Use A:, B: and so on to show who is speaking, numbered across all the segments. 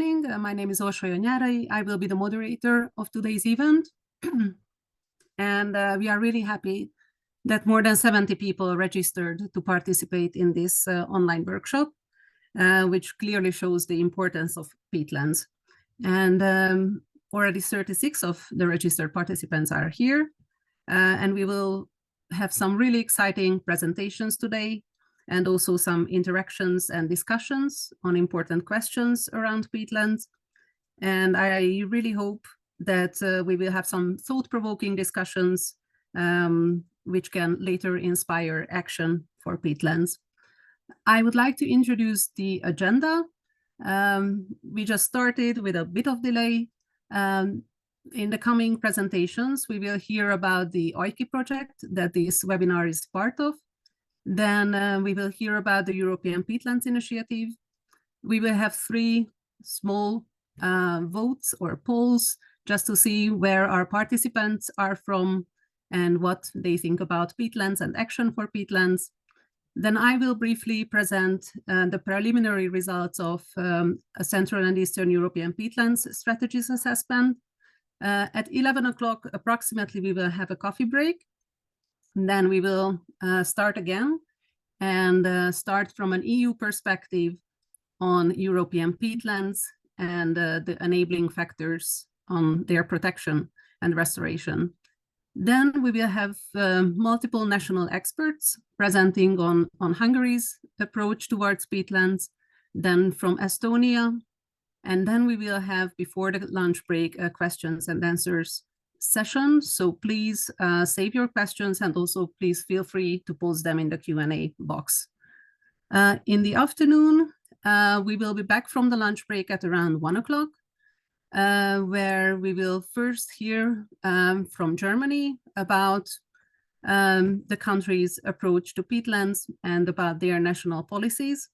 A: beginning. My name is Orsolya Nyárai. I will be the moderator of today's event. And we are really happy that more than 70 people registered to participate in this online workshop, which clearly shows the importance of peatlands. And already 36 of the registered participants are here. And we will have some really exciting presentations today, and also some interactions and discussions on important questions around peatlands. And I really hope that we will have some thought-provoking discussions which can later inspire action for peatlands. I would like to introduce the agenda. We just started with a bit of delay. In the coming presentations, we will hear about the EUKI project that this webinar is part of. Then we will hear about the European Peatlands initiative. We will have 3 small votes or polls just to see where our participants are from and what they think about peatlands and action for peatlands. Then I will briefly present the preliminary results of a Central and Eastern European Peatlands Strategies Assessment. At 11 o'clock approximately, we will have a coffee break. And then we will start again and start from an EU perspective on European peatlands and the enabling factors on their protection and restoration. Then we will have multiple national experts presenting on Hungary's approach towards peatlands, then from Estonia, and then we will have, before the lunch break, a questions and answers session. So please save your questions, and also please feel free to post them in the Q&A box. In the afternoon, we will be back from the lunch break at around 1 o'clock, where we will first hear from Germany about the country's approach to peatlands and about their national policies.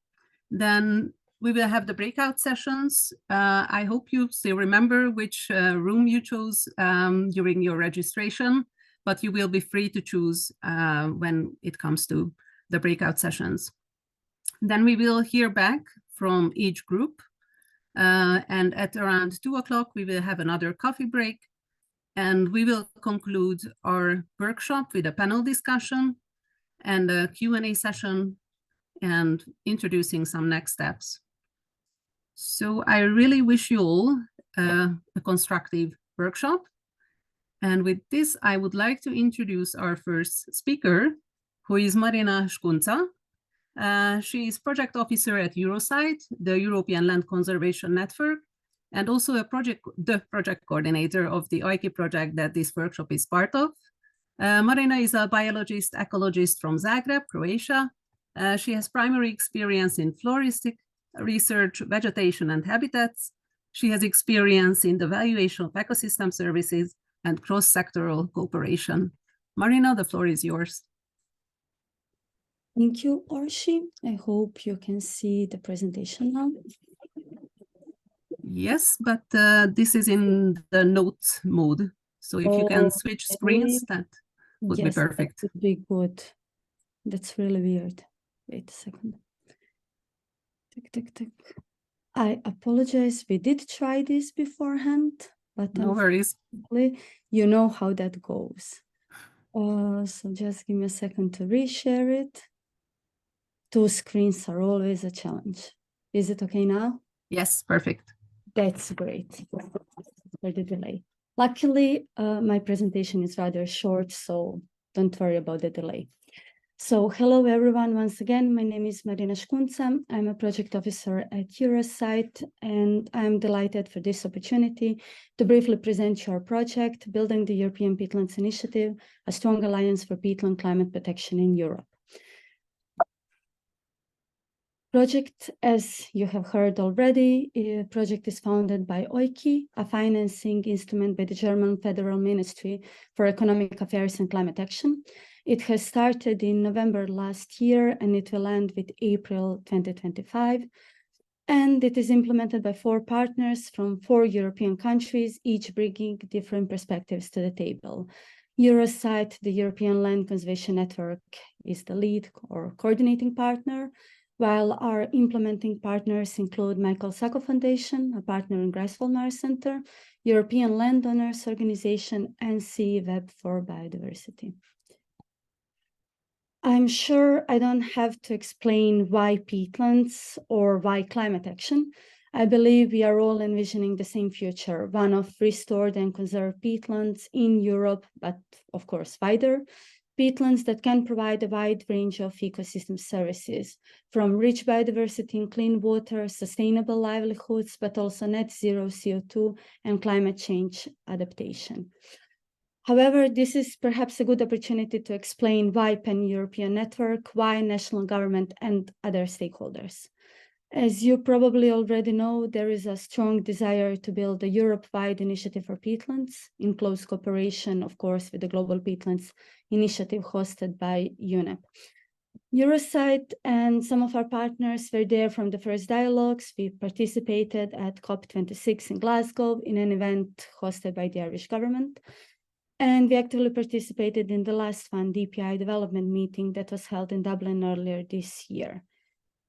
A: Then we will have the breakout sessions. I hope you still remember which room you chose during your registration, but you will be free to choose when it comes to the breakout sessions. Then we will hear back from each group. And at around 2 o'clock, we will have another coffee break. And we will conclude our workshop with a panel discussion and a Q&A session and introducing some next steps. So I really wish you all a constructive workshop. And with this, I would like to introduce our first speaker, who is Marina Škunca. She is project officer at Eurosite, the European Land Conservation Network, and also the project coordinator of the EUKI project that this workshop is part of. Marina is a biologist, ecologist from Zagreb, Croatia. She has primary experience in floristic research, vegetation and habitats. She has experience in the evaluation of ecosystem services and cross-sectoral cooperation. Marina, the floor is yours.
B: Thank you, Orsi. I hope you can see the presentation now.
A: Yes, but this is in the notes mode. So if you can switch screens, that would be perfect.
B: That would be good. That's really weird. Wait a second. I apologize. We did try this beforehand, but
A: no worries.
B: You know how that goes. So just give me a second to reshare it. 2 screens are always a challenge. Is it okay now?
A: Yes, perfect.
B: That's great for the delay. Luckily, my presentation is rather short, so don't worry about the delay. So hello, everyone. Once again, my name is Marina Škunca. I'm a project officer at Eurosite, and I'm delighted for this opportunity to briefly present your project, Building the European Peatlands Initiative, a strong alliance for peatland climate protection in Europe. Project, as you have heard already, project is founded by EUKI, a financing instrument by the German Federal Ministry for Economic Affairs and Climate Action. It has started in November last year, and it will end with April 2025. And it is implemented by 4 partners from 4 European countries, each bringing different perspectives to the table. Eurosite, the European Land Conservation Network, is the lead or coordinating partner. while our implementing partners include Succow Foundation, a partner in Greifswald Mire Centre, European Landowners Organization, and CEEweb for Biodiversity. I'm sure I don't have to explain why peatlands or why climate action. I believe we are all envisioning the same future, one of restored and conserved peatlands in Europe, but of course wider, peatlands that can provide a wide range of ecosystem services, from rich biodiversity and clean water, sustainable livelihoods, but also net zero CO2 and climate change adaptation. However, this is perhaps a good opportunity to explain why pan-European network, why national government and other stakeholders. As you probably already know, there is a strong desire to build a Europe-wide initiative for peatlands, in close cooperation, of course, with the Global Peatlands Initiative hosted by UNEP. Eurosite and some of our partners were there from the first dialogues. We participated at COP26 in Glasgow in an event hosted by the Irish government. And we actively participated in the last one, DPI development meeting that was held in Dublin earlier this year.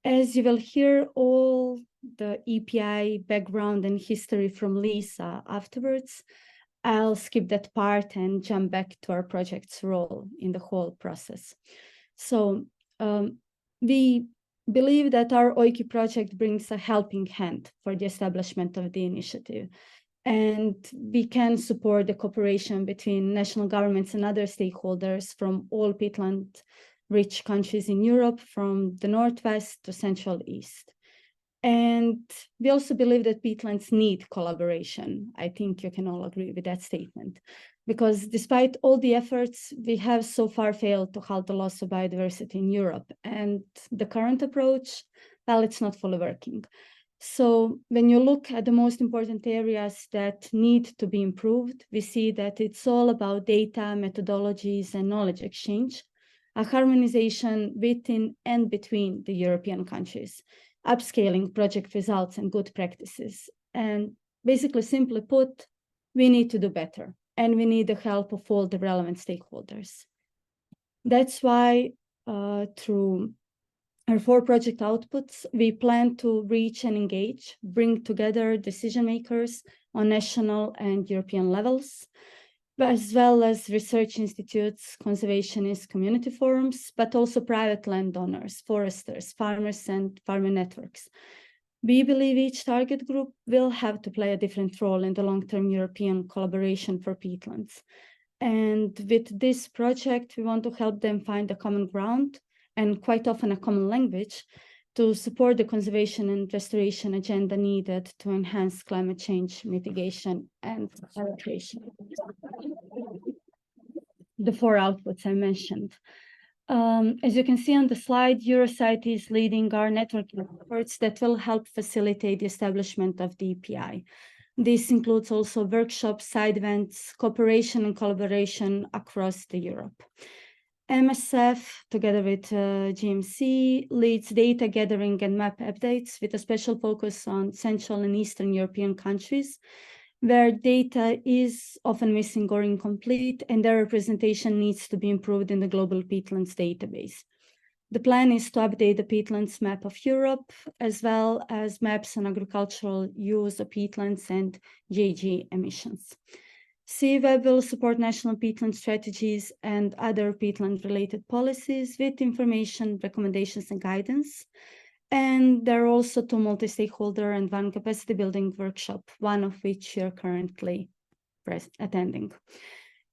B: As you will hear all the EPI background and history from Lisa afterwards, I'll skip that part and jump back to our project's role in the whole process. So we believe that our EUKI project brings a helping hand for the establishment of the initiative. And we can support the cooperation between national governments and other stakeholders from all peatland-rich countries in Europe, from the Northwest to Central East. And we also believe that peatlands need collaboration. I think you can all agree with that statement, because despite all the efforts, we have so far failed to halt the loss of biodiversity in Europe. And the current approach, well, it's not fully working. So when you look at the most important areas that need to be improved, we see that it's all about data, methodologies, and knowledge exchange, a harmonization within and between the European countries, upscaling project results and good practices. And basically, simply put, we need to do better, and we need the help of all the relevant stakeholders. That's why through our 4 project outputs, we plan to reach and engage, bring together decision makers on national and European levels, as well as research institutes, conservationists, community forums, but also private landowners, foresters, farmers, and farmer networks. We believe each target group will have to play a different role in the long-term European collaboration for peatlands. And with this project, we want to help them find a common ground and quite often a common language to support the conservation and restoration agenda needed to enhance climate change mitigation and adaptation. The 4 outputs I mentioned. As you can see on the slide, Eurosite is leading our networking efforts that will help facilitate the establishment of the EPI. This includes also workshops, side events, cooperation and collaboration across Europe. MSF, together with GMC, leads data gathering and map updates with a special focus on Central and Eastern European countries, where data is often missing or incomplete, and their representation needs to be improved in the Global Peatlands database. The plan is to update the peatlands map of Europe, as well as maps on agricultural use of peatlands and GHG emissions. CEEweb will support national peatland strategies and other peatland-related policies with information, recommendations, and guidance. And there are also 2 multi-stakeholder and 1 capacity-building workshop, one of which you're currently attending.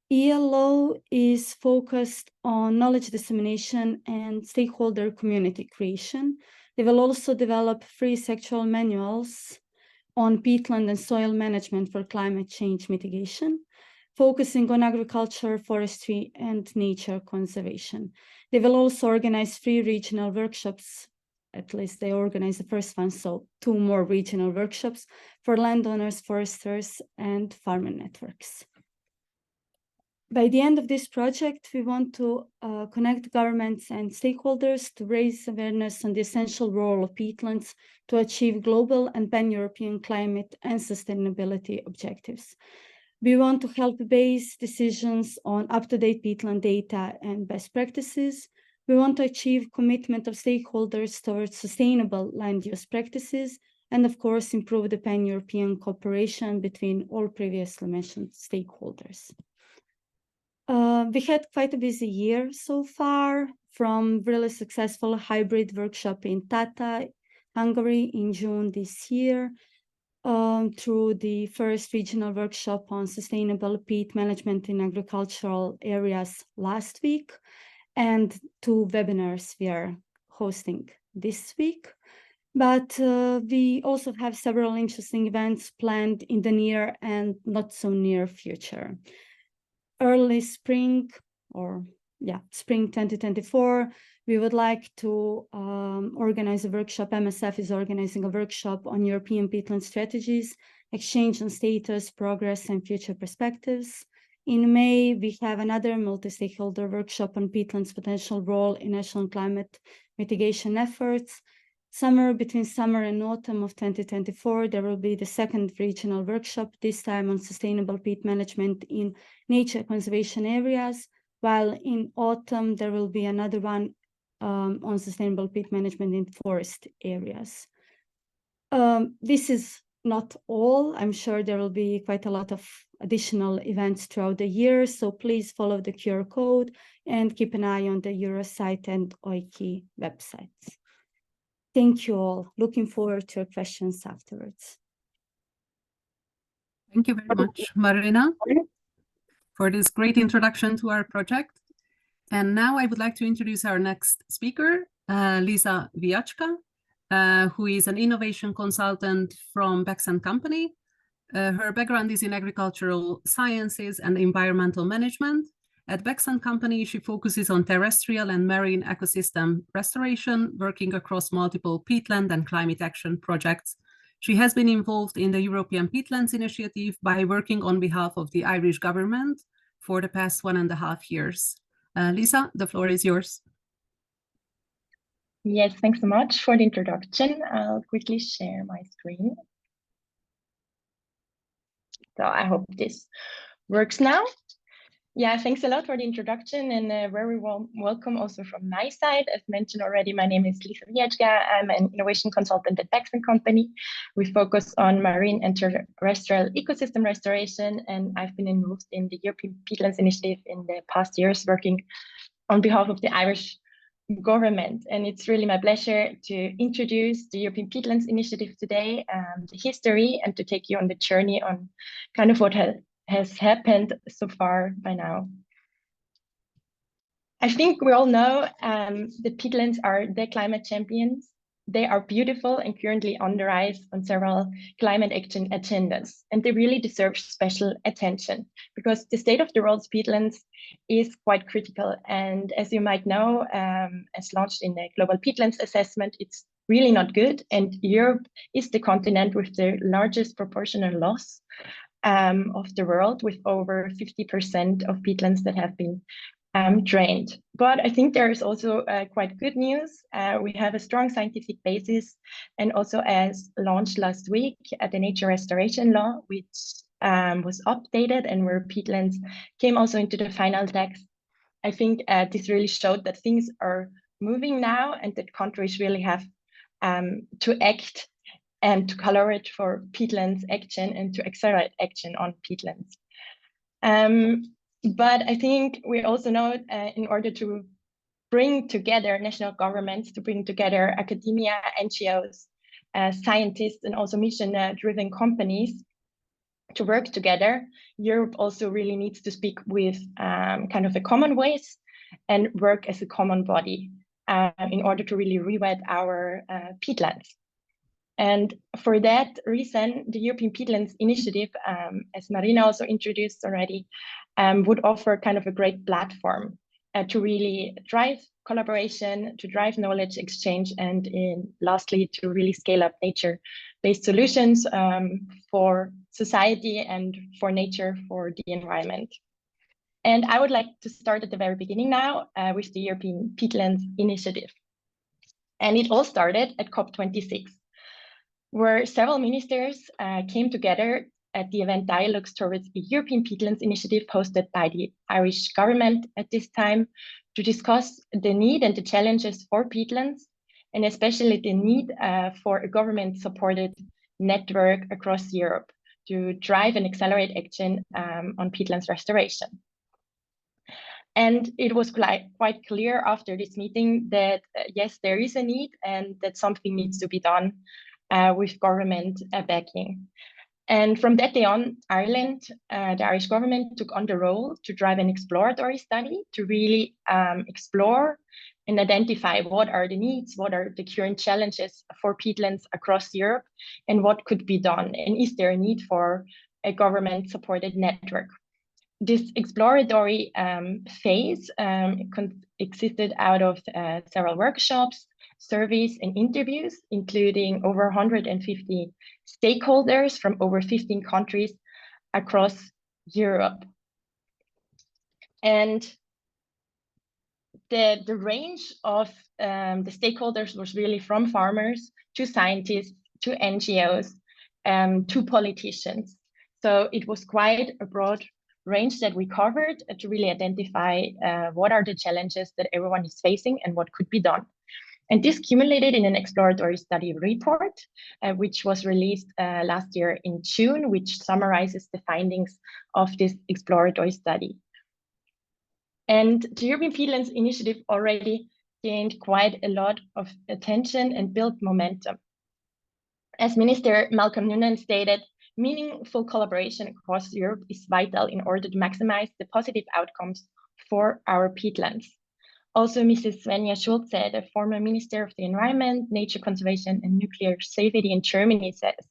B: ELO is focused on knowledge dissemination and stakeholder community creation. They will also develop free sectoral manuals on peatland and soil management for climate change mitigation, focusing on agriculture, forestry, and nature conservation. They will also organize free regional workshops. At least they organized the first one, so 2 more regional workshops for landowners, foresters, and farmer networks. By the end of this project, we want to connect governments and stakeholders to raise awareness on the essential role of peatlands to achieve global and pan-European climate and sustainability objectives. We want to help base decisions on up-to-date peatland data and best practices, We want to achieve commitment of stakeholders towards sustainable land use practices, and of course, improve the pan-European cooperation between all previously mentioned stakeholders. We had quite a busy year so far, from really successful hybrid workshop in Tata, Hungary in June this year, through the first regional workshop on sustainable peat management in agricultural areas last week, and 2 webinars we are hosting this week. But we also have several interesting events planned in the near and not so near future. Early spring, spring 2024, we would like to organize a workshop. MSF is organizing a workshop on European peatland strategies, exchange on status, progress, and future perspectives. In May, we have another multi-stakeholder workshop on peatland's potential role in national climate mitigation efforts. Between summer and autumn of 2024, there will be the 2nd regional workshop, this time on sustainable peat management in nature conservation areas, while in autumn, there will be another one on sustainable peat management in forest areas. This is not all. I'm sure there will be quite a lot of additional events throughout the year, so please follow the QR code and keep an eye on the Eurosite and EUKI websites. Thank you all. Looking forward to your questions afterwards.
A: Thank you very much, Marina, for this great introduction to our project. And now I would like to introduce our next speaker, Lisa Wiatschka, who is an innovation consultant from Bex & Company. Her background is in agricultural sciences and environmental management. At Bex & Company, she focuses on terrestrial and marine ecosystem restoration, working across multiple peatland and climate action projects. She has been involved in the European Peatlands initiative by working on behalf of the Irish government for the past 1.5 years. Lisa, the floor is yours.
C: Yes, thanks so much for the introduction. I'll quickly share my screen. So I hope this works now. Yeah, thanks a lot for the introduction, and a very warm welcome also from my side. As mentioned already, my name is Elise Vitali. I'm an innovation consultant at Bex & Company. We focus on marine and terrestrial ecosystem restoration, and I've been involved in the European Peatlands initiative in the past years, working on behalf of the Irish government. And it's really my pleasure to introduce the European Peatlands initiative today, the history, and to take you on the journey on kind of what has happened so far by now. I think we all know the peatlands are the climate champions. They are beautiful and currently on the rise on several climate action agendas, and they really deserve special attention because the state of the world's peatlands is quite critical. And as you might know, as launched in the Global Peatlands Assessment, it's really not good. And Europe is the continent with the largest proportional loss of the world, with over 50% of peatlands that have been drained. But I think there is also quite good news. We have a strong scientific basis, and also as launched last week at the Nature Restoration Law, which was updated and where peatlands came also into the final text. I think this really showed that things are moving now and that countries really have to act and to collaborate for peatlands action and to accelerate action on peatlands. But I think we also know in order to bring together national governments, to bring together academia, NGOs, scientists, and also mission-driven companies to work together, Europe also really needs to speak with kind of a common voice and work as a common body in order to really rewet our peatlands. And for that reason, the European Peatlands Initiative, as Marina also introduced already, would offer kind of a great platform to really drive collaboration, to drive knowledge exchange, and lastly, to really scale up nature-based solutions for society and for nature, for the environment. And I would like to start at the very beginning now with the European Peatlands Initiative. And it all started at COP26. Where several ministers came together at the event Dialogues Towards the European Peatlands initiative hosted by the Irish government at this time to discuss the need and the challenges for peatlands, and especially the need for a government-supported network across Europe to drive and accelerate action on peatlands restoration. And it was quite clear after this meeting that, yes, there is a need and that something needs to be done with government backing. And from that day on, Ireland, the Irish government took on the role to drive an exploratory study to really explore and identify what are the needs, what are the current challenges for peatlands across Europe, and what could be done, and is there a need for a government-supported network. This exploratory phase existed out of several workshops, surveys, and interviews, including over 150 stakeholders from over 15 countries across Europe. And the range of the stakeholders was really from farmers to scientists to NGOs to politicians. So it was quite a broad range that we covered to really identify what are the challenges that everyone is facing and what could be done. And this culminated in an exploratory study report, which was released last year in June, which summarizes the findings of this exploratory study. And the European Peatlands initiative already gained quite a lot of attention and built momentum. As Minister Malcolm Noonan stated, meaningful collaboration across Europe is vital in order to maximize the positive outcomes for our peatlands. Also, Mrs. Svenja Schulze, the former Minister of the Environment, Nature Conservation and Nuclear Safety in Germany, says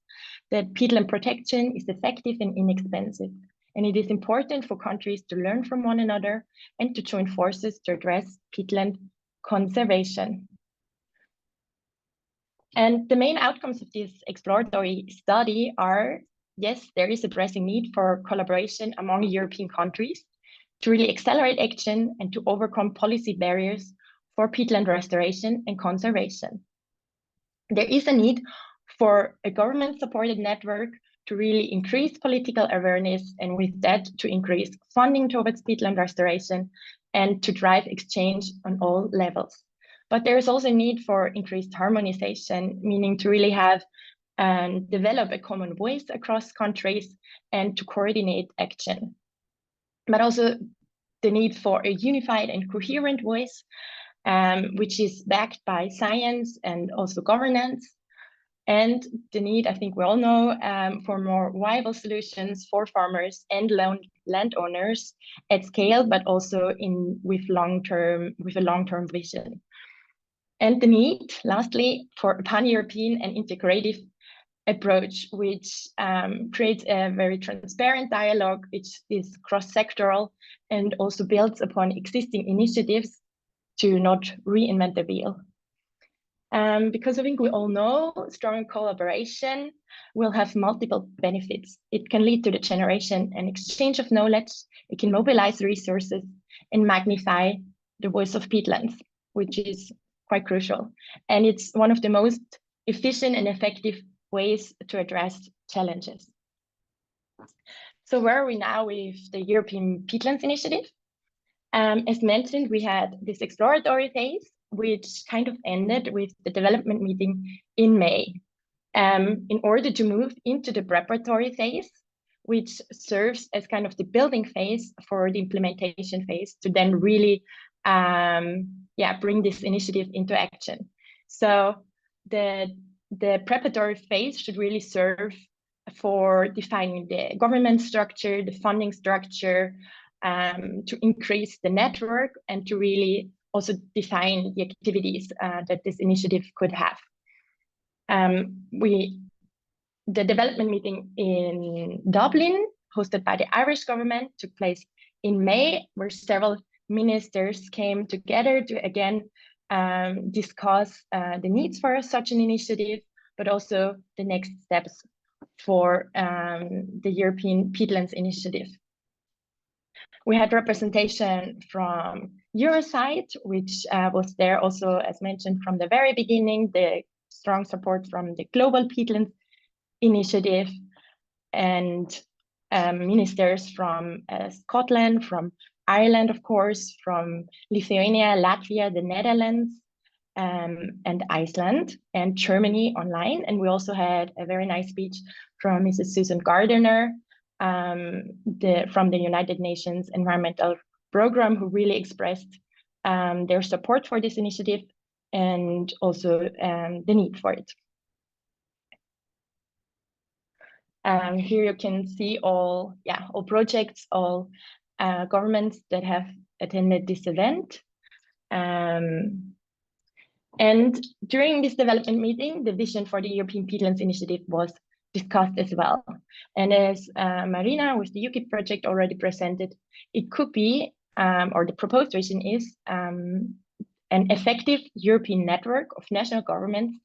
C: that peatland protection is effective and inexpensive, and it is important for countries to learn from one another and to join forces to address peatland conservation. And the main outcomes of this exploratory study are, yes, there is a pressing need for collaboration among European countries to really accelerate action and to overcome policy barriers for peatland restoration and conservation. There is a need for a government-supported network to really increase political awareness, and with that to increase funding towards peatland restoration and to drive exchange on all levels. But there is also a need for increased harmonization, meaning to really have and develop a common voice across countries and to coordinate action. But also the need for a unified and coherent voice, which is backed by science and also governance. And the need, I think we all know, for more viable solutions for farmers and landowners at scale, but also with a long-term vision. And the need, lastly, for a pan-European and integrative approach, which creates a very transparent dialogue, which is cross-sectoral and also builds upon existing initiatives to not reinvent the wheel. Because I think we all know strong collaboration will have multiple benefits. It can lead to the generation and exchange of knowledge. It can mobilize resources and magnify the voice of peatlands, which is quite crucial. And it's one of the most efficient and effective ways to address challenges. So where are we now with the European Peatlands Initiative? As mentioned, we had this exploratory phase, which kind of ended with the development meeting in May. In order to move into the preparatory phase, which serves as kind of the building phase for the implementation phase to then really bring this initiative into action. So the preparatory phase should really serve for defining the government structure, the funding structure, to increase the network and to really also define the activities that this initiative could have. The development meeting in Dublin, hosted by the Irish government, took place in May, where several ministers came together to again discuss the needs for such an initiative, but also the next steps for the European Peatlands Initiative. We had representation from Eurosite, which was there also, as mentioned from the very beginning, the strong support from the Global Peatlands Initiative. and ministers from Scotland, from Ireland, of course, from Lithuania, Latvia, the Netherlands, and Iceland, and Germany online. And we also had a very nice speech from Mrs. Susan Gardner from the United Nations Environmental Program, who really expressed their support for this initiative and also the need for it. Here you can see all projects, all governments that have attended this event. And during this development meeting, the vision for the European Peatlands Initiative was discussed as well. And as Marina with the EUKI project already presented, it could be, or the proposed vision is, an effective European network of national governments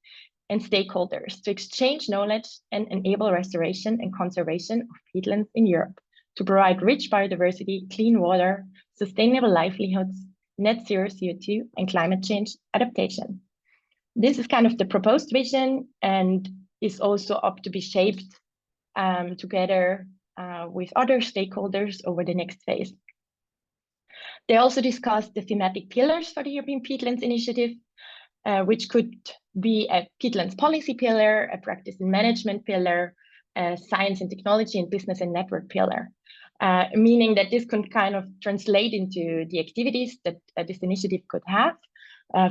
C: and stakeholders to exchange knowledge and enable restoration and conservation of peatlands in Europe, to provide rich biodiversity, clean water, sustainable livelihoods, net zero CO2, and climate change adaptation. This is kind of the proposed vision and is also up to be shaped together with other stakeholders over the next phase. They also discussed the thematic pillars for the European Peatlands Initiative, which could be a peatlands policy pillar, a practice and management pillar, a science and technology and business and network pillar. Meaning that this could kind of translate into the activities that this initiative could have.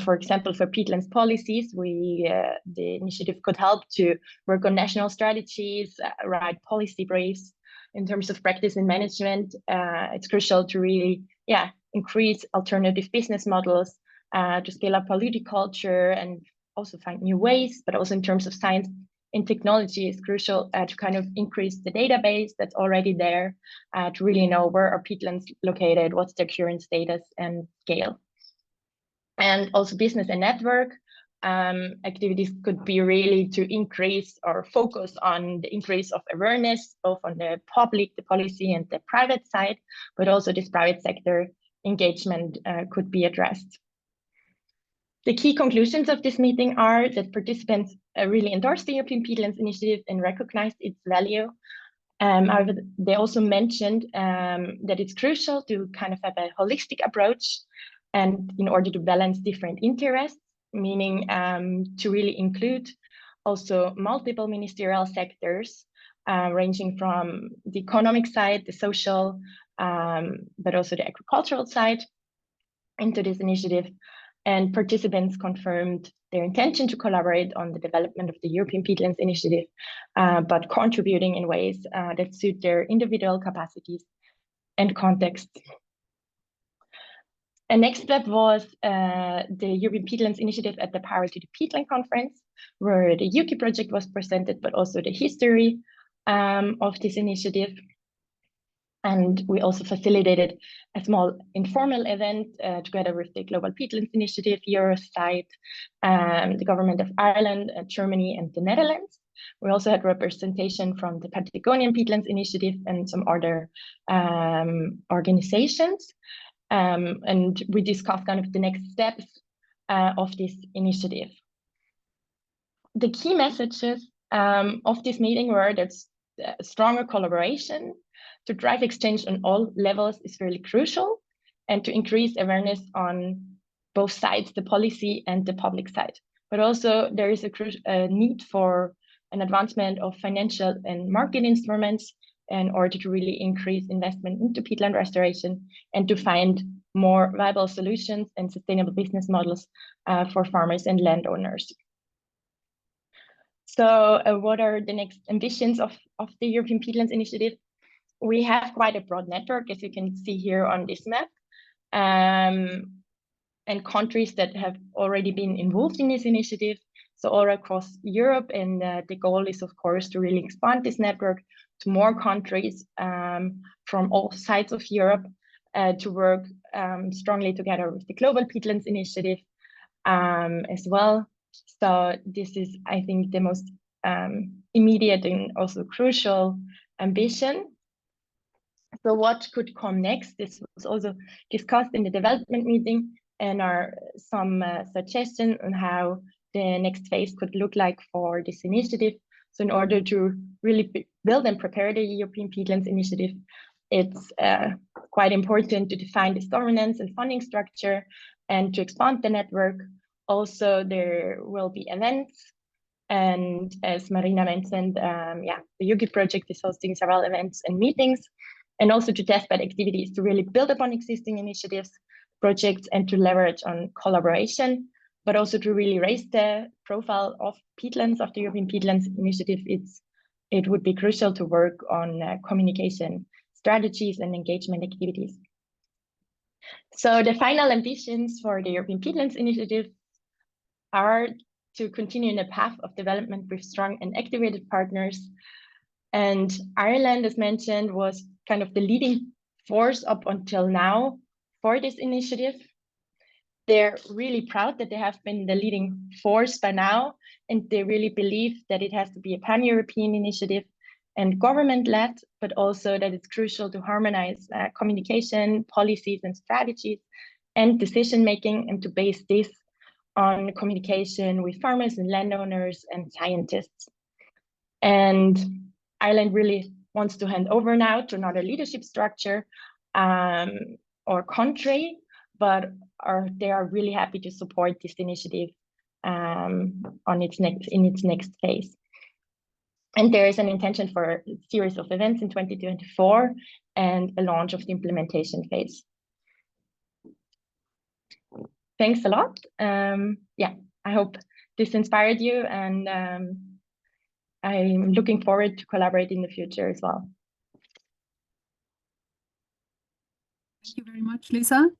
C: For example, for peatlands policies, the initiative could help to work on national strategies, write policy briefs. In terms of practice and management, it's crucial to really, increase alternative business models, to scale up culture and also find new ways, but also in terms of science and technology, is crucial to kind of increase the database that's already there, to really know where are peatlands located, what's their current status and scale. And also business and network activities could be really to increase or focus on the increase of awareness, both on the public, the policy and the private side, but also this private sector engagement could be addressed. The key conclusions of this meeting are that participants really endorsed the European Peatlands Initiative and recognized its value. However, they also mentioned that it's crucial to kind of have a holistic approach, and in order to balance different interests, meaning to really include also multiple ministerial sectors, ranging from the economic side, the social, but also the agricultural side into this initiative. And participants confirmed their intention to collaborate on the development of the European Peatlands Initiative, but contributing in ways that suit their individual capacities and contexts. A next step was the European Peatlands Initiative at the Power to the Peatland conference, where the EUKI project was presented, but also the history of this initiative. And we also facilitated a small informal event together with the Global Peatlands Initiative, Eurosite, the government of Ireland, Germany, and the Netherlands. We also had representation from the Patagonian Peatlands Initiative and some other organizations. And we discussed kind of the next steps of this initiative. The key messages of this meeting were that stronger collaboration to drive exchange on all levels is really crucial, and to increase awareness on both sides, the policy and the public side. But also there is a need for an advancement of financial and market instruments in order to really increase investment into peatland restoration and to find more viable solutions and sustainable business models for farmers and landowners. So what are the next ambitions of the European Peatlands Initiative? We have quite a broad network, as you can see here on this map, and countries that have already been involved in this initiative, so all across Europe. And the goal is, of course, to really expand this network to more countries from all sides of Europe, to work strongly together with the Global Peatlands Initiative as well. So this is, I think, the most immediate and also crucial ambition. So what could come next? This was also discussed in the development meeting, and are some suggestions on how the next phase could look like for this initiative. So in order to really build and prepare the European Peatlands Initiative, it's quite important to define this governance and funding structure and to expand the network. Also, there will be events. And as Marina mentioned, the EUKI project is hosting several events and meetings, and also to test bed activities to really build upon existing initiatives, projects, and to leverage on collaboration, but also to really raise the profile of peatlands, of the European Peatlands Initiative. It would be crucial to work on communication strategies and engagement activities. So the final ambitions for the European Peatlands Initiative are to continue in the path of development with strong and activated partners. And Ireland, as mentioned, was kind of the leading force up until now for this initiative. They're really proud that they have been the leading force by now, and they really believe that it has to be a pan-European initiative and government-led, but also that it's crucial to harmonize communication, policies, and strategies, and decision-making, and to base this on communication with farmers and landowners and scientists. And Ireland really wants to hand over now to another leadership structure or country, but they are really happy to support this initiative in its next phase. And there is an intention for a series of events in 2024 and a launch of the implementation phase. Thanks a lot. I hope this inspired you, and I'm looking forward to collaborate in the future as well.
A: Thank you very much, Lisa.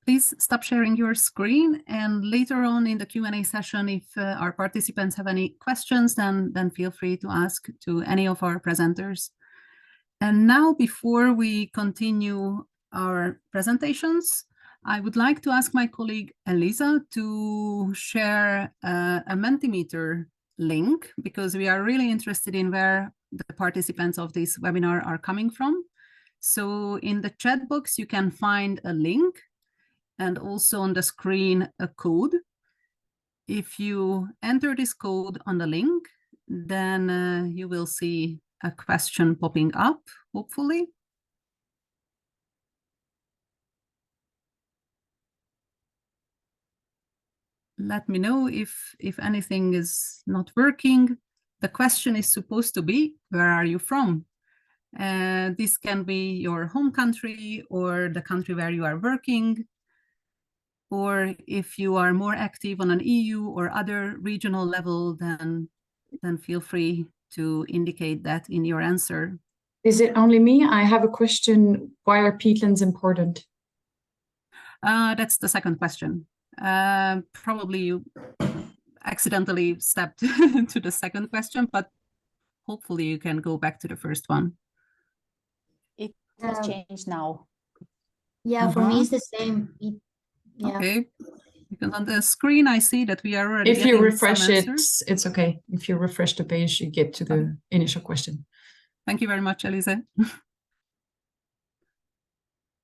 A: Please stop sharing your screen, and later on in the Q&A session, if our participants have any questions, then feel free to ask to any of our presenters. And now, before we continue our presentations, I would like to ask my colleague Elisa to share a Mentimeter link, because we are really interested in where the participants of this webinar are coming from. So in the chat box, you can find a link, and also on the screen, a code. If you enter this code on the link, then you will see a question popping up, hopefully. Let me know if anything is not working. The question is supposed to be, where are you from? This can be your home country or the country where you are working. Or if you are more active on an EU or other regional level, then feel free to indicate that in your answer.
D: Is it only me? I have a question. Why are peatlands important?
A: That's the second question. Probably you accidentally stepped to the second question, but hopefully you can go back to the first one.
E: It has changed now.
F: Yeah, for me it's the same. Yeah.
A: Okay, because on the screen I see that we are already.
D: If you refresh it,
A: answers.
D: it's okay. If you refresh the page, you get to the initial question.
A: Thank you very much, Elise.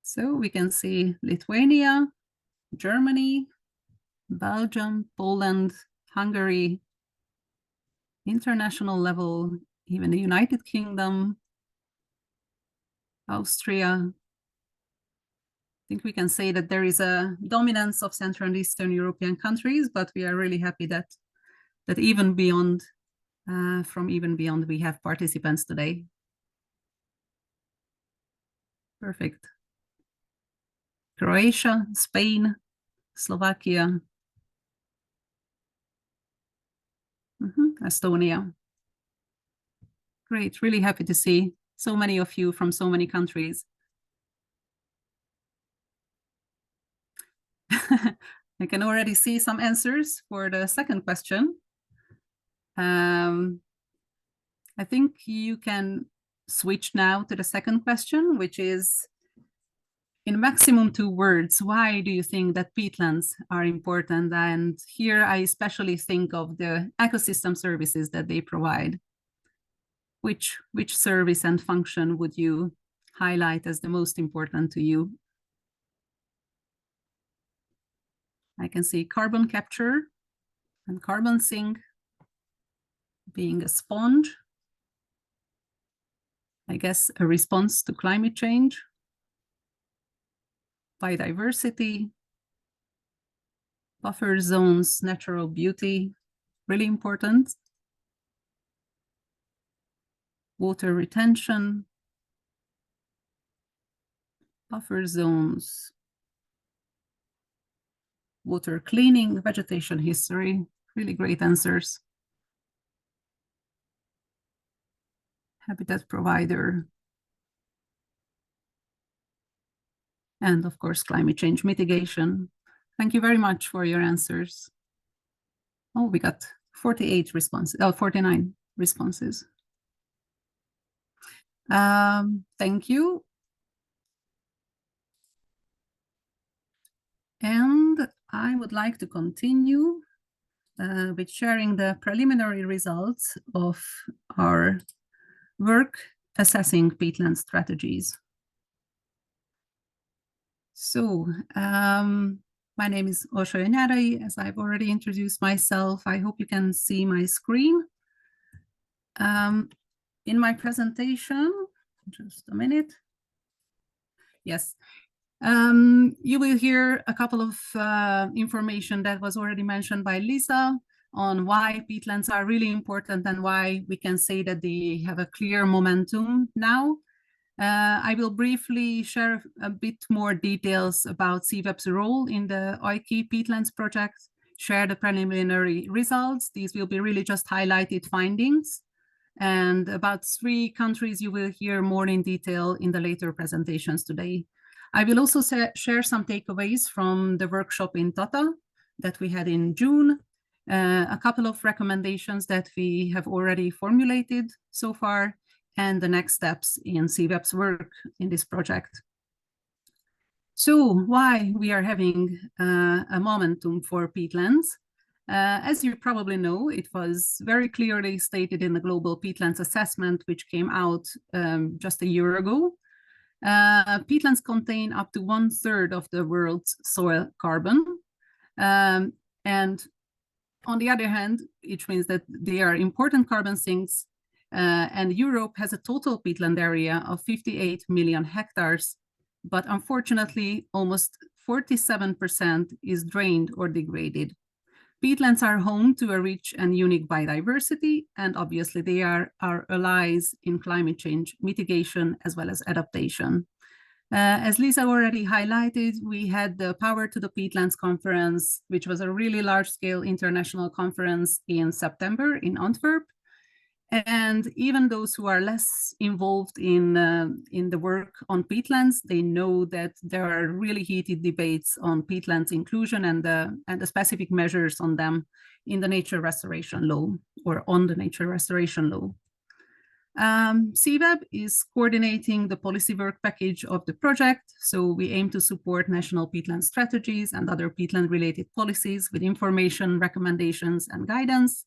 A: So we can see Lithuania, Germany, Belgium, Poland, Hungary, international level, even the United Kingdom, Austria. I think we can say that there is a dominance of Central and Eastern European countries, but we are really happy that even beyond, we have participants today. Perfect. Croatia, Spain, Slovakia, Estonia. Great, really happy to see so many of you from so many countries. I can already see some answers for the second question. I think you can switch now to the second question, which is, in maximum 2 words, why do you think that peatlands are important? And here I especially think of the ecosystem services that they provide. Which service and function would you highlight as the most important to you? I can see carbon capture and carbon sink. being a sponge, I guess a response to climate change, biodiversity, buffer zones, natural beauty, really important, water retention, buffer zones, water cleaning, vegetation history, really great answers. Habitat provider, and of course, climate change mitigation. Thank you very much for your answers. Oh, we got 48 responses, 49 responses. Thank you. And I would like to continue with sharing the preliminary results of our work assessing peatland strategies. So, my name is Orsolya Nyárai, as I've already introduced myself. I hope you can see my screen. In my presentation, just a minute. Yes. You will hear a couple of information that was already mentioned by Lisa on why peatlands are really important and why we can say that they have a clear momentum now. I will briefly share a bit more details about CEEweb's role in the EUKI Peatlands project, share the preliminary results. These will be really just highlighted findings. And about 3 countries you will hear more in detail in the later presentations today. I will also share some takeaways from the workshop in Tata that we had in June, a couple of recommendations that we have already formulated so far, and the next steps in CEEweb's work in this project. So why we are having a momentum for peatlands? As you probably know, it was very clearly stated in the Global Peatlands Assessment, which came out just a year ago. Peatlands contain up to 1/3 of the world's soil carbon. And on the other hand, which means that they are important carbon sinks, and Europe has a total peatland area of 58 million hectares, but unfortunately, almost 47% is drained or degraded. Peatlands are home to a rich and unique biodiversity, and obviously they are our allies in climate change mitigation as well as adaptation. As Lisa already highlighted, we had the Power to the Peatlands conference, which was a really large-scale international conference in September in Antwerp. And even those who are less involved in the work on peatlands, they know that there are really heated debates on peatlands inclusion and the specific measures on them in the nature restoration law or on the nature restoration law. CEEweb is coordinating the policy work package of the project. So we aim to support national peatland strategies and other peatland related policies with information, recommendations, and guidance.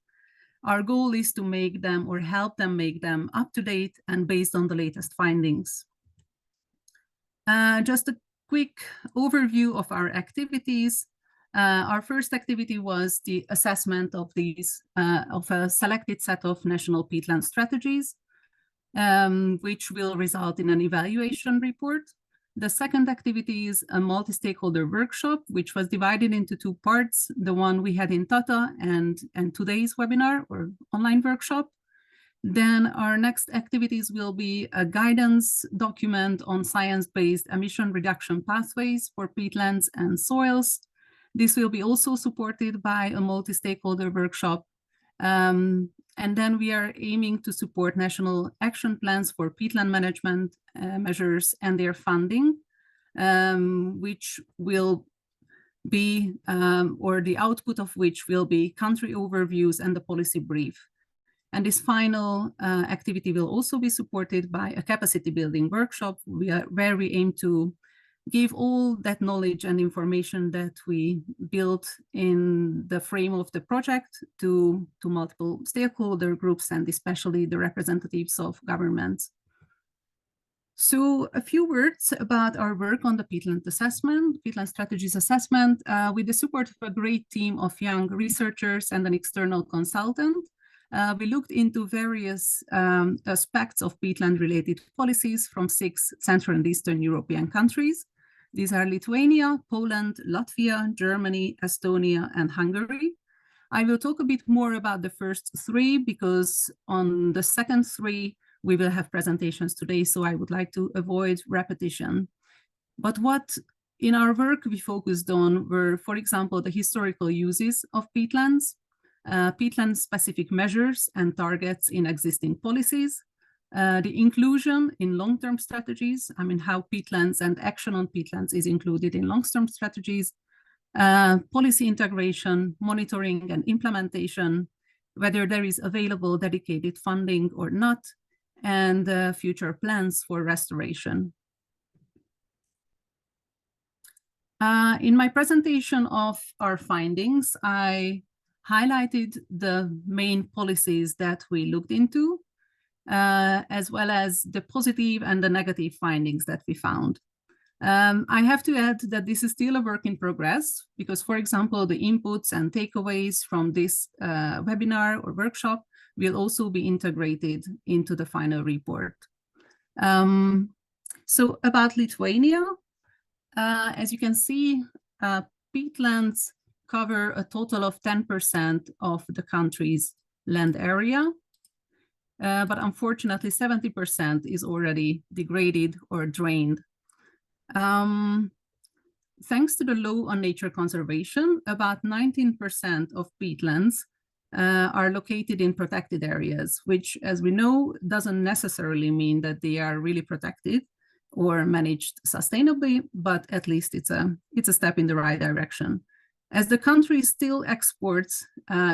A: Our goal is to make them or help them make them up to date and based on the latest findings. Just a quick overview of our activities. Our first activity was the assessment of these of a selected set of national peatland strategies, which will result in an evaluation report. The second activity is a multi-stakeholder workshop, which was divided into 2 parts, the one we had in Tata and today's webinar or online workshop. Then our next activities will be a guidance document on science-based emission reduction pathways for peatlands and soils. This will be also supported by a multi-stakeholder workshop. And then we are aiming to support national action plans for peatland management measures and their funding, which will be, or the output of which will be country overviews and the policy brief. And this final activity will also be supported by a capacity building workshop where we aim to give all that knowledge and information that we built in the frame of the project to multiple stakeholder groups and especially the representatives of governments. So a few words about our work on the peatland assessment, peatland strategies assessment, with the support of a great team of young researchers and an external consultant. we looked into various aspects of peatland-related policies from 6 Central and Eastern European countries. These are Lithuania, Poland, Latvia, Germany, Estonia, and Hungary. I will talk a bit more about the first 3 because on the second 3, we will have presentations today, so I would like to avoid repetition. But what in our work we focused on were, for example, the historical uses of peatlands, peatland-specific measures and targets in existing policies, the inclusion in long-term strategies, I mean how peatlands and action on peatlands is included in long-term strategies, policy integration, monitoring and implementation, whether there is available dedicated funding or not, and future plans for restoration. In my presentation of our findings, I highlighted the main policies that we looked into, as well as the positive and the negative findings that we found. I have to add that this is still a work in progress because, for example, the inputs and takeaways from this webinar or workshop will also be integrated into the final report. So about Lithuania, as you can see, peatlands cover a total of 10% of the country's land area, but unfortunately 70% is already degraded or drained. Thanks to the law on nature conservation, about 19% of peatlands are located in protected areas, which, as we know, doesn't necessarily mean that they are really protected or managed sustainably, but at least it's a step in the right direction. As the country still exports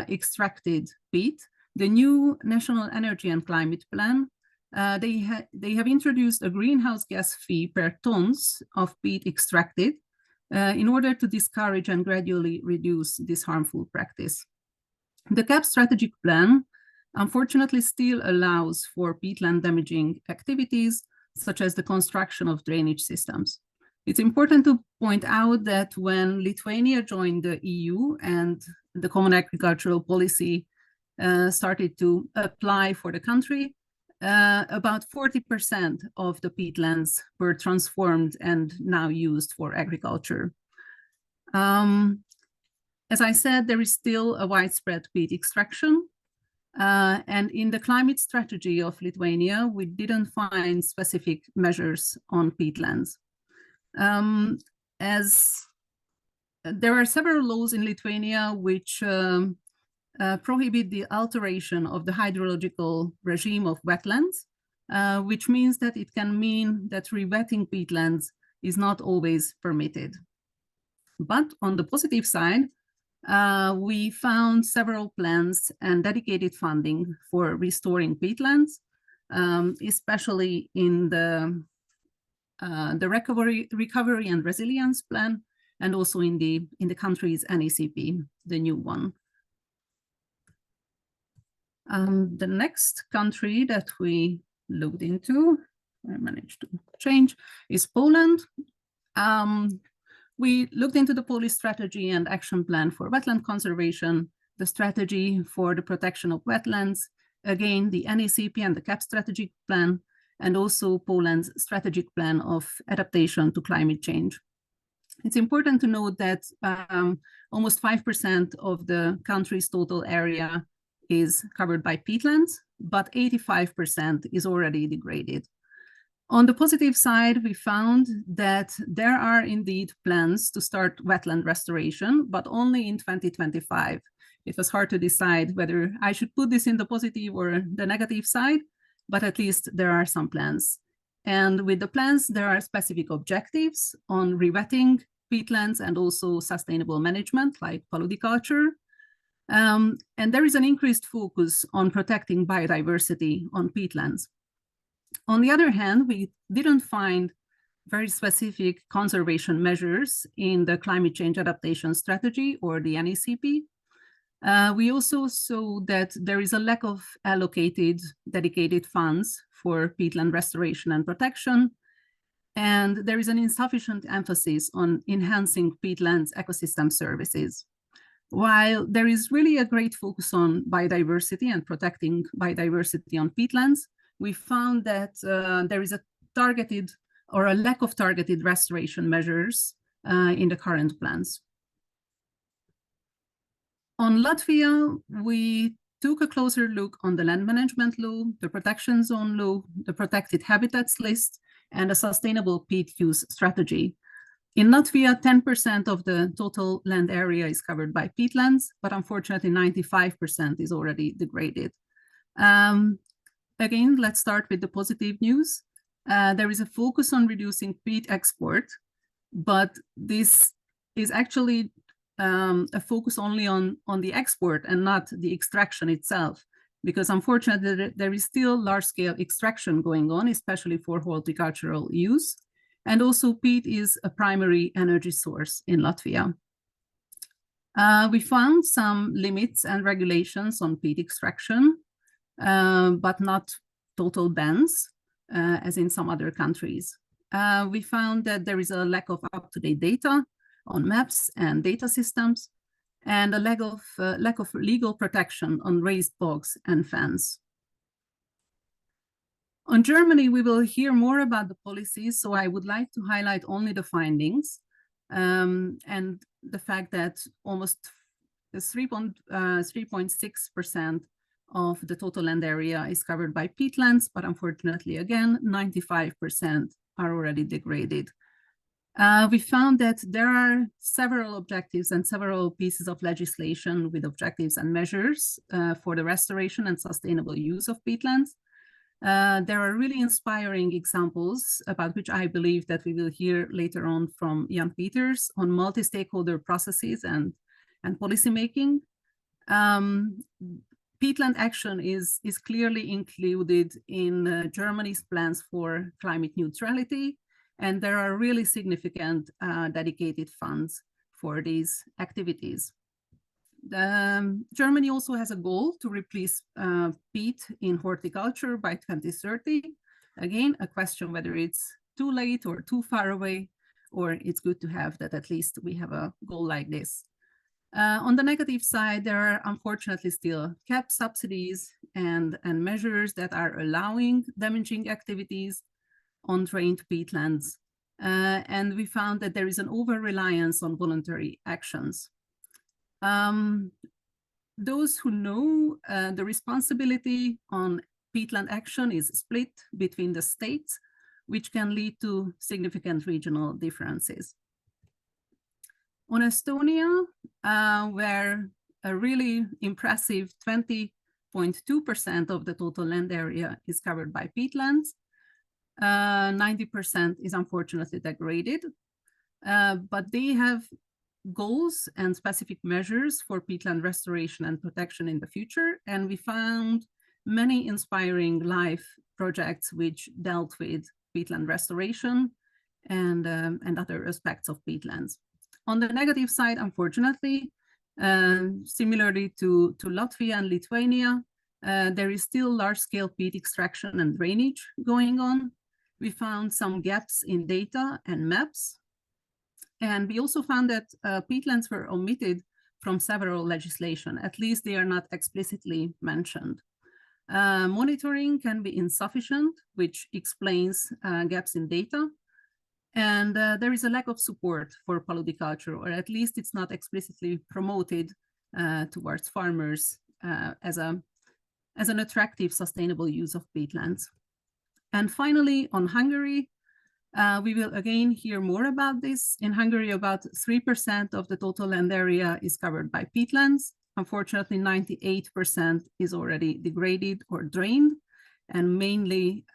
A: extracted peat, the new National Energy and Climate Plan, they have introduced a greenhouse gas fee per tons of peat extracted in order to discourage and gradually reduce this harmful practice. The CAP strategic plan, unfortunately, still allows for peatland damaging activities, such as the construction of drainage systems. It's important to point out that when Lithuania joined the EU and the Common Agricultural Policy started to apply for the country, about 40% of the peatlands were transformed and now used for agriculture. As I said, there is still a widespread peat extraction. And in the climate strategy of Lithuania, we didn't find specific measures on peatlands. As there are several laws in Lithuania which prohibit the alteration of the hydrological regime of wetlands, which means that it can mean that rewetting peatlands is not always permitted. But on the positive side, we found several plans and dedicated funding for restoring peatlands, especially in the recovery and resilience plan, and also in the country's NECP, the new one. The next country that we looked into, I managed to change, is Poland. We looked into the Polish strategy and action plan for wetland conservation, the strategy for the protection of wetlands, again, the NECP and the CAP strategic plan, and also Poland's strategic plan of adaptation to climate change. It's important to note that almost 5% of the country's total area is covered by peatlands, but 85% is already degraded. On the positive side, we found that there are indeed plans to start wetland restoration, but only in 2025. It was hard to decide whether I should put this in the positive or the negative side, but at least there are some plans. And with the plans, there are specific objectives on rewetting peatlands and also sustainable management like paludiculture. And there is an increased focus on protecting biodiversity on peatlands. On the other hand, we didn't find very specific conservation measures in the climate change adaptation strategy or the NECP. We also saw that there is a lack of allocated dedicated funds for peatland restoration and protection, and there is an insufficient emphasis on enhancing peatlands ecosystem services. While there is really a great focus on biodiversity and protecting biodiversity on peatlands, we found that there is a targeted or a lack of targeted restoration measures in the current plans. On Latvia, we took a closer look on the land management law, the protection zone law, the protected habitats list, and a sustainable peat use strategy. In Latvia, 10% of the total land area is covered by peatlands, but unfortunately 95% is already degraded. Again, let's start with the positive news. There is a focus on reducing peat export, but this is actually a focus only on the export and not the extraction itself, because unfortunately there is still large-scale extraction going on, especially for horticultural use. And also peat is a primary energy source in Latvia. We found some limits and regulations on peat extraction, but not total bans, as in some other countries. We found that there is a lack of up-to-date data on maps and data systems, and a lack of legal protection on raised bogs and fens. On Germany, we will hear more about the policies, so I would like to highlight only the findings and the fact that almost 3.6% of the total land area is covered by peatlands, but unfortunately, again, 95% are already degraded. We found that there are several objectives and several pieces of legislation with objectives and measures for the restoration and sustainable use of peatlands. There are really inspiring examples about which I believe that we will hear later on from Jan Peters on multi-stakeholder processes and policymaking. Peatland action is clearly included in Germany's plans for climate neutrality, and there are really significant dedicated funds for these activities. Germany also has a goal to replace peat in horticulture by 2030. Again, a question whether it's too late or too far away, or it's good to have that at least we have a goal like this. On the negative side, there are unfortunately still capped subsidies and measures that are allowing damaging activities on drained peatlands. And we found that there is an over-reliance on voluntary actions. Those who know the responsibility on peatland action is split between the states, which can lead to significant regional differences. On Estonia, where a really impressive 20.2% of the total land area is covered by peatlands, 90% is unfortunately degraded, but they have goals and specific measures for peatland restoration and protection in the future. And we found many inspiring live projects which dealt with peatland restoration and other aspects of peatlands. On the negative side, unfortunately, similarly to Latvia and Lithuania, there is still large-scale peat extraction and drainage going on. We found some gaps in data and maps. And we also found that peatlands were omitted from several legislation. At least they are not explicitly mentioned. Monitoring can be insufficient, which explains gaps in data. And there is a lack of support for polyculture, or at least it's not explicitly promoted towards farmers as an attractive, sustainable use of peatlands. And finally, on Hungary, we will again hear more about this. In Hungary, about 3% of the total land area is covered by peatlands. Unfortunately, 98% is already degraded or drained, and mainly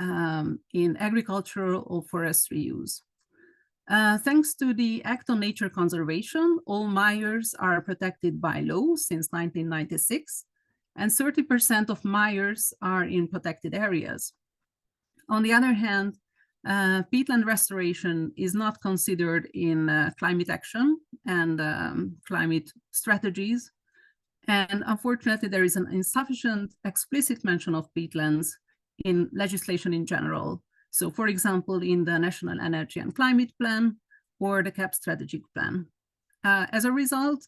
A: in agricultural or forestry use. Thanks to the Act on Nature Conservation, all mires are protected by law since 1996, and 30% of mires are in protected areas. On the other hand, peatland restoration is not considered in climate action and climate strategies. And unfortunately, there is an insufficient explicit mention of peatlands in legislation in general. So for example, in the National Energy and Climate Plan or the CAP Strategic Plan. As a result,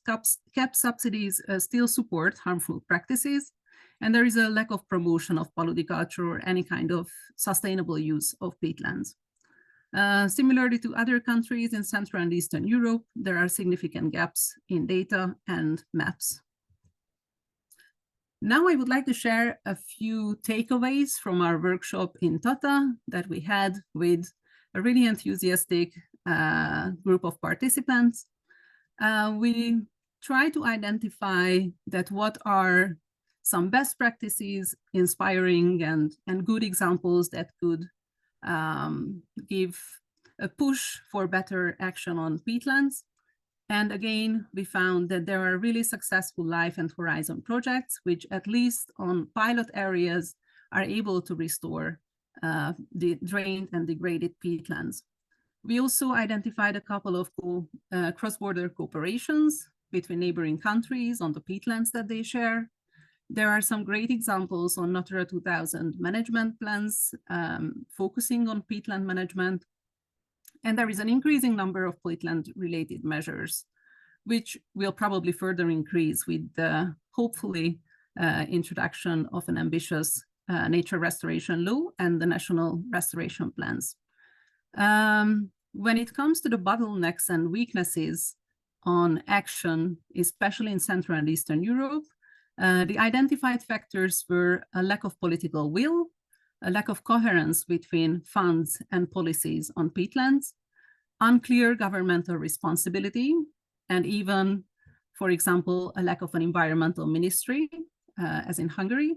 A: CAP subsidies still support harmful practices, and there is a lack of promotion of polyculture or any kind of sustainable use of peatlands. Similarly to other countries in Central and Eastern Europe, there are significant gaps in data and maps. Now I would like to share a few takeaways from our workshop in Tata that we had with a really enthusiastic group of participants. We try to identify that what are some best practices, inspiring and good examples that could give a push for better action on peatlands. And again, we found that there are really successful Life and Horizon projects, which at least on pilot areas are able to restore the drained and degraded peatlands. We also identified a couple of cross-border cooperations between neighboring countries on the peatlands that they share. There are some great examples on Natura 2000 management plans focusing on peatland management. And there is an increasing number of peatland-related measures, which will probably further increase with the, hopefully, introduction of an ambitious nature restoration law and the national restoration plans. When it comes to the bottlenecks and weaknesses on action, especially in Central and Eastern Europe, the identified factors were a lack of political will, a lack of coherence between funds and policies on peatlands, unclear governmental responsibility, and even, for example, a lack of an environmental ministry, as in Hungary,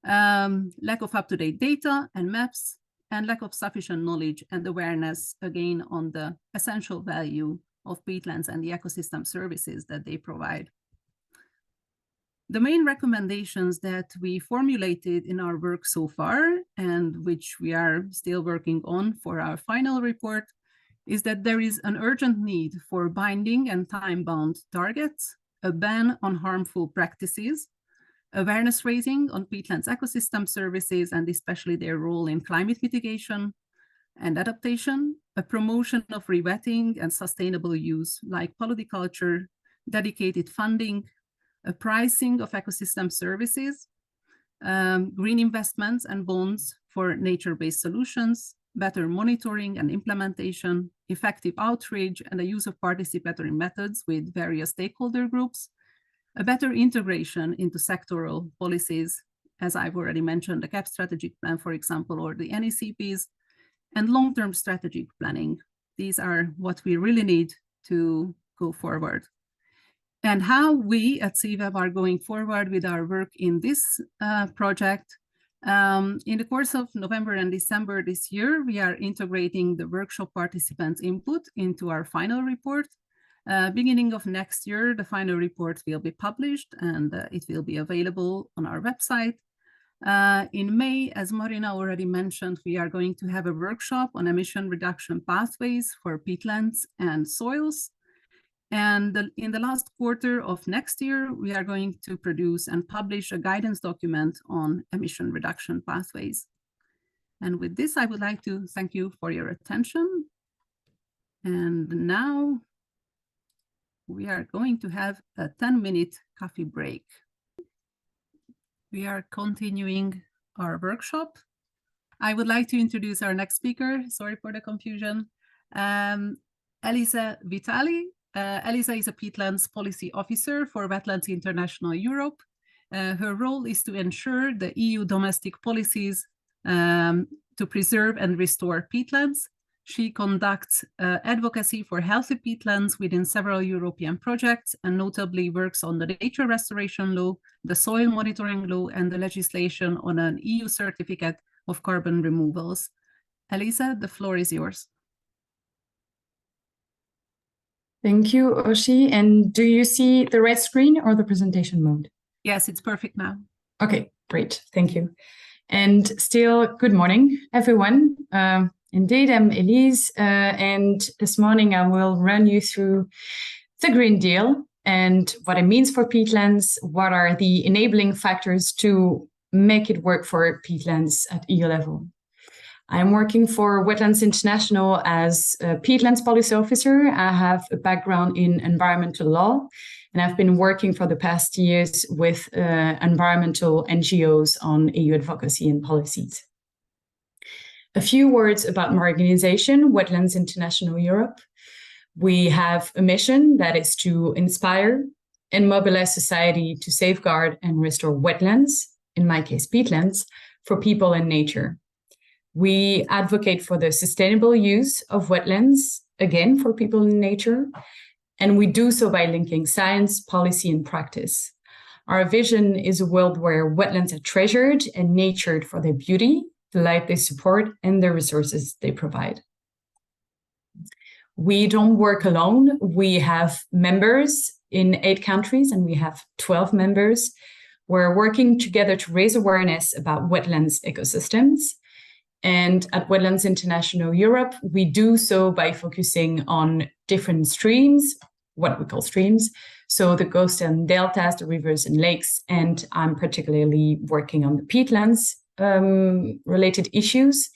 A: lack of up-to-date data and maps, and lack of sufficient knowledge and awareness, again, on the essential value of peatlands and the ecosystem services that they provide. The main recommendations that we formulated in our work so far, and which we are still working on for our final report, is that there is an urgent need for binding and time-bound targets, a ban on harmful practices, awareness raising on peatlands ecosystem services, and especially their role in climate mitigation and adaptation, a promotion of rewetting and sustainable use like polyculture, dedicated funding, a pricing of ecosystem services, green investments and bonds for nature-based solutions, better monitoring and implementation, effective outreach and the use of participatory methods with various stakeholder groups, a better integration into sectoral policies, as I've already mentioned, the CAP strategic plan, for example, or the NECPs, and long-term strategic planning. These are what we really need to go forward. And how we at CEEweb are going forward with our work in this project. In the course of November and December this year, we are integrating the workshop participants' input into our final report. Beginning of next year, the final report will be published and it will be available on our website. In May, as Marina already mentioned, we are going to have a workshop on emission reduction pathways for peatlands and soils. And in the last quarter of next year, we are going to produce and publish a guidance document on emission reduction pathways. And with this, I would like to thank you for your attention. And now we are going to have a 10-minute coffee break. We are continuing our workshop. I would like to introduce our next speaker. Sorry for the confusion. Elise Vitali. Elise is a Peatlands Policy Officer for Wetlands International Europe. Her role is to ensure the EU domestic policies to preserve and restore peatlands. She conducts advocacy for healthy peatlands within several European projects and notably works on the nature restoration law, the soil monitoring law, and the legislation on an EU certificate of carbon removals. Elise, the floor is yours.
D: Thank you, Oshi. And do you see the red screen or the presentation mode?
A: Yes, it's perfect now.
D: Okay, great. Thank you. And still, good morning, everyone. Indeed, I'm Elise, and this morning I will run you through the Green Deal and what it means for peatlands, what are the enabling factors to make it work for peatlands at EU level. I'm working for Wetlands International as a Peatlands Policy Officer. I have a background in environmental law, and I've been working for the past years with environmental NGOs on EU advocacy and policies. A few words about my organization, Wetlands International Europe. We have a mission that is to inspire and mobilize society to safeguard and restore wetlands, in my case, peatlands, for people and nature. We advocate for the sustainable use of wetlands, again, for people and nature, and we do so by linking science, policy, and practice. Our vision is a world where wetlands are treasured and nurtured for their beauty, the life they support, and the resources they provide. We don't work alone. We have members in 8 countries, and we have 12 members. We're working together to raise awareness about wetlands ecosystems. And at Wetlands International Europe, we do so by focusing on different streams, what we call streams. So the coast and deltas, the rivers and lakes, and I'm particularly working on the peatlands related issues.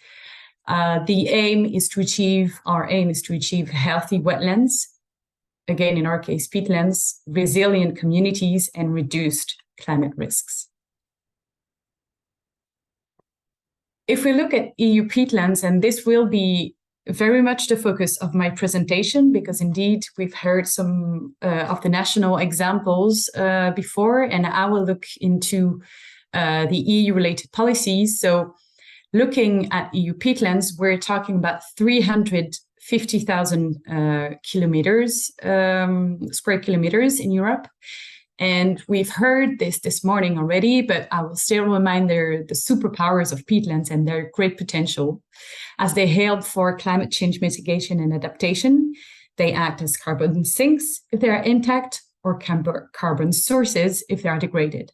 D: Our aim is to achieve healthy wetlands, again, in our case, peatlands, resilient communities, and reduced climate risks. If we look at EU peatlands, and this will be very much the focus of my presentation, because indeed we've heard some of the national examples before, and I will look into the EU-related policies. So looking at EU peatlands, we're talking about 350,000 square kilometers in Europe. And we've heard this morning already, but I will still remind the superpowers of peatlands and their great potential. As they help for climate change mitigation and adaptation, they act as carbon sinks if they are intact, or carbon sources if they are degraded.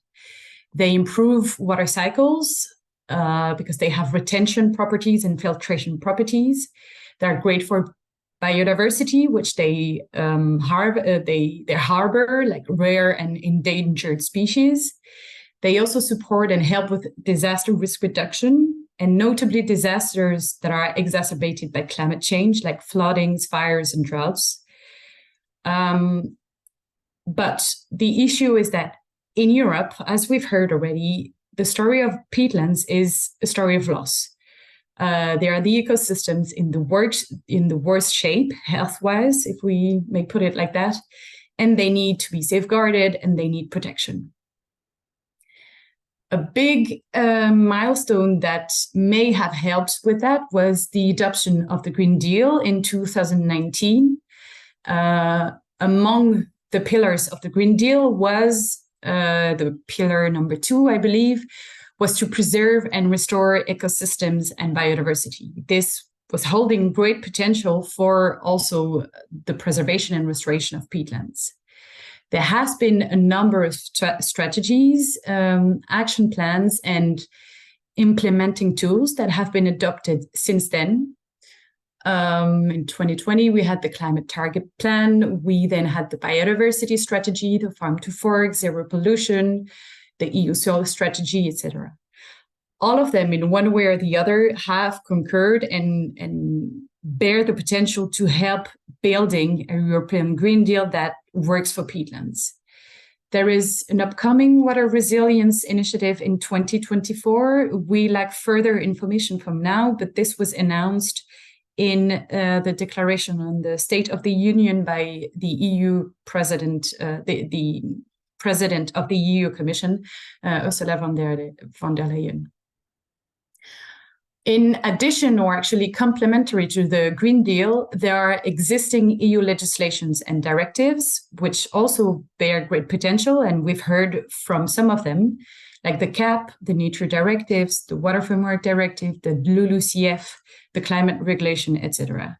D: They improve water cycles because they have retention properties and filtration properties. They're great for biodiversity, which they harbor like rare and endangered species. They also support and help with disaster risk reduction, and notably disasters that are exacerbated by climate change, like floodings, fires, and droughts. But the issue is that in Europe, as we've heard already, the story of peatlands is a story of loss. They are the ecosystems in the worst shape, health-wise, if we may put it like that, and they need to be safeguarded and they need protection. A big milestone that may have helped with that was the adoption of the Green Deal in 2019. Among the pillars of the Green Deal was the pillar number 2, I believe, was to preserve and restore ecosystems and biodiversity. This was holding great potential for also the preservation and restoration of peatlands. There has been a number of strategies, action plans, and implementing tools that have been adopted since then. In 2020, we had the climate target plan. We then had the biodiversity strategy, the farm to fork, zero pollution, the EU soil strategy, etc. All of them, in one way or the other, have concurred and bear the potential to help building a European Green Deal that works for peatlands. There is an upcoming water resilience initiative in 2024. We lack further information from now, but this was announced in the declaration on the State of the Union by the EU President, the President of the EU Commission, Ursula von der Leyen. In addition, or actually complementary to the Green Deal, there are existing EU legislations and directives, which also bear great potential, and we've heard from some of them, like the CAP, the Nature Directives, the Water Framework Directive, the LULUCF, the Climate Regulation, etc.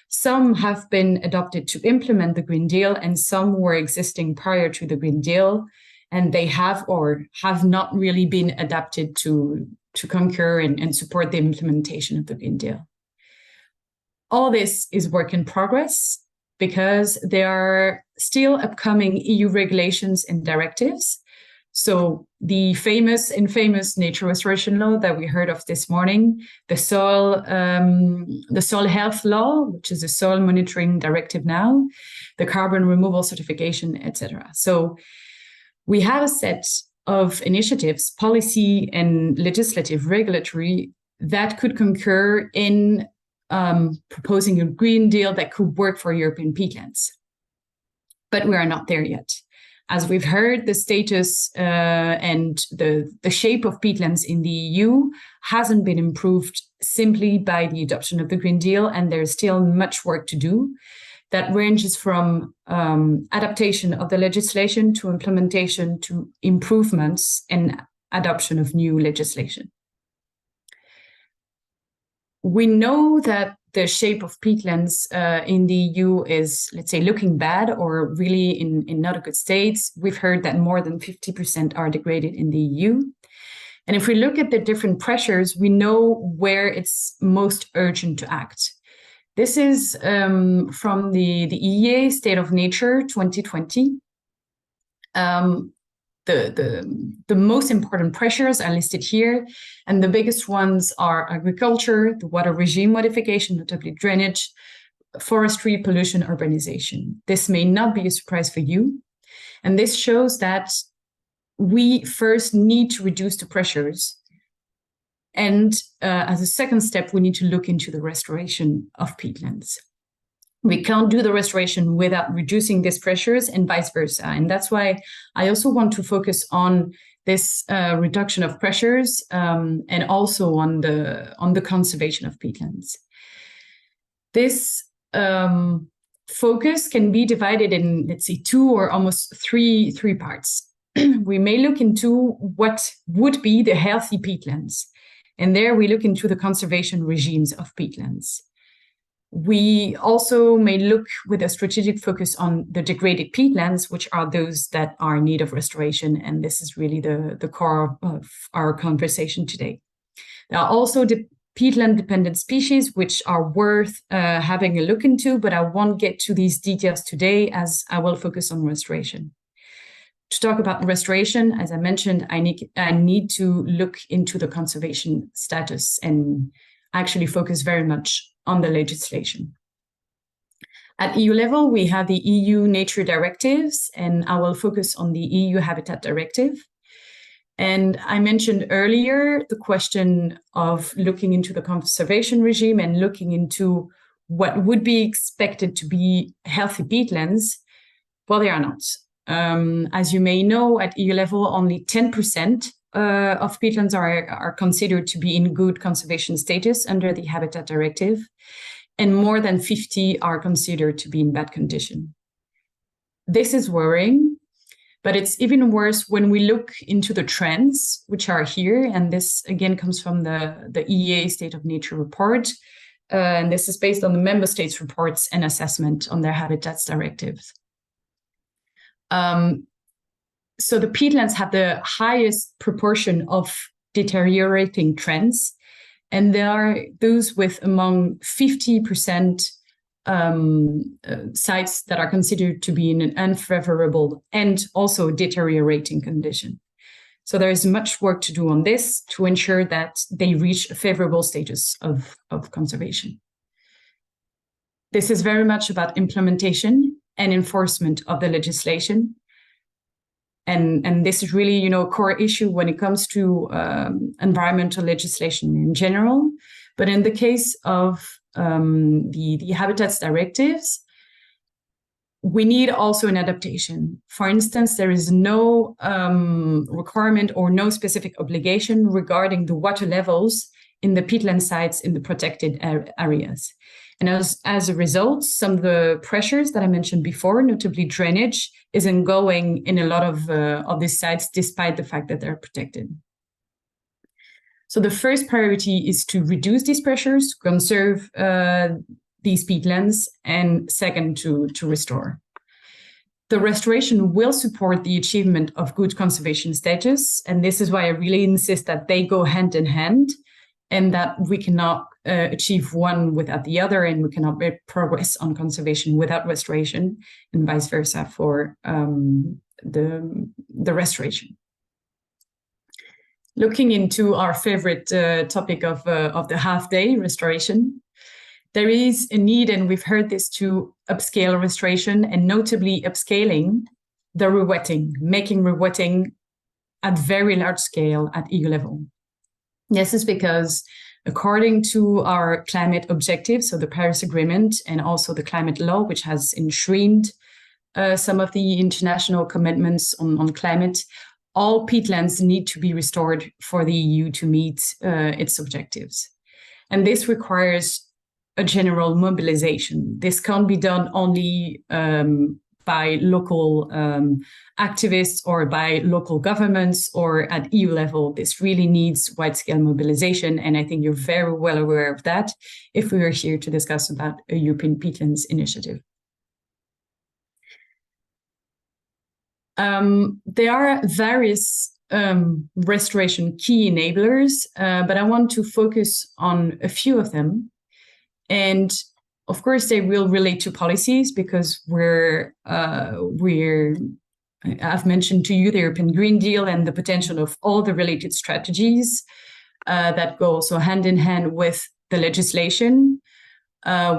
D: Some have been adopted to implement the Green Deal, and some were existing prior to the Green Deal, and they have or have not really been adapted to concur and support the implementation of the Green Deal. All this is work in progress because there are still upcoming EU regulations and directives. So the infamous nature restoration law that we heard of this morning, the soil health law, which is a soil monitoring directive now, the carbon removal certification, etc. So we have a set of initiatives, policy and legislative, regulatory, that could concur in proposing a Green Deal that could work for European peatlands. But we are not there yet. As we've heard, the status and the shape of peatlands in the EU hasn't been improved simply by the adoption of the Green Deal, and there's still much work to do. That ranges from adaptation of the legislation to implementation to improvements and adoption of new legislation. We know that the shape of peatlands in the EU is, let's say, looking bad or really in not a good state. We've heard that more than 50% are degraded in the EU. And if we look at the different pressures, we know where it's most urgent to act. This is from the EEA State of Nature 2020. The most important pressures are listed here, and the biggest ones are agriculture, the water regime modification, notably drainage, forestry, pollution, urbanization. This may not be a surprise for you, and this shows that we first need to reduce the pressures, and as a second step, we need to look into the restoration of peatlands. We can't do the restoration without reducing these pressures and vice versa. And that's why I also want to focus on this reduction of pressures and also on the conservation of peatlands. This focus can be divided in, let's say, 2 or almost three parts. We may look into what would be the healthy peatlands. And there we look into the conservation regimes of peatlands. We also may look with a strategic focus on the degraded peatlands, which are those that are in need of restoration. And this is really the core of our conversation today. There are also the peatland-dependent species, which are worth having a look into, but I won't get to these details today as I will focus on restoration. To talk about restoration, as I mentioned, I need to look into the conservation status and actually focus very much on the legislation. At EU level, we have the EU nature directives, and I will focus on the EU Habitat Directive. And I mentioned earlier the question of looking into the conservation regime and looking into what would be expected to be healthy peatlands. Well, they are not. As you may know, at EU level, only 10% of peatlands are considered to be in good conservation status under the Habitat Directive, and more than 50 are considered to be in bad condition. This is worrying, but it's even worse when we look into the trends, which are here, and this again comes from the EEA State of Nature report, and this is based on the member states' reports and assessment on their habitats directives. So the peatlands have the highest proportion of deteriorating trends, and there are those with among 50% sites that are considered to be in an unfavorable and also deteriorating condition. So there is much work to do on this to ensure that they reach a favorable status of conservation. This is very much about implementation and enforcement of the legislation. And this is really, a core issue when it comes to environmental legislation in general. But in the case of the habitats directives, we need also an adaptation. For instance, there is no requirement or no specific obligation regarding the water levels in the peatland sites in the protected areas. And as a result, some of the pressures that I mentioned before, notably drainage, isn't going in a lot of these sites, despite the fact that they're protected. So the first priority is to reduce these pressures, conserve these peatlands, and second, to restore. The restoration will support the achievement of good conservation status, and this is why I really insist that they go hand in hand, and that we cannot achieve one without the other, and we cannot make progress on conservation without restoration, and vice versa for the restoration. looking into our favorite topic of the half day, restoration, there is a need, and we've heard this, to upscale restoration, and notably upscaling the rewetting, making rewetting at very large scale at EU level. This is because according to our climate objectives, so the Paris Agreement and also the climate law, which has enshrined some of the international commitments on climate, all peatlands need to be restored for the EU to meet its objectives. And this requires a general mobilization. This can't be done only by local activists or by local governments or at EU level. This really needs wide-scale mobilization, and I think you're very well aware of that if we are here to discuss about a European Peatlands initiative. There are various restoration key enablers, but I want to focus on a few of them. And of course, they will relate to policies because I've mentioned to you the European Green Deal and the potential of all the related strategies that go also hand in hand with the legislation,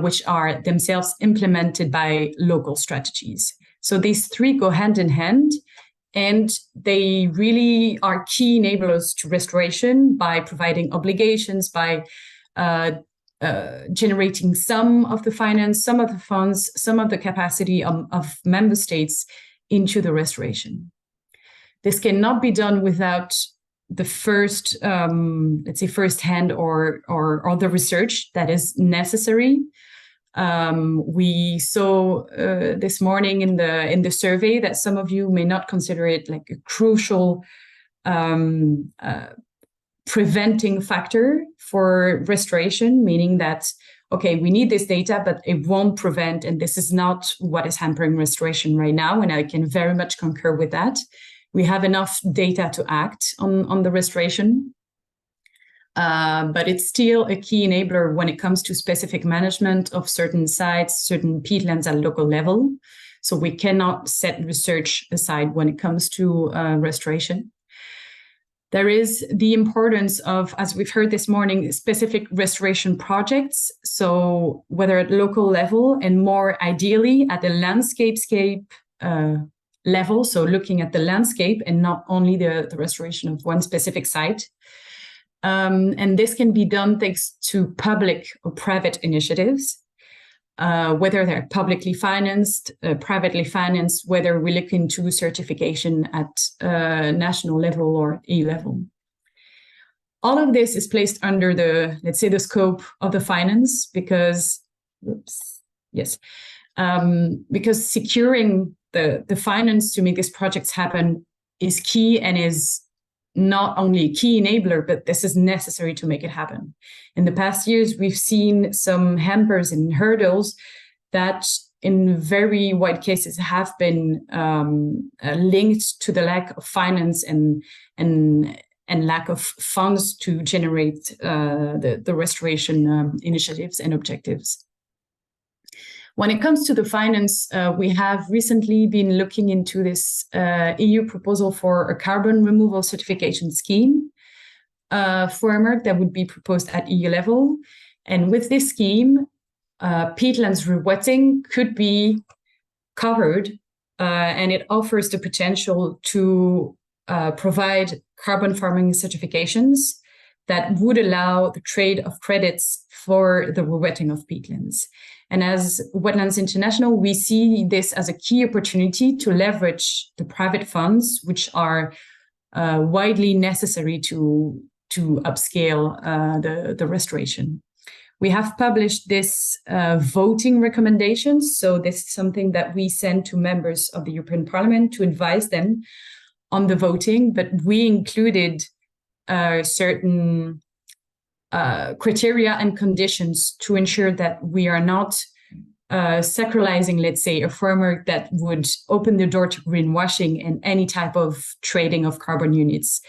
D: which are themselves implemented by local strategies. So these three go hand in hand, and they really are key enablers to restoration by providing obligations, by generating some of the finance, some of the funds, some of the capacity of member states into the restoration. This cannot be done without the first, let's say, first-hand or the research that is necessary. We saw this morning in the survey that some of you may not consider it like a crucial preventing factor for restoration, meaning that, okay, we need this data, but it won't prevent, and this is not what is hampering restoration right now, and I can very much concur with that. We have enough data to act on the restoration, but it's still a key enabler when it comes to specific management of certain sites, certain peatlands at local level. So we cannot set research aside when it comes to restoration. There is the importance of, as we've heard this morning, specific restoration projects. So whether at local level and more ideally at the landscape level, so looking at the landscape and not only the restoration of one specific site. And this can be done thanks to public or private initiatives, whether they're publicly financed, privately financed, whether we look into certification at national level or EU level. All of this is placed under the, let's say, the scope of the finance because, because securing the finance to make these projects happen is key and is not only a key enabler, but this is necessary to make it happen. In the past years, we've seen some hampers and hurdles that in very wide cases have been linked to the lack of finance and lack of funds to generate the restoration initiatives and objectives. When it comes to the finance, we have recently been looking into this EU proposal for a carbon removal certification scheme framework that would be proposed at EU level. And with this scheme, peatlands rewetting could be covered, and it offers the potential to provide carbon farming certifications that would allow the trade of credits for the rewetting of peatlands. And as Wetlands International, we see this as a key opportunity to leverage the private funds, which are widely necessary to upscale the restoration. We have published this voting recommendations. So this is something that we send to members of the European Parliament to advise them on the voting, but we included certain criteria and conditions to ensure that we are not sacralizing, let's say, a framework that would open the door to greenwashing and any type of trading of carbon units.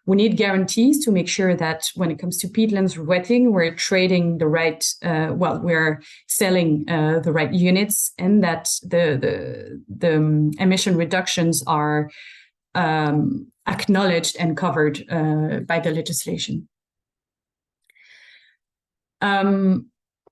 D: We need guarantees to make sure that when it comes to peatlands rewetting, we're trading the right, we're selling the right units, and that the emission reductions are acknowledged and covered by the legislation.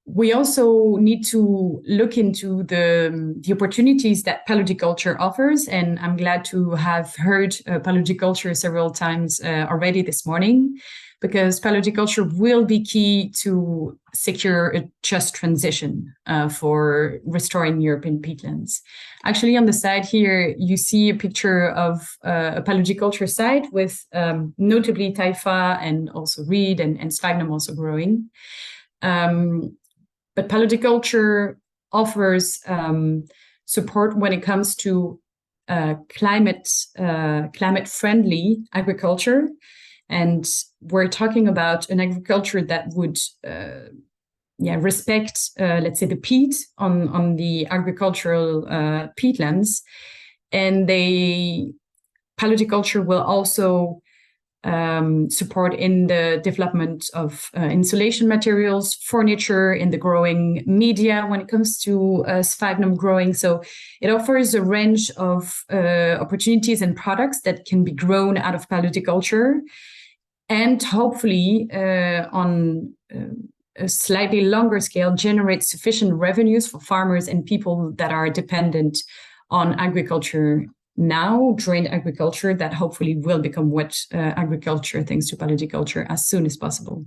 D: We also need to look into the opportunities that paludiculture offers, and I'm glad to have heard paludiculture several times already this morning, because paludiculture will be key to secure a just transition for restoring European peatlands. Actually, on the side here, you see a picture of a paludiculture site with notably taifa and also reed and sphagnum also growing. But paludiculture offers support when it comes to climate-friendly agriculture. And we're talking about an agriculture that would respect, let's say, the peat on the agricultural peatlands. And paludiculture will also support in the development of insulation materials, furniture, in the growing media when it comes to sphagnum growing. So it offers a range of opportunities and products that can be grown out of paludiculture, and hopefully on a slightly longer scale generate sufficient revenues for farmers and people that are dependent on agriculture now, drained agriculture, that hopefully will become wet agriculture thanks to paludiculture as soon as possible.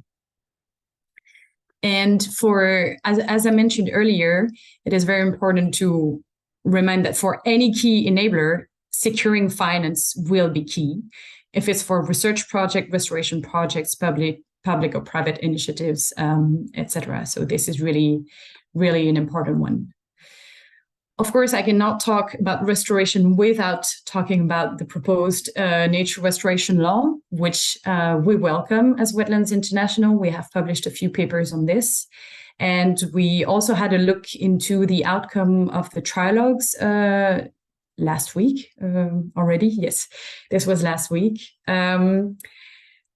D: And as I mentioned earlier, it is very important to remind that for any key enabler, securing finance will be key. If it's for research project, restoration projects, public or private initiatives, etc. So this is really, really an important one. Of course, I cannot talk about restoration without talking about the proposed nature restoration law, which we welcome as Wetlands International. We have published a few papers on this. And we also had a look into the outcome of the trilogues last week already. Yes, this was last week.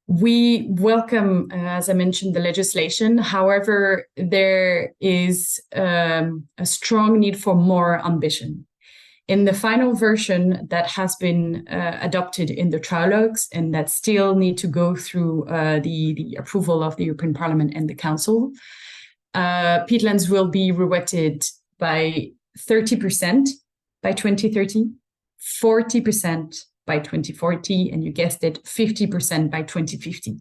D: We welcome, as I mentioned, the legislation. However, there is a strong need for more ambition. In the final version that has been adopted in the trilogues and that still need to go through the approval of the European Parliament and the Council, peatlands will be rewetted by 30% by 2030, 40% by 2040, and you guessed it, 50% by 2050.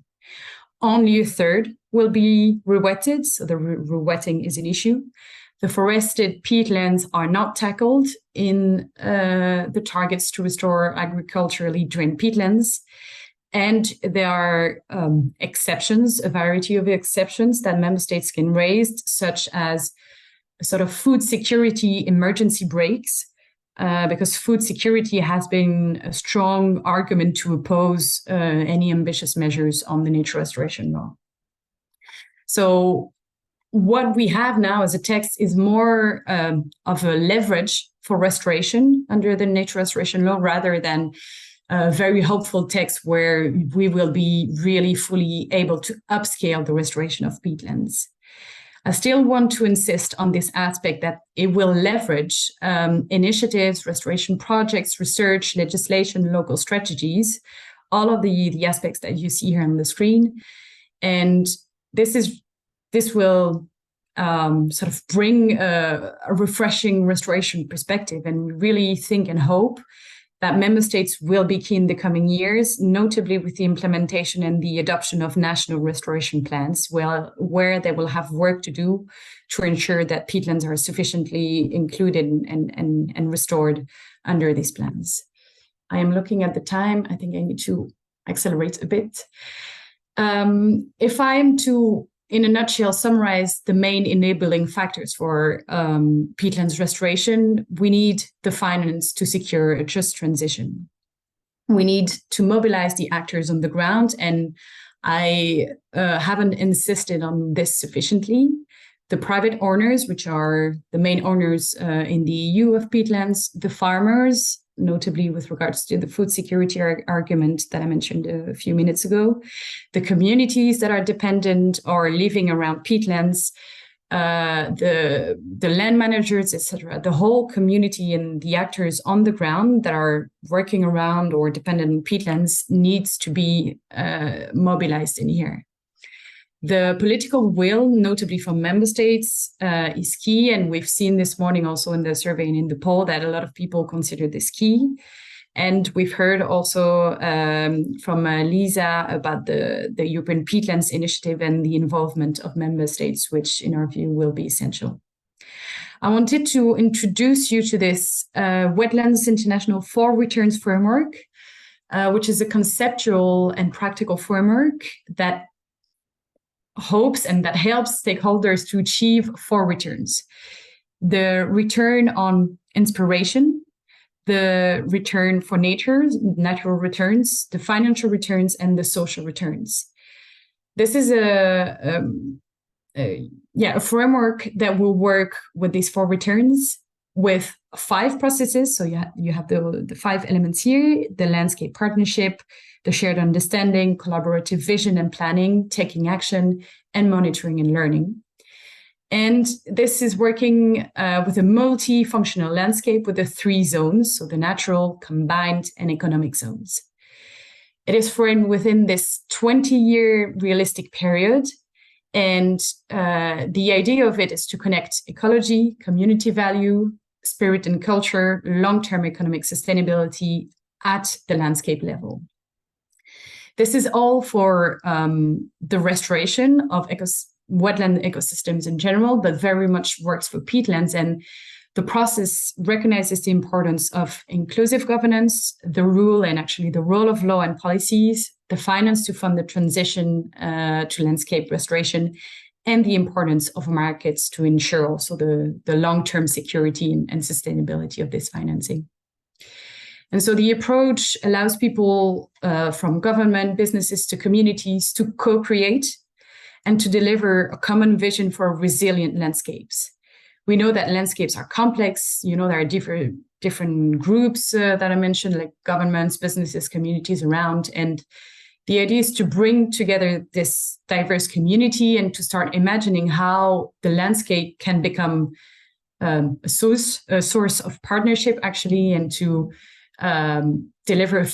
D: Only a third will be rewetted, so the rewetting is an issue. The forested peatlands are not tackled in the targets to restore agriculturally drained peatlands. And there are exceptions, a variety of exceptions that member states can raise, such as sort of food security emergency breaks, because food security has been a strong argument to oppose any ambitious measures on the nature restoration law. So what we have now as a text is more of a leverage for restoration under the nature restoration law, rather than a very hopeful text where we will be really fully able to upscale the restoration of peatlands. I still want to insist on this aspect that it will leverage initiatives, restoration projects, research, legislation, local strategies, all of the aspects that you see here on the screen. And this will sort of bring a refreshing restoration perspective, and we really think and hope that member states will be key in the coming years, notably with the implementation and the adoption of national restoration plans, where they will have work to do to ensure that peatlands are sufficiently included and restored under these plans. I am looking at the time. I think I need to accelerate a bit. If I am to, in a nutshell, summarize the main enabling factors for peatlands restoration, we need the finance to secure a just transition. We need to mobilize the actors on the ground, and I haven't insisted on this sufficiently. The private owners, which are the main owners in the EU of peatlands, the farmers, notably with regards to the food security argument that I mentioned a few minutes ago, the communities that are dependent or living around peatlands, the land managers, etc., the whole community and the actors on the ground that are working around or dependent on peatlands needs to be mobilized in here. The political will, notably from member states, is key. And we've seen this morning also in the survey and in the poll that a lot of people consider this key. And we've heard also from Lisa about the European Peatlands initiative and the involvement of member states, which in our view will be essential. I wanted to introduce you to this Wetlands International for Returns framework, which is a conceptual and practical framework that hopes and that helps stakeholders to achieve 4 returns. The return on inspiration, the return for nature, natural returns, the financial returns, and the social returns. This is a framework that will work with these 4 returns with 5 processes. So you have the 5 elements here: the landscape partnership, the shared understanding, collaborative vision and planning, taking action, and monitoring and learning. And this is working with a multi-functional landscape with the 3 zones, so the natural, combined, and economic zones. It is framed within this 20-year realistic period. And the idea of it is to connect ecology, community value, spirit and culture, long-term economic sustainability at the landscape level. This is all for the restoration of wetland ecosystems in general, but very much works for peatlands. And the process recognizes the importance of inclusive governance, the rule and actually the role of law and policies, the finance to fund the transition to landscape restoration, and the importance of markets to ensure also the long-term security and sustainability of this financing. And so the approach allows people from government, businesses to communities to co-create and to deliver a common vision for resilient landscapes. We know that landscapes are complex. You know, there are different groups that I mentioned, like governments, businesses, communities around. And the idea is to bring together this diverse community and to start imagining how the landscape can become a source of partnership, actually, and to deliver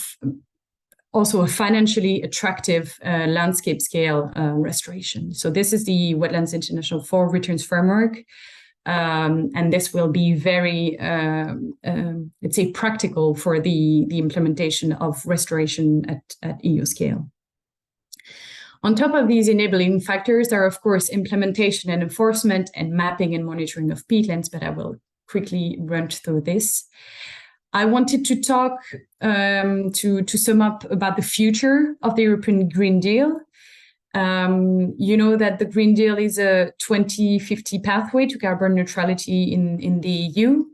D: also a financially attractive landscape scale restoration. So this is the Wetlands International for Returns framework. And this will be very, let's say, practical for the implementation of restoration at EU scale. On top of these enabling factors, there are, of course, implementation and enforcement and mapping and monitoring of peatlands, but I will quickly run through this. I wanted to talk, to sum up about the future of the European Green Deal. You know that the Green Deal is a 2050 pathway to carbon neutrality in the EU.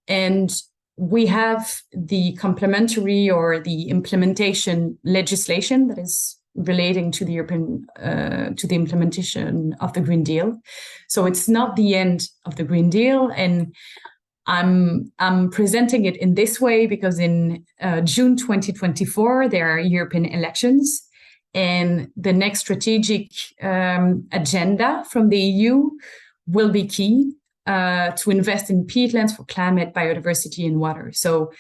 D: And we have the complementary or the implementation legislation that is relating to the European, to the implementation of the Green Deal. So it's not the end of the Green Deal. And I'm presenting it in this way because in June 2024, there are European elections. And the next strategic agenda from the EU will be key to invest in peatlands for climate, biodiversity, and water. So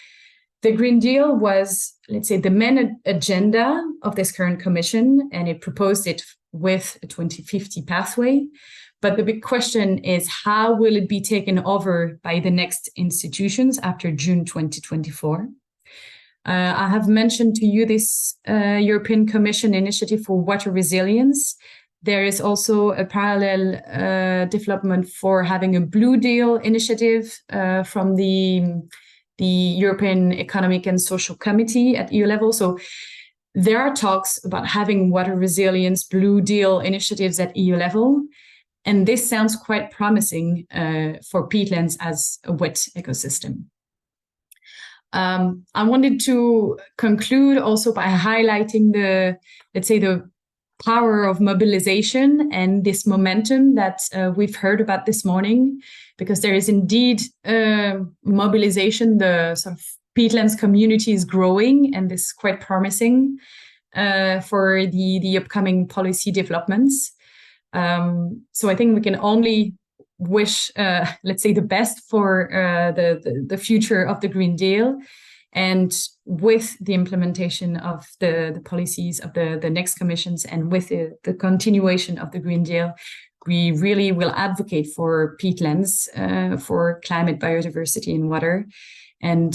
D: the Green Deal was, let's say, the main agenda of this current Commission, and it proposed it with a 2050 pathway. But the big question is, how will it be taken over by the next institutions after June 2024? I have mentioned to you this European Commission initiative for water resilience. There is also a parallel development for having a Blue Deal initiative from the European Economic and Social Committee at EU level. So there are talks about having water resilience Blue Deal initiatives at EU level. And this sounds quite promising for peatlands as a wet ecosystem. I wanted to conclude also by highlighting let's say, the power of mobilization and this momentum that we've heard about this morning, because there is indeed mobilization. The sort of peatlands community is growing, and this is quite promising for the upcoming policy developments. So I think we can only wish, let's say, the best for the future of the Green Deal. And with the implementation of the policies of the next commissions and with the continuation of the Green Deal, we really will advocate for peatlands, for climate, biodiversity and water. And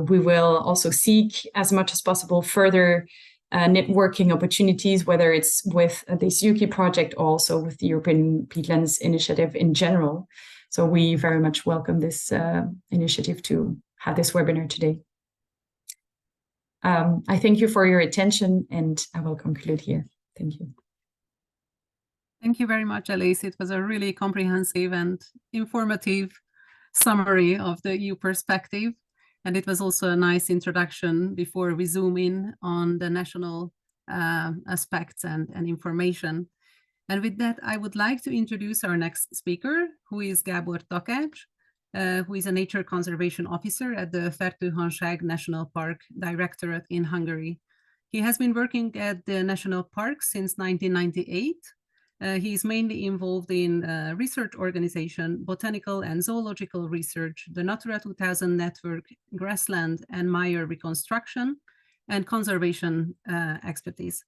D: we will also seek as much as possible further networking opportunities, whether it's with this EUKI project or also with the European Peatlands initiative in general. So we very much welcome this initiative to have this webinar today. I thank you for your attention and I will conclude here. Thank you.
A: Thank you very much, Elise. It was a really comprehensive and informative summary of the EU perspective. And it was also a nice introduction before we zoom in on the national aspects and information. And with that, I would like to introduce our next speaker, who is Gábor Takács, who is a nature conservation officer at the Fertő-Hanság National Park Directorate in Hungary. He has been working at the national park since 1998. He is mainly involved in research organization, botanical and zoological research, the Natura 2000 network, grassland and mire reconstruction, and conservation expertise.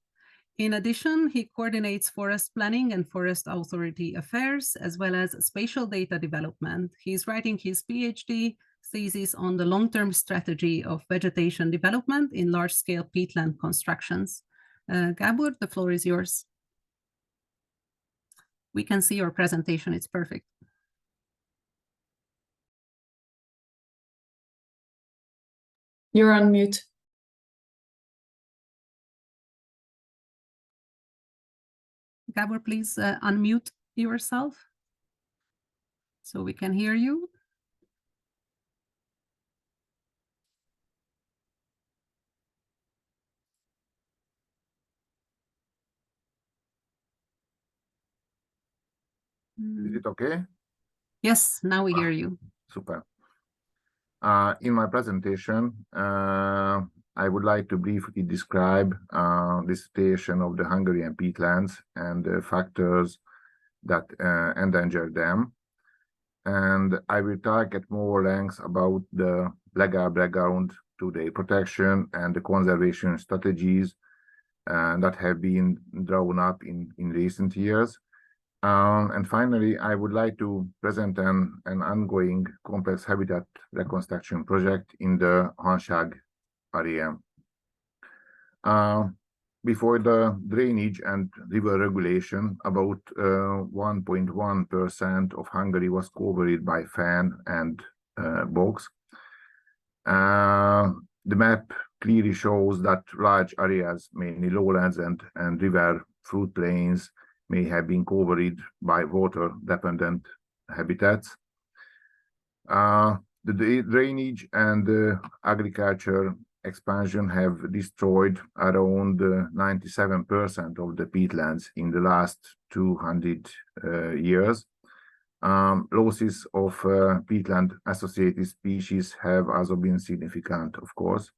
A: In addition, he coordinates forest planning and forest authority affairs, as well as spatial data development. He's writing his PhD thesis on the long-term strategy of vegetation development in large-scale peatland constructions. Gábor, the floor is yours. We can see your presentation, it's perfect.
D: You're on mute.
A: Gábor, please unmute yourself so we can hear you.
G: Is it okay?
A: Yes, now we hear you.
G: Super. In my presentation, I would like to briefly describe the situation of the Hungarian peatlands and the factors that endanger them. And I will talk at more length about the legal background to the protection and the conservation strategies that have been drawn up in recent years. And finally, I would like to present an ongoing complex habitat reconstruction project in the Hanság area. Before the drainage and river regulation, about 1.1% of Hungary was covered by fen and bogs. The map clearly shows that large areas, mainly lowlands and river floodplains, may have been covered by water-dependent habitats. The drainage and agriculture expansion have destroyed around 97% of the peatlands in the last 200 years. Losses of peatland-associated species have also been significant, of course.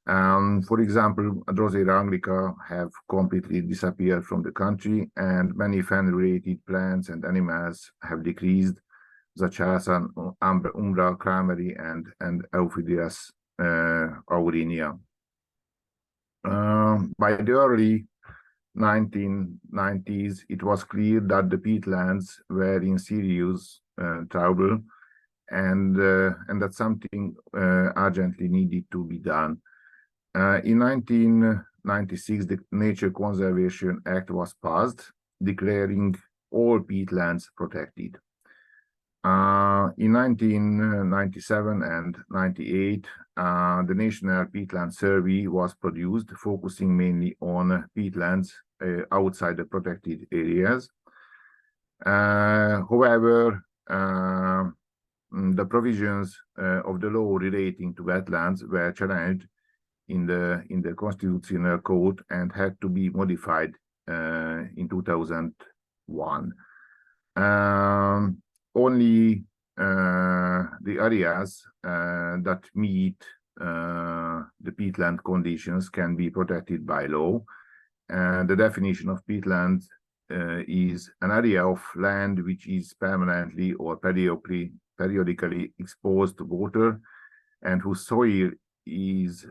G: For example, Drosera anglica have completely disappeared from the country, and many fen-related plants and animals have decreased, such as Umbra crameri and Euphidias aurinia. By the early 1990s, it was clear that the peatlands were in serious trouble, and that something urgently needed to be done. In 1996, the Nature Conservation Act was passed, declaring all peatlands protected. In 1997 and 98, the National Peatland Survey was produced, focusing mainly on peatlands outside the protected areas. However, the provisions of the law relating to wetlands were challenged in the Constitutional Code and had to be modified in 2001. Only the areas that meet the peatland conditions can be protected by law. And the definition of peatland is an area of land which is permanently or periodically exposed to water and whose soil is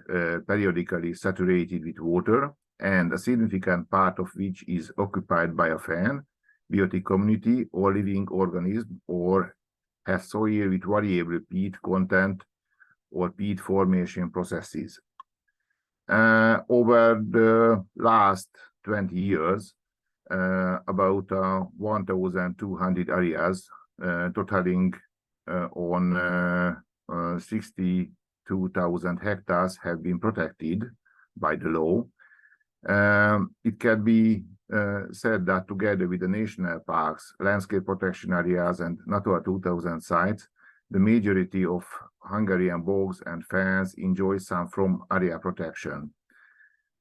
G: periodically saturated with water, and a significant part of which is occupied by a fan, biotic community, or living organism, or has soil with variable peat content or peat formation processes. Over the last 20 years, about 1,200 areas totaling on 62,000 hectares have been protected by the law. It can be said that together with the national parks, landscape protection areas, and Natura 2000 sites, the majority of Hungarian bogs and fens enjoy some from area protection.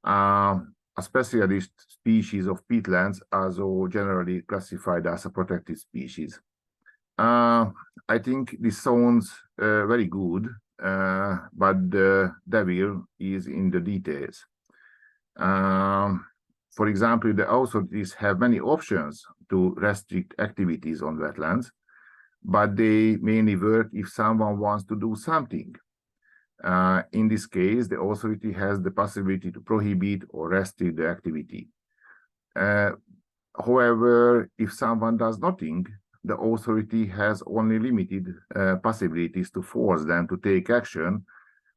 G: A specialist species of peatlands are also generally classified as a protected species. I think this sounds very good, but the devil is in the details. For example, the authorities have many options to restrict activities on wetlands, but they mainly work if someone wants to do something. In this case, the authority has the possibility to prohibit or restrict the activity. However, if someone does nothing, the authority has only limited possibilities to force them to take action,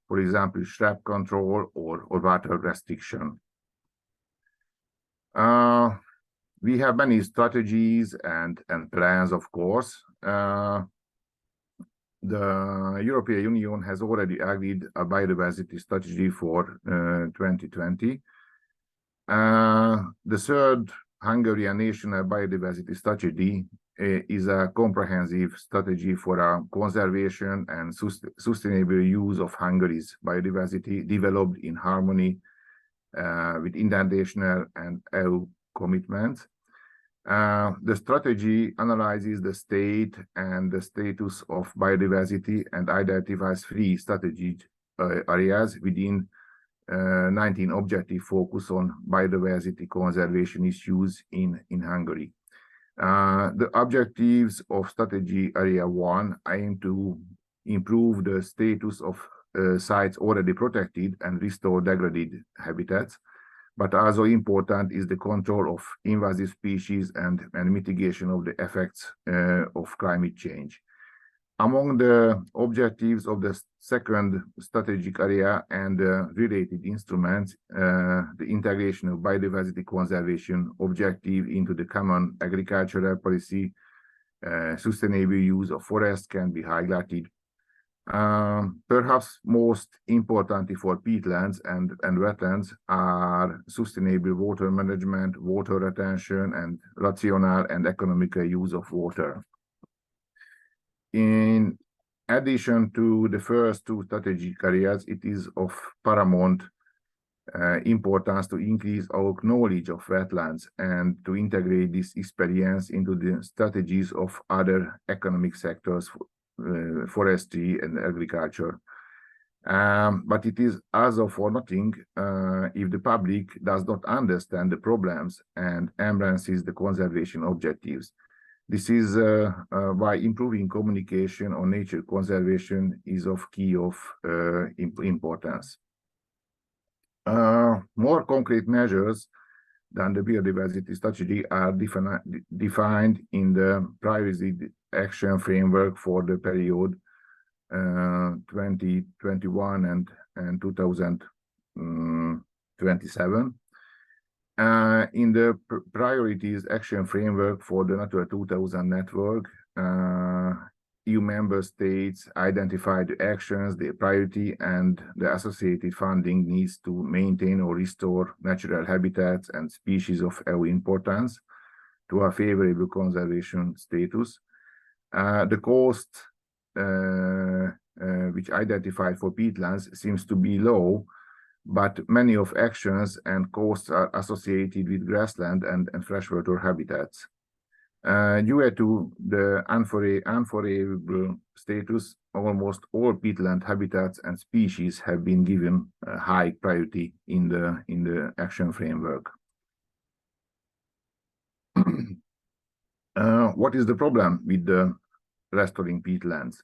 G: for example, shrub control or water restriction. We have many strategies and plans, of course. The European Union has already agreed a biodiversity strategy for 2020. The third Hungarian national biodiversity strategy is a comprehensive strategy for a conservation and sustainable use of Hungary's biodiversity, developed in harmony with international and EU commitments. The strategy analyzes the state and the status of biodiversity and identifies 3 strategic areas within 19 objectives focus on biodiversity conservation issues in Hungary. The objectives of strategy area 1 aim to improve the status of sites already protected and restore degraded habitats, but also important is the control of invasive species and mitigation of the effects of climate change. Among the objectives of the second strategic area and related instruments, the integration of biodiversity conservation objective into the common agricultural policy, sustainable use of forests can be highlighted. Perhaps most importantly for peatlands and wetlands are sustainable water management, water retention, and rational and economical use of water. In addition to the first 2 strategic areas, it is of paramount importance to increase our knowledge of wetlands and to integrate this experience into the strategies of other economic sectors, forestry and agriculture. But it is also for nothing if the public does not understand the problems and embraces the conservation objectives. This is why improving communication on nature conservation is of key importance. More concrete measures than the biodiversity strategy are defined in the privacy action framework for the period 2021 and 2027. In the priorities action framework for the Natura 2000 network, EU member states identify the actions, the priority, and the associated funding needs to maintain or restore natural habitats and species of EU importance to a favorable conservation status. The cost which identified for peatlands seems to be low, but many of actions and costs are associated with grassland and freshwater habitats. Due to the unfavorable status, almost all peatland habitats and species have been given high priority in the action framework. What is the problem with the restoring peatlands?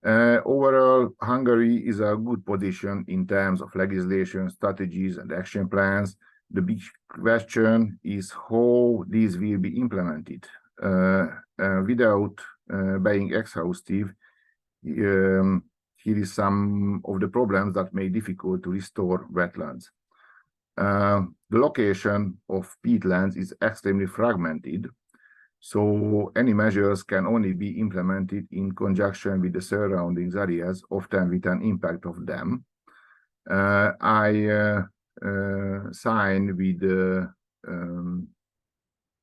G: Overall, Hungary is a good position in terms of legislation, strategies, and action plans. The big question is how these will be implemented. Without being exhaustive, here is some of the problems that make it difficult to restore wetlands. The location of peatlands is extremely fragmented, so any measures can only be implemented in conjunction with the surrounding areas, often with an impact of them. I sign with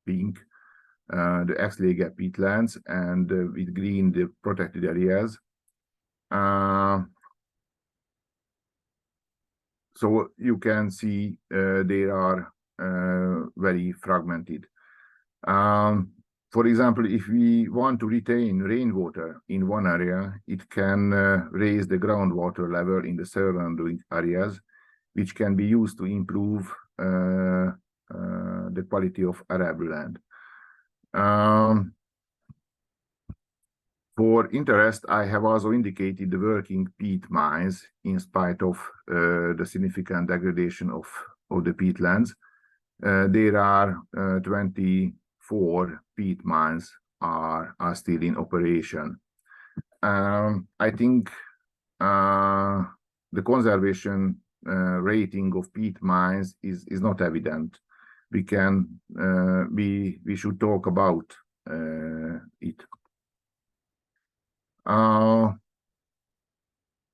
G: pink the ex-lege peatlands and with green the protected areas. So you can see they are very fragmented. For example, if we want to retain rainwater in one area, it can raise the groundwater level in the surrounding areas, which can be used to improve the quality of arable land. For interest, I have also indicated the working peat mines in spite of the significant degradation of the peatlands. There are 24 peat mines are still in operation. I think the conservation rating of peat mines is not evident. We should talk about it.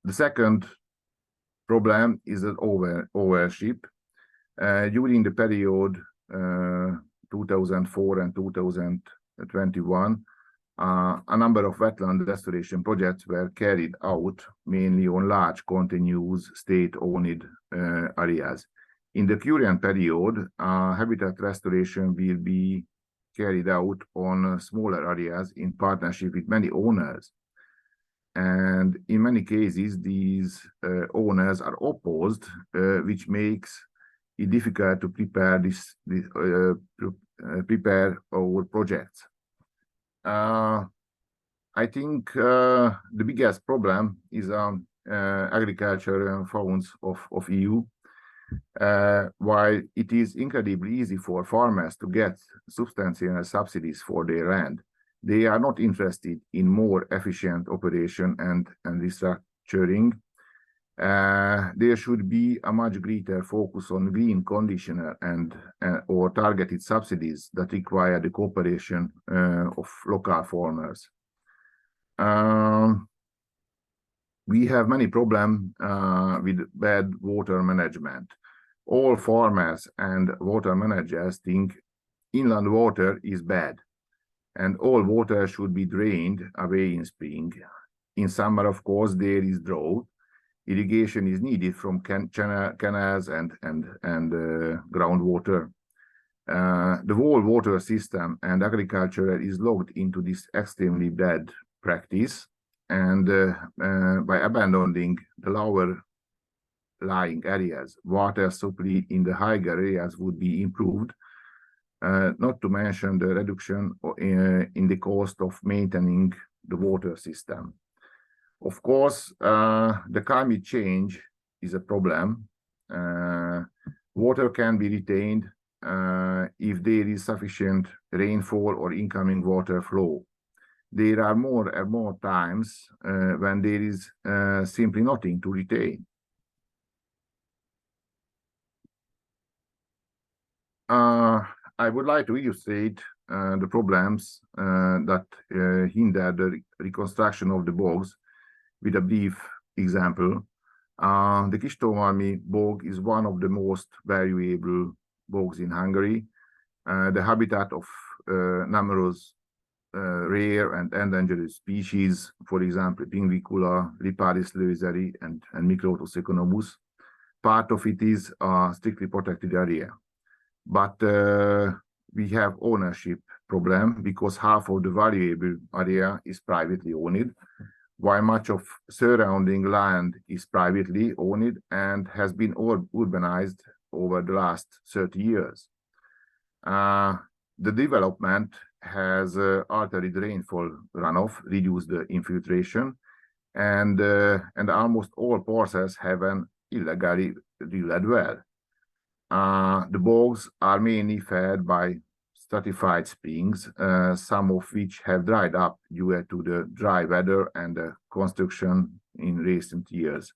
G: The second problem is an ownership. During the period 2004 and 2021, a number of wetland restoration projects were carried out, mainly on large continuous state-owned areas. In the current period, habitat restoration will be carried out on smaller areas in partnership with many owners. And in many cases, these owners are opposed, which makes it difficult to prepare prepare our projects. I think the biggest problem is agriculture funds of EU. While it is incredibly easy for farmers to get substantial subsidies for their land, they are not interested in more efficient operation and restructuring. There should be a much greater focus on green conditional or targeted subsidies that require the cooperation of local farmers. We have many problems with bad water management. All farmers and water managers think inland water is bad, and all water should be drained away in spring. In summer, of course, there is drought. Irrigation is needed from canals and groundwater. The whole water system and agriculture is locked into this extremely bad practice, and by abandoning the lower lying areas, water supply in the higher areas would be improved, not to mention the reduction in the cost of maintaining the water system. Of course, the climate change is a problem. Water can be retained if there is sufficient rainfall or incoming water flow. There are more and more times when there is simply nothing to retain. I would like to illustrate the problems that hinder the reconstruction of the bogs with a brief example. The Kistómalmi bog is one of the most valuable bogs in Hungary. The habitat of numerous rare and endangered species, for example, Pingvicula, Liparis leuzerii, and Microtus economus. Part of it is a strictly protected area. But we have ownership problem because half of the valuable area is privately owned, while much of surrounding land is privately owned and has been urbanized over the last 30 years. The development has altered the rainfall runoff, reduced the infiltration, and almost all parcels have an illegally drilled well. The bogs are mainly fed by stratified springs, some of which have dried up due to the dry weather and the construction in recent years.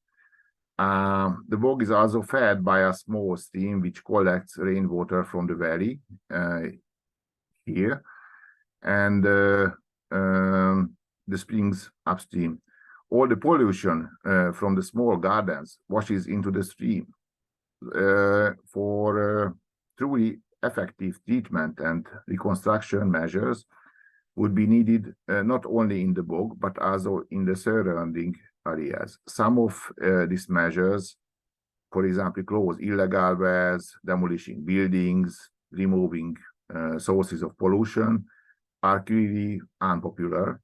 G: The bog is also fed by a small stream which collects rainwater from the valley here, and the springs upstream. All the pollution from the small gardens washes into the stream. For truly effective treatment and reconstruction measures would be needed not only in the bog, but also in the surrounding areas. Some of these measures, for example, close illegal wells, demolishing buildings, removing sources of pollution, are clearly unpopular.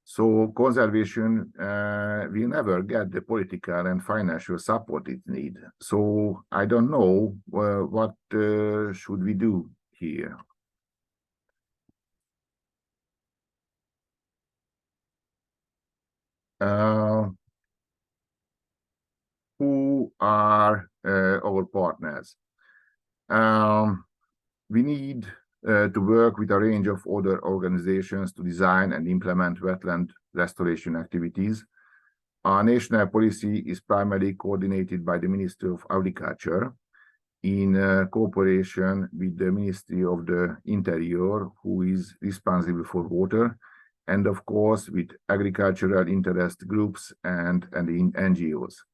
G: So conservation will never get the political and financial support it needs. So I don't know what should we do here. Who are our partners? We need to work with a range of other organizations to design and implement wetland restoration activities. Our national policy is primarily coordinated by the Ministry of Agriculture in cooperation with the Ministry of the Interior, who is responsible for water, and of course with agricultural interest groups and NGOs.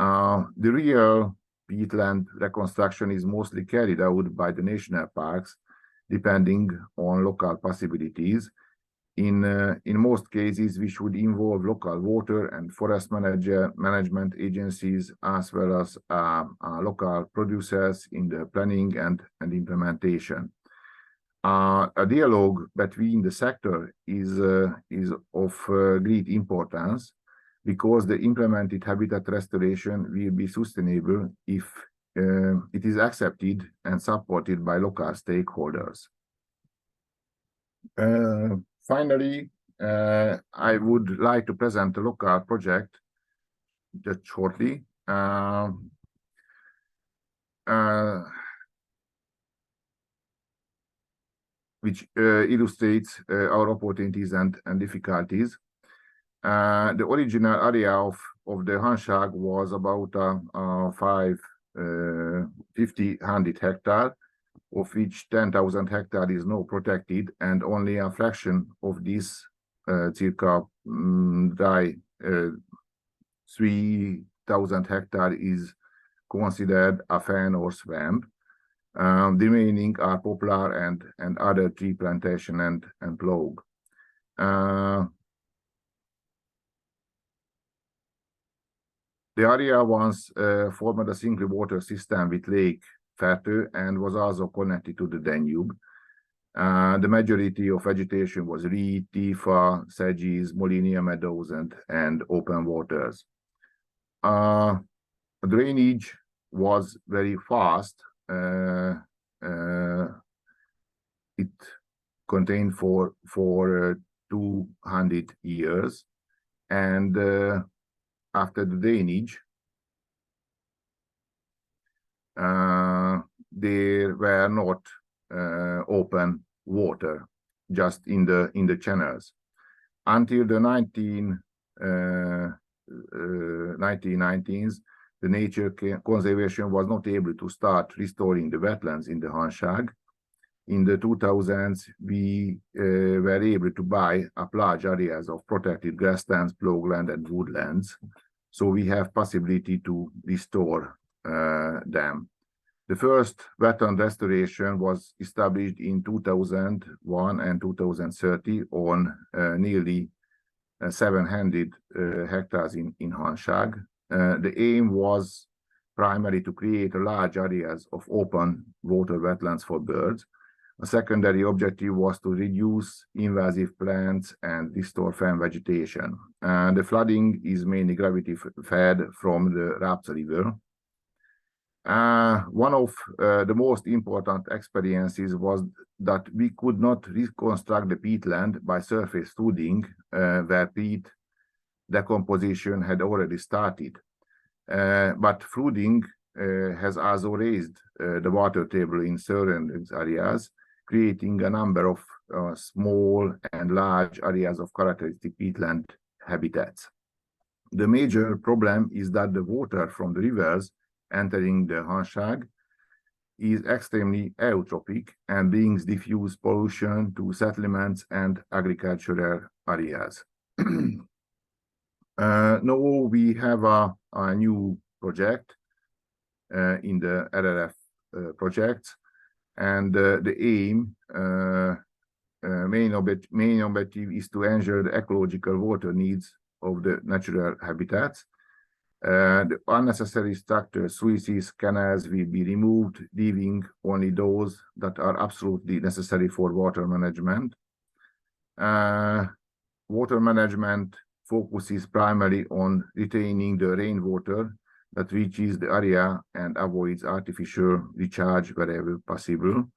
G: The real peatland reconstruction is mostly carried out by the national parks, depending on local possibilities. In most cases, we should involve local water and forest management agencies, as well as local producers in the planning and implementation. A dialogue between the sector is of great importance, because the implemented habitat restoration will be sustainable if it is accepted and supported by local stakeholders. Finally, I would like to present a local project just shortly. Which illustrates our opportunities and difficulties. The original area of the Hanság was about 550 hectares, of which 10,000 hectares is now protected, and only a fraction of this, circa 3,000 hectares, is considered a fen or swamp. The remaining are poplar and other tree plantation and plough. The area once formed a single water system with Lake Fertő and was also connected to the Danube. The majority of vegetation was reed, tifa, sedges, Molinia meadows, and open waters. Drainage was very fast. It contained for 200 years, and after the drainage, there were not open water, just in the channels. Until the 1990s, the nature conservation was not able to start restoring the wetlands in the Hanság. In the 2000s, we were able to buy up large areas of protected grasslands, ploughland, and woodlands. So we have possibility to restore them. The first wetland restoration was established in 2001 and 2030 on nearly 700 hectares in Hanság. The aim was primarily to create large areas of open water wetlands for birds. A secondary objective was to reduce invasive plants and restore fen vegetation. The flooding is mainly gravity fed from the Rápca River. One of the most important experiences was that we could not reconstruct the peatland by surface flooding, where peat decomposition had already started. But flooding has also raised the water table in surrounding areas, creating a number of small and large areas of characteristic peatland habitats. The major problem is that the water from the rivers entering the Hanság is extremely eutrophic and brings diffuse pollution to settlements and agricultural areas. Now we have a new project in the RRF projects, and the aim, main objective is to ensure the ecological water needs of the natural habitats. The unnecessary structures, sluices, canals will be removed, leaving only those that are absolutely necessary for water management. Water management focuses primarily on retaining the rainwater that reaches the area and avoids artificial recharge wherever possible.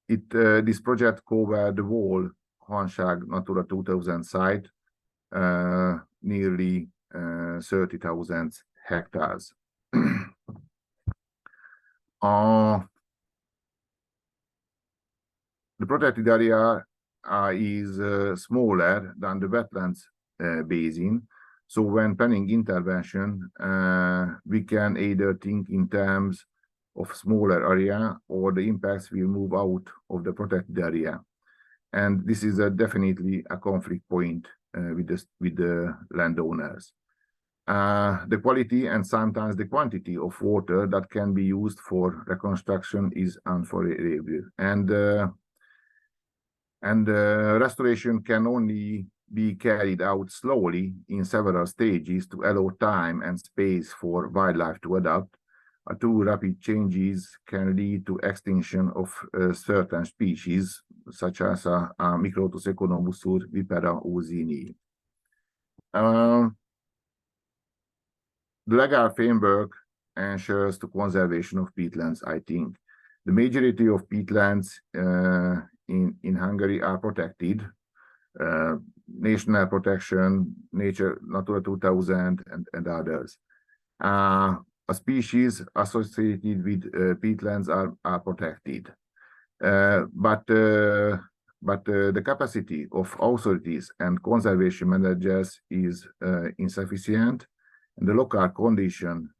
G: This project covered the whole Hanság Natura 2000 site, nearly 30,000 hectares. The protected area is smaller than the wetlands basin. So when planning intervention, we can either think in terms of smaller area, or the impacts will move out of the protected area. And this is definitely a conflict point with the landowners. The quality and sometimes the quantity of water that can be used for reconstruction is unfavorable. And restoration can only be carried out slowly in several stages to allow time and space for wildlife to adapt. Too rapid changes can lead to extinction of certain species, such as Microtus economusur vipera uzini. The legal framework ensures the conservation of peatlands, I think. The majority of peatlands in Hungary are protected. National protection, Nature Natura 2000, and others. Species associated with peatlands are protected. But the capacity of authorities and conservation managers is insufficient, and the local condition,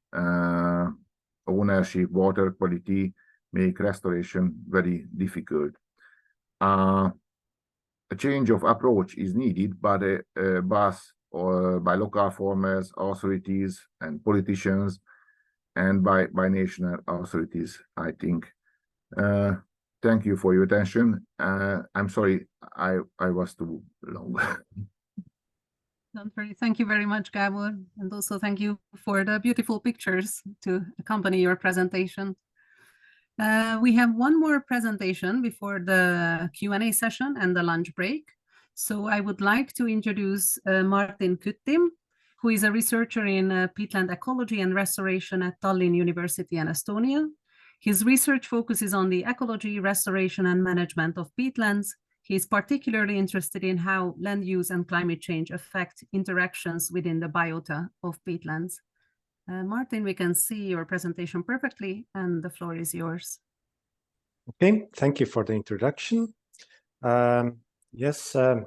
G: ownership, water quality make restoration very difficult. A change of approach is needed by by local farmers, authorities, and politicians, and by national authorities, I think. Thank you for your attention. I'm sorry I was too long.
A: Don't worry. Thank you very much, Gábor, and also thank you for the beautiful pictures to accompany your presentation. We have one more presentation before the Q&A session and the lunch break. So I would like to introduce Martin Küttim, who is a researcher in peatland ecology and restoration at Tallinn University in Estonia. His research focuses on the ecology, restoration, and management of peatlands. He is particularly interested in how land use and climate change affect interactions within the biota of peatlands. Martin, we can see your presentation perfectly, and the floor is yours.
H: Okay, thank you for the introduction. Yes, I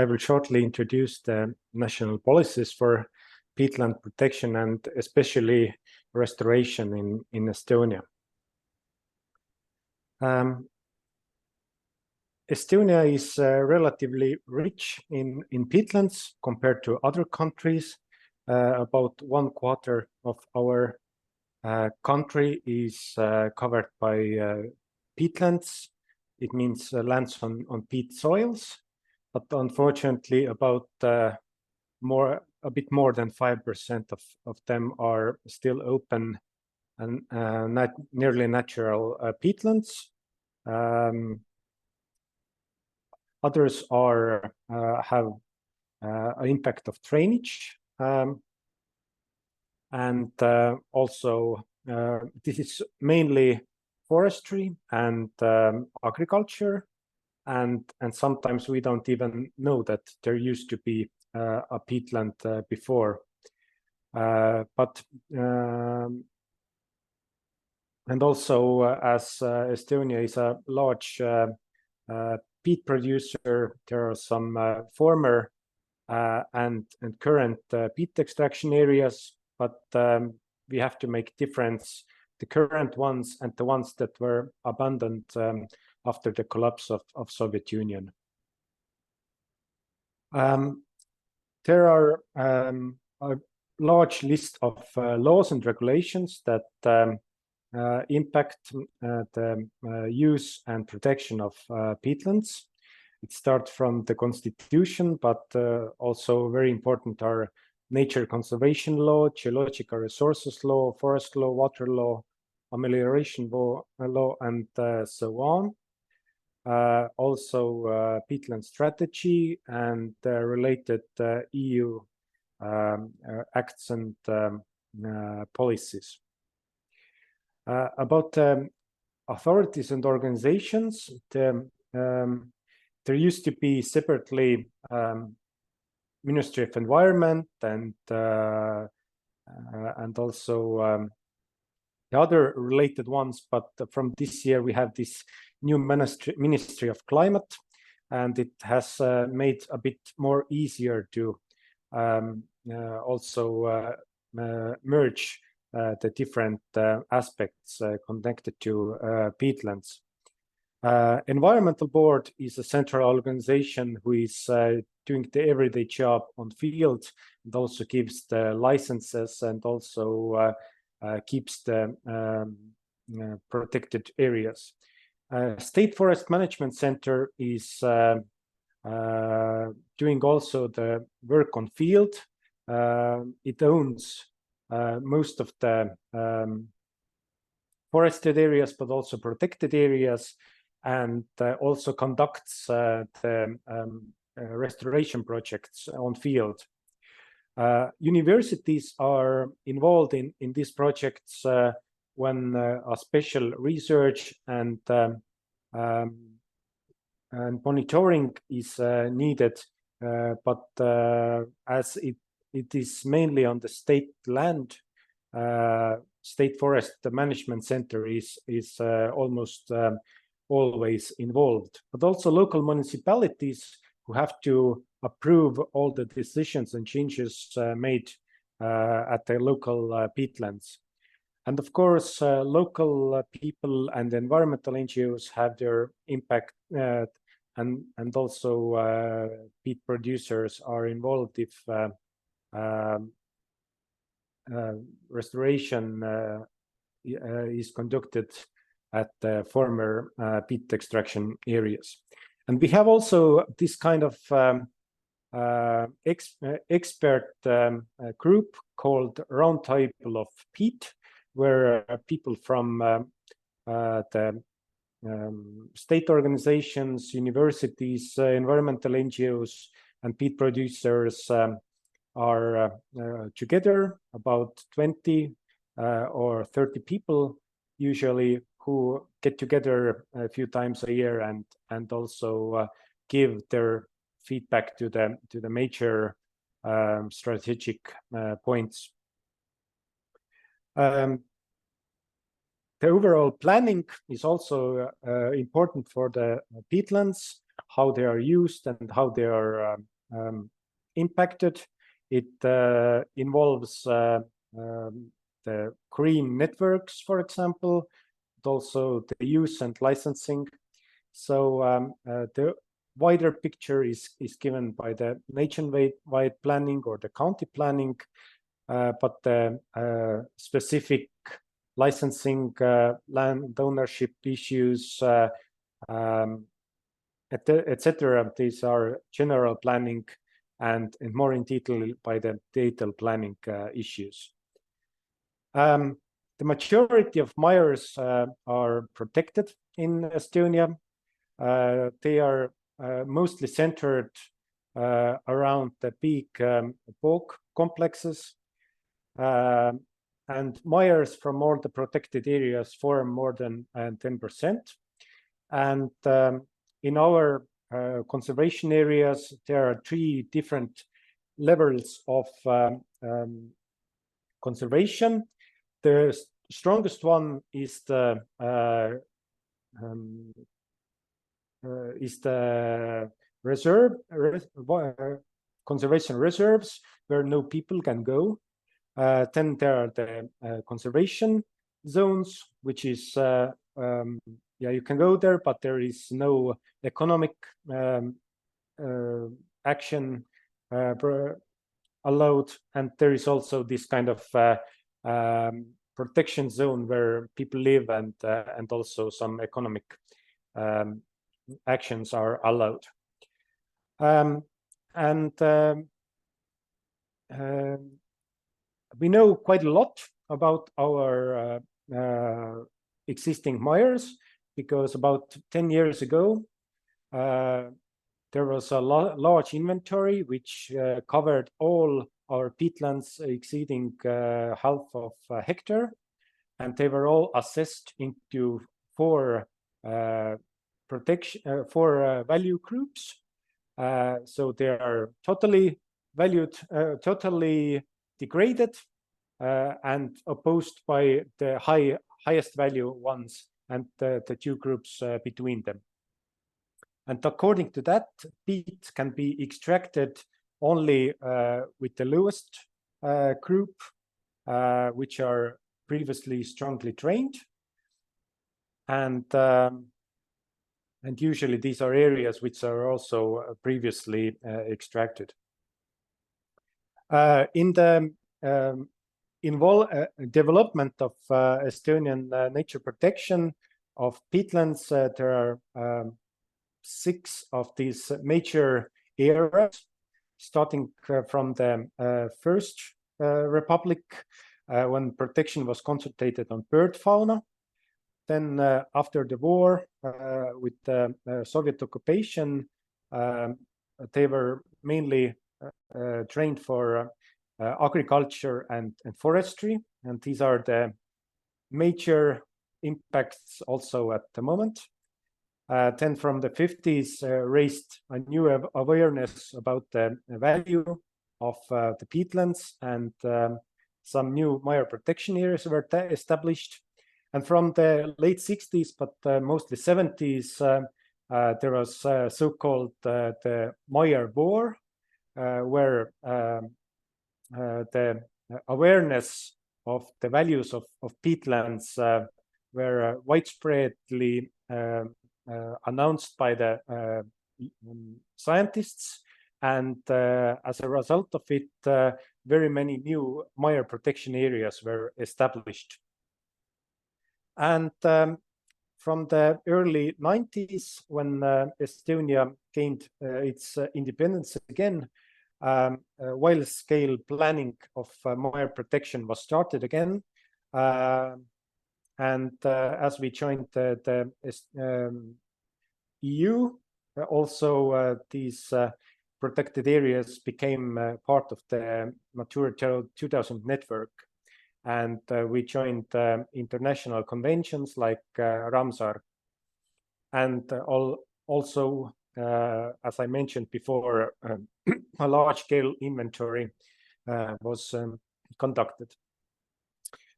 H: will shortly introduce the national policies for peatland protection and especially restoration in Estonia. Estonia is relatively rich in peatlands compared to other countries. About 1/4 of our country is covered by peatlands. It means lands on peat soils, but unfortunately about a bit more than 5% of them are still open and nearly natural peatlands. Others have an impact of drainage, and also this is mainly forestry and agriculture, and sometimes we don't even know that there used to be a peatland before. And also, as Estonia is a large peat producer, there are some former and current peat extraction areas, but we have to make difference the current ones and the ones that were abandoned after the collapse of Soviet Union. There are a large list of laws and regulations that impact the use and protection of peatlands. It starts from the constitution, but also very important are nature conservation law, geological resources law, forest law, water law, amelioration law, and so on. Also peatland strategy and related EU acts and policies. About authorities and organizations, there used to be separately Ministry of Environment and also the other related ones, but from this year we have this new Ministry of Climate, and it has made a bit more easier to also merge the different aspects connected to peatlands. Environmental Board is a central organization who is doing the everyday job on field and also gives the licenses and also keeps the protected areas. State Forest Management Center is doing also the work on field. It owns most of the forested areas, but also protected areas, and also conducts the restoration projects on field. Universities are involved in these projects when a special research and monitoring is needed, but as it is mainly on the state land, State Forest Management Center is almost always involved, but also local municipalities who have to approve all the decisions and changes made at the local peatlands. And of course, local people and environmental NGOs have their impact, and also peat producers are involved if restoration is conducted at the former peat extraction areas. And we have also this kind of expert group called Roundtable of Peat, where people from the state organizations, universities, environmental NGOs, and peat producers are together, about 20 or 30 people usually, who get together a few times a year and also give their feedback to the major strategic points. The overall planning is also important for the peatlands, how they are used and how they are impacted. It involves the green networks, for example, but also the use and licensing. So the wider picture is given by the nationwide planning or the county planning, but the specific licensing, land ownership issues, etc. These are general planning and more in detail by the detailed planning issues. The majority of mires are protected in Estonia. They are mostly centered around the big bog complexes. and mires from all the protected areas form more than 10%. And in our conservation areas, there are 3 different levels of conservation. The strongest one is the conservation reserves, where no people can go. Then there are the conservation zones, which is you can go there, but there is no economic action allowed. And there is also this kind of protection zone where people live, and also some economic actions are allowed. We know quite a lot about our existing mires, because about 10 years ago, there was a large inventory which covered all our peatlands exceeding half of a hectare, and they were all assessed into 4 value groups. So they are totally valued, totally degraded, and opposed by the highest value ones, and the 2 groups between them. And according to that, peat can be extracted only with the lowest group, which are previously strongly drained. And usually these are areas which are also previously extracted. In the development of Estonian nature protection of peatlands, there are 6 of these major areas, starting from the First Republic, when protection was concentrated on bird fauna. Then after the war, with the Soviet occupation, they were mainly trained for agriculture and forestry, and these are the major impacts also at the moment. Then from the 50s, raised a new awareness about the value of the peatlands, and some new mire protection areas were established. And from the late 60s, but mostly 70s, there was so-called the Mire War, where the awareness of the values of peatlands were widespreadly announced by the scientists, and as a result of it, very many new mire protection areas were established. And from the early 90s, when Estonia gained its independence again, wide-scale planning of mire protection was started again. And as we joined the EU, also these protected areas became part of the Natura 2000 network. And we joined international conventions like Ramsar. And also, as I mentioned before, a large-scale inventory was conducted.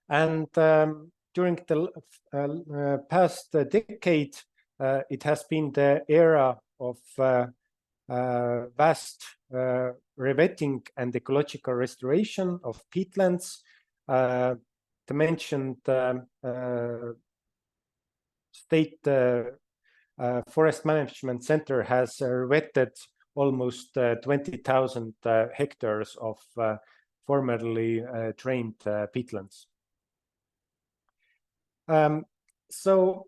H: And during the past decade, it has been the era of vast revetting and ecological restoration of peatlands. The mentioned State Forest Management Center has vetted almost 20,000 hectares of formerly drained peatlands. So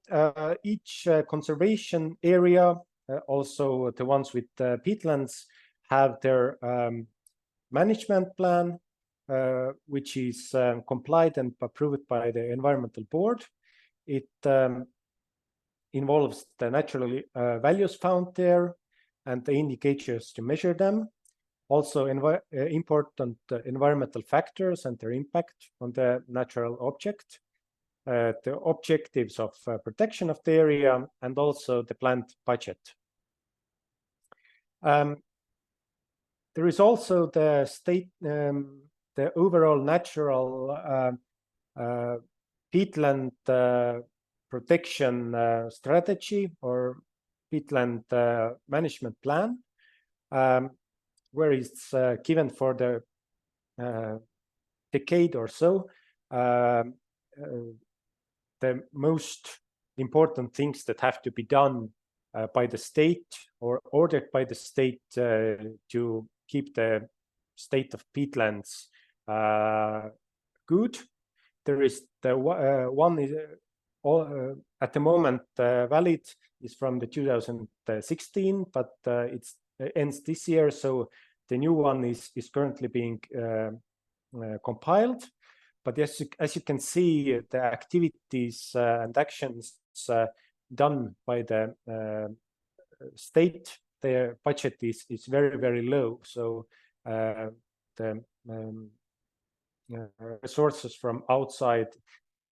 H: each conservation area, also the ones with peatlands, have their management plan, which is complied and approved by the environmental board. It involves the natural values found there and the indicators to measure them. also important environmental factors and their impact on the natural object, the objectives of protection of the area, and also the planned budget. There is also the the overall natural peatland protection strategy or peatland management plan, where it's given for the decade or so the most important things that have to be done by the state or ordered by the state to keep the state of peatlands good. There is the one is at the moment valid is from the 2016, but it ends this year. So the new one is currently being compiled. But as you can see, the activities and actions done by the state, their budget is very, very low. So the resources from outside,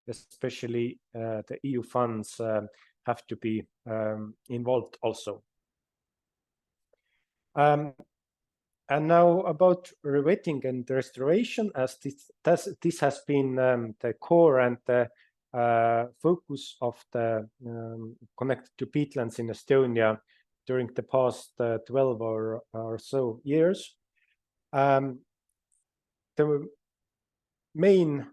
H: especially the EU funds, have to be involved also. And now about rewetting and restoration, as this has been the core and the focus of the connected to peatlands in Estonia during the past 12 or so years. The main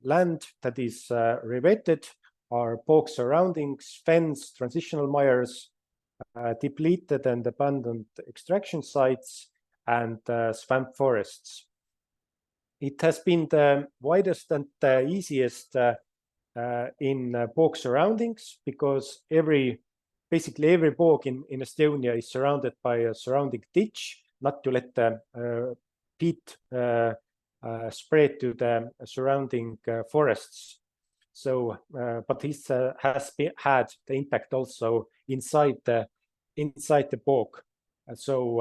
H: land that is rewetted are bog surroundings, fens, transitional mires, depleted and abandoned extraction sites, and swamp forests. It has been the widest and the easiest in bog surroundings, because basically every bog in Estonia is surrounded by a surrounding ditch, not to let the peat spread to the surrounding forests. So, but this has had the impact also inside the bog. So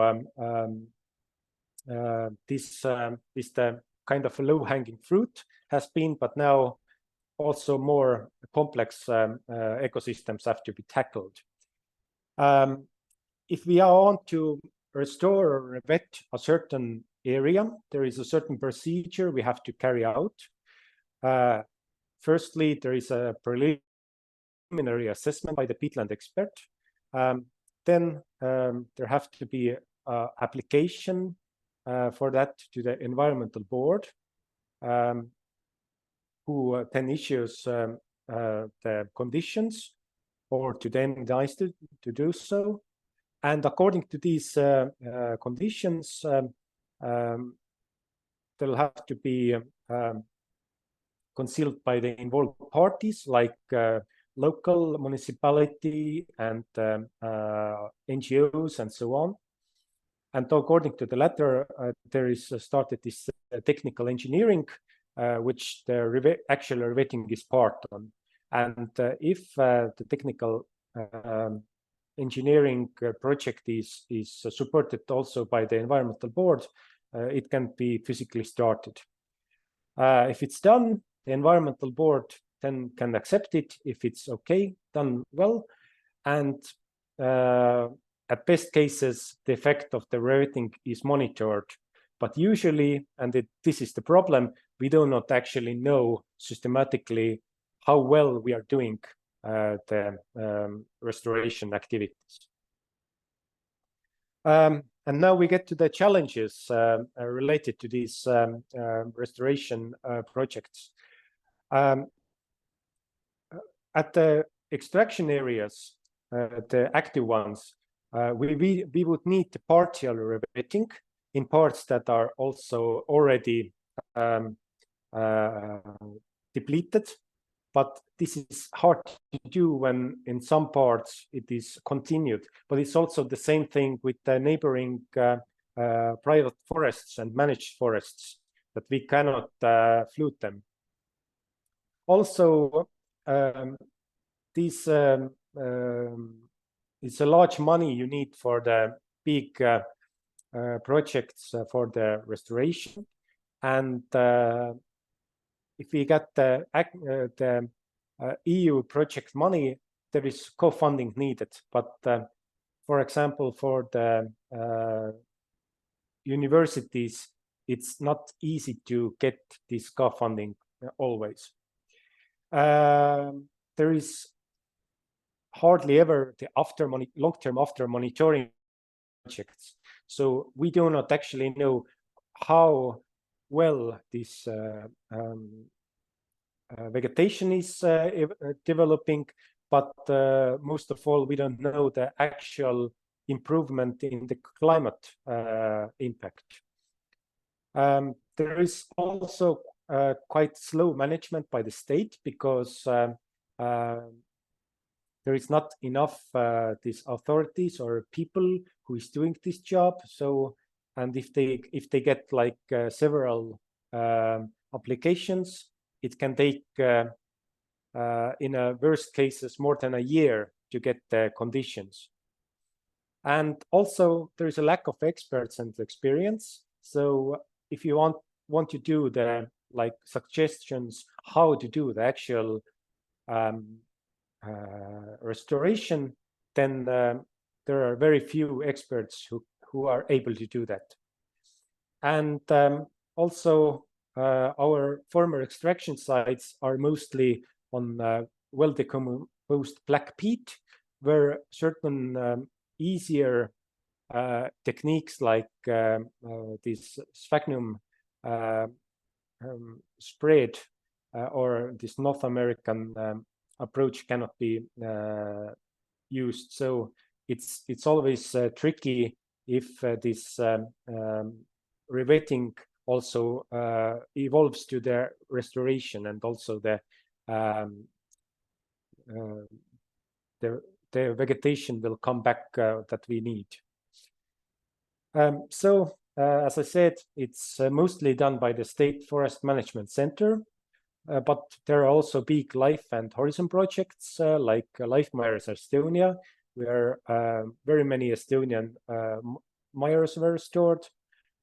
H: this is the kind of low-hanging fruit has been, but now also more complex ecosystems have to be tackled. If we want to restore or rewet a certain area, there is a certain procedure we have to carry out. Firstly, there is a preliminary assessment by the peatland expert. Then there have to be an application for that to the environmental board, who then issues the conditions or to then denies to do so. And according to these conditions, they'll have to be concealed by the involved parties, like local municipality and NGOs and so on. And according to the latter, there is started this technical engineering, which the actual rewetting is part on. And if the technical engineering project is supported also by the environmental board, it can be physically started. If it's done, the environmental board then can accept it if it's okay, done well. And at best cases, the effect of the rewetting is monitored. But usually, and this is the problem, we do not actually know systematically how well we are doing the restoration activities. And now we get to the challenges related to these restoration projects. At the extraction areas, the active ones, we would need the partial rewetting in parts that are also already depleted. But this is hard to do when in some parts it is continued. But it's also the same thing with the neighboring private forests and managed forests, that we cannot flood them. Also, this is a large money you need for the big projects for the restoration. And if we get the EU project money, there is co-funding needed. But for example, for the universities, it's not easy to get this co-funding always. There is hardly ever the long-term after monitoring projects. So we do not actually know how well this vegetation is developing, but most of all, we don't know the actual improvement in the climate impact. There is also quite slow management by the state because there is not enough these authorities or people who is doing this job. So, and if they get like several applications, it can take in a worst cases more than a year to get the conditions. And also there is a lack of experts and experience. So if you want to do the like suggestions how to do the actual restoration, then there are very few experts who are able to do that. And also our former extraction sites are mostly on well decomposed black peat, where certain easier techniques like this sphagnum spread or this North American approach cannot be used. So it's always tricky if this rewetting also evolves to the restoration, and also the vegetation will come back that we need. So as I said, it's mostly done by the State Forest Management Center, but there are also big life and horizon projects like Life Mires Estonia, where very many Estonian mires were restored.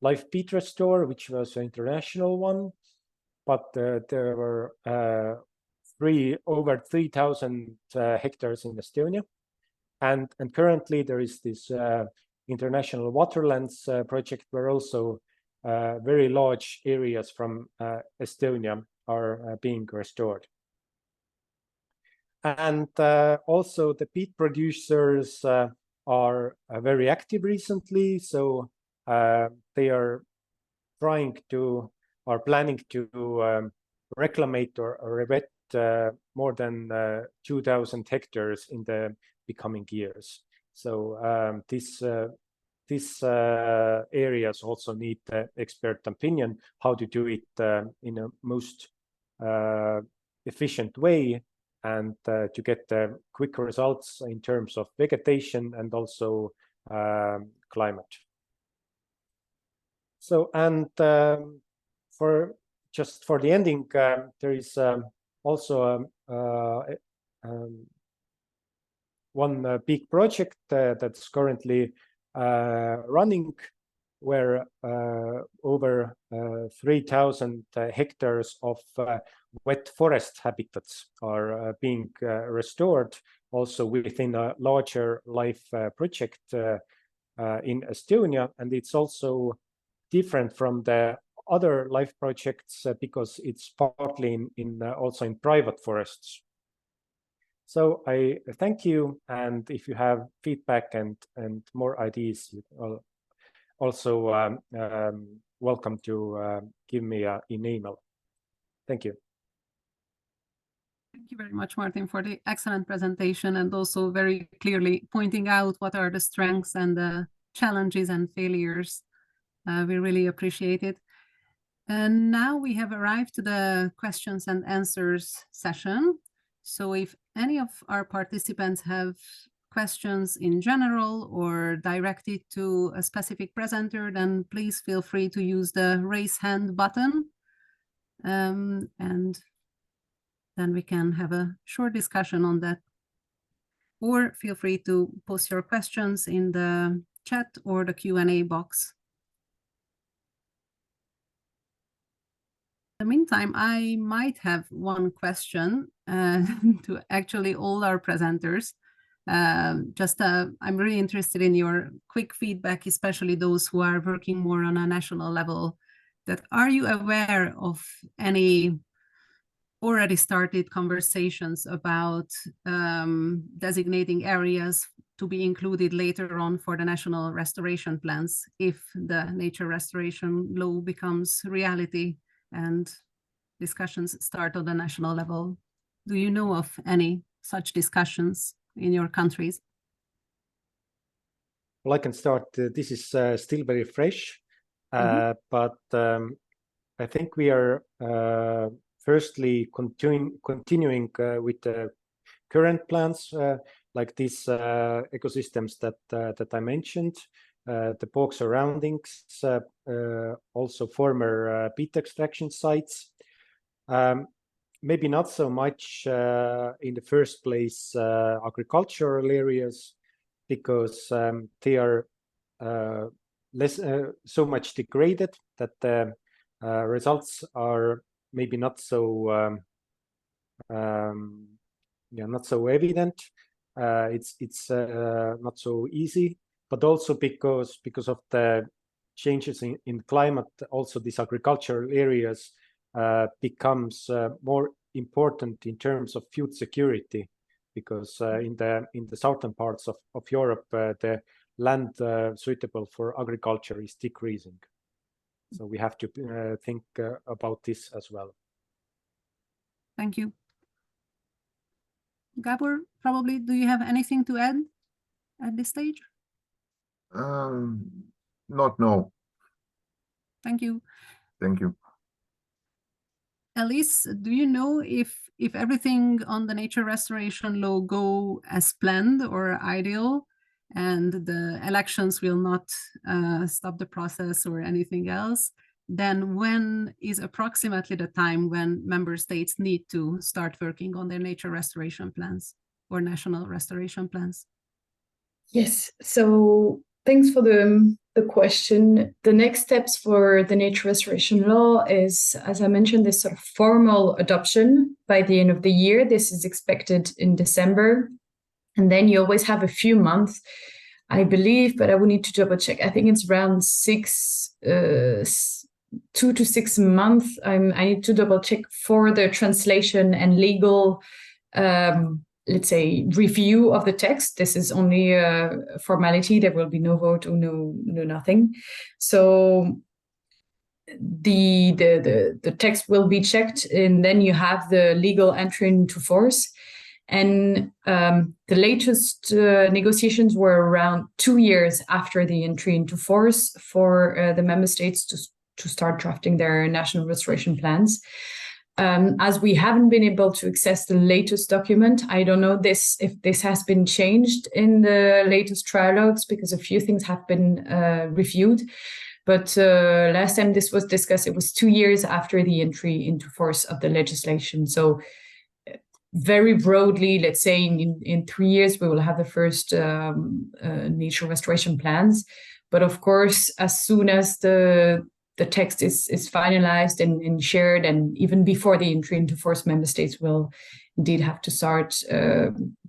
H: Life Peat Restore, which was an international one, but there were over 3,000 hectares in Estonia. And currently there is this international waterlands project where also very large areas from Estonia are being restored. And also the peat producers are very active recently. So they are trying to, or planning to reclimate or rewet more than 2,000 hectares in the becoming years. So these areas also need expert opinion how to do it in a most efficient way, and to get quick results in terms of vegetation and also climate. So, and for the ending, there is also one big project that's currently running, where over 3,000 hectares of wet forest habitats are being restored, also within a larger life project in Estonia. And it's also different from the other life projects because it's partly also in private forests. So I thank you, and if you have feedback and more ideas, you are also welcome to give me an email. Thank you.
A: Thank you very much, Martin, for the excellent presentation, and also very clearly pointing out what are the strengths and the challenges and failures. We really appreciate it. And now we have arrived to the questions and answers session. So if any of our participants have questions in general or directed to a specific presenter, then please feel free to use the raise hand button. And then we can have a short discussion on that. Or feel free to post your questions in the chat or the Q&A box In the meantime, I might have one question to actually all our presenters. I'm really interested in your quick feedback, especially those who are working more on a national level. That are you aware of any already started conversations about designating areas to be included later on for the national restoration plans if the nature restoration law becomes reality and discussions start on the national level? Do you know of any such discussions in your countries?
H: Well, I can start. This is still very fresh, but I think we are firstly continuing with the current plans, like these ecosystems that I mentioned, the bog surroundings, also former peat extraction sites. Maybe not so much in the first place agricultural areas, because they are less so much degraded that the results are maybe not so not so evident. It's not so easy, but also because of the changes in climate, also these agricultural areas becomes more important in terms of food security, because in the southern parts of Europe, the land suitable for agriculture is decreasing. So we have to think about this as well.
A: Thank you. Gábor, probably, do you have anything to add at this stage?
G: No.
A: Thank you.
G: Thank you.
A: Elise, do you know if everything on the nature restoration law go as planned or ideal, and the elections will not stop the process or anything else, then when is approximately the time when member states need to start working on their nature restoration plans or national restoration plans?
D: Yes, so thanks for the question. The next steps for the nature restoration law is, as I mentioned, this sort of formal adoption by the end of the year. This is expected in December. And then you always have a few months, I believe, but I will need to double check. I think it's around 2 to 6 months. I need to double check for the translation and legal let's say, review of the text. This is only a formality. There will be no vote or no nothing. So the text will be checked, and then you have the legal entry into force. And the latest negotiations were around 2 years after the entry into force for the member states to start drafting their national restoration plans. As we haven't been able to access the latest document, I don't know if this has been changed in the latest trialogues, because a few things have been reviewed. But last time this was discussed, it was 2 years after the entry into force of the legislation. So very broadly, let's say in 3 years, we will have the first nature restoration plans. But of course, as soon as the text is finalized and shared, and even before the entry into force, member states will indeed have to start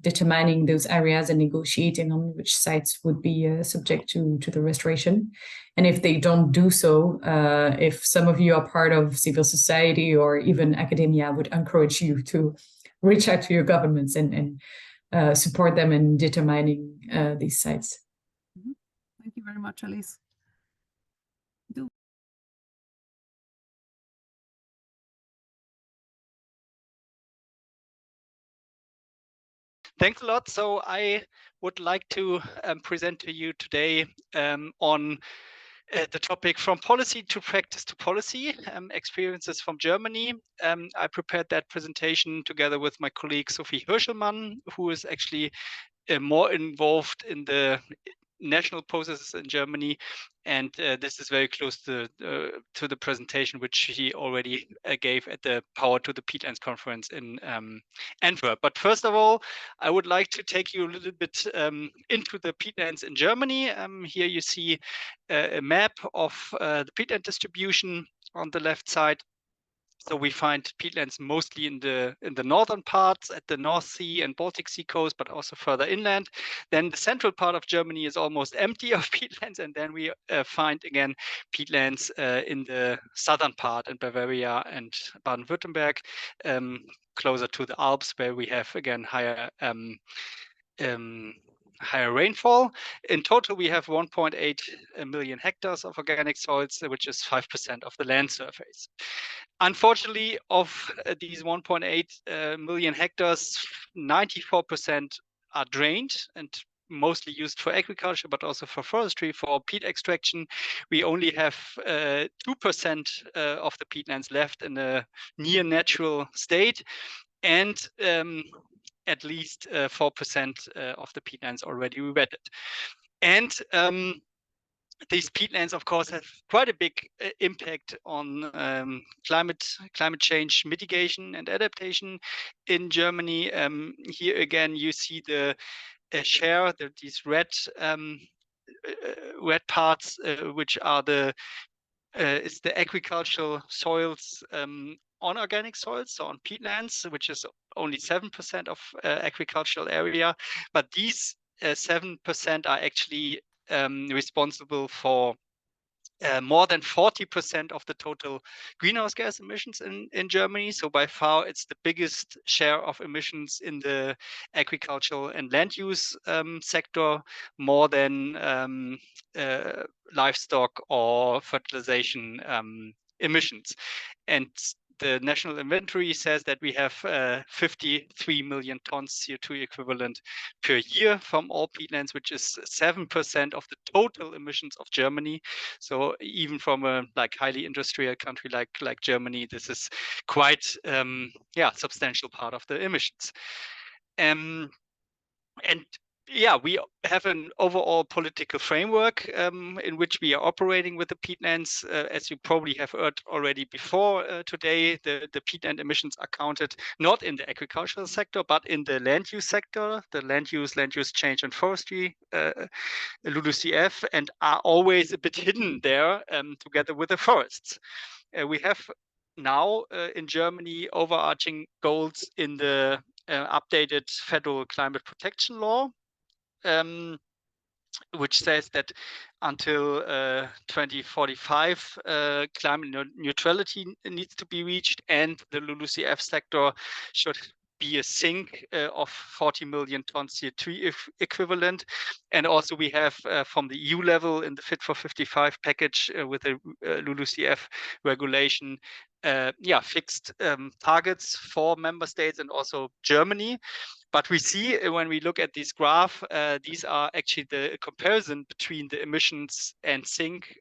D: determining those areas and negotiating on which sites would be subject to the restoration. And if they don't do so, if some of you are part of civil society or even academia, I would encourage you to reach out to your governments and support them in determining these sites.
A: Thank you very much, Elise.
I: Thanks a lot. So I would like to present to you today on the topic from policy to practice to policy, experiences from Germany. I prepared that presentation together with my colleague Sophie Hirschelmann, who is actually more involved in the national processes in Germany, and this is very close to the presentation which he already gave at the Power to the Peatlands conference in Antwerp. But first of all, I would like to take you a little bit into the peatlands in Germany. Here you see a map of the peatland distribution on the left side. So we find peatlands mostly in the northern parts at the North Sea and Baltic Sea coast, but also further inland. Then the central part of Germany is almost empty of peatlands, and then we find again peatlands in the southern part in Bavaria and Baden-Württemberg, closer to the Alps, where we have again higher rainfall. In total, we have 1.8 million hectares of organic soils, which is 5% of the land surface. Unfortunately, of these 1.8 million hectares, 94% are drained and mostly used for agriculture, but also for forestry, for peat extraction. We only have 2% of the peatlands left in a near natural state, and at least 4% of the peatlands already wetted. And these peatlands, of course, have quite a big impact on climate change mitigation and adaptation in Germany. Here again, you see the share, these red parts, which are the agricultural soils on organic soils, so on peatlands, which is only 7% of agricultural area. But these 7% are actually responsible for more than 40% of the total greenhouse gas emissions in Germany. So by far, it's the biggest share of emissions in the agricultural and land use sector, more than livestock or fertilization emissions. And the national inventory says that we have 53 million tons CO2 equivalent per year from all peatlands, which is 7% of the total emissions of Germany. So even from a highly industrial country like Germany, this is quite substantial part of the emissions. And yeah, we have an overall political framework in which we are operating with the peatlands. As you probably have heard already before today, the peatland emissions are counted not in the agricultural sector, but in the land use sector, the land use change and forestry, LULUCF, and are always a bit hidden there together with the forests. We have now in Germany overarching goals in the updated federal climate protection law, which says that until 2045, climate neutrality needs to be reached, and the LULUCF sector should be a sink of 40 million tons CO2 equivalent. And also we have from the EU level in the Fit for 55 package with the LULUCF regulation, fixed targets for member states and also Germany. But we see when we look at this graph, these are actually the comparison between the emissions and sink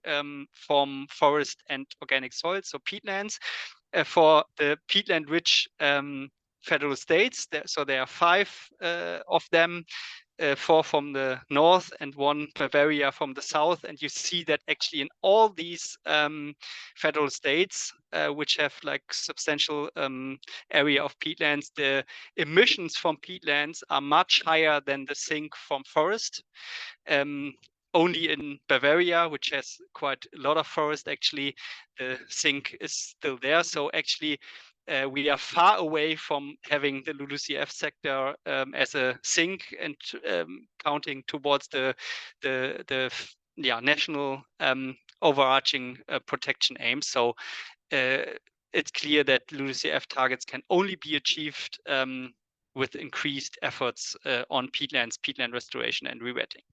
I: from forest and organic soils, so peatlands. For the peatland-rich federal states, so there are 5 of them, 4 from the north and 1 Bavaria from the south. And you see that actually in all these federal states, which have substantial area of peatlands, the emissions from peatlands are much higher than the sink from forest. Only in Bavaria, which has quite a lot of forest, actually, the sink is still there. So actually, we are far away from having the LULUCF sector as a sink and counting towards the national overarching protection aims. So it's clear that LULUCF targets can only be achieved with increased efforts on peatlands, peatland restoration and rewetting.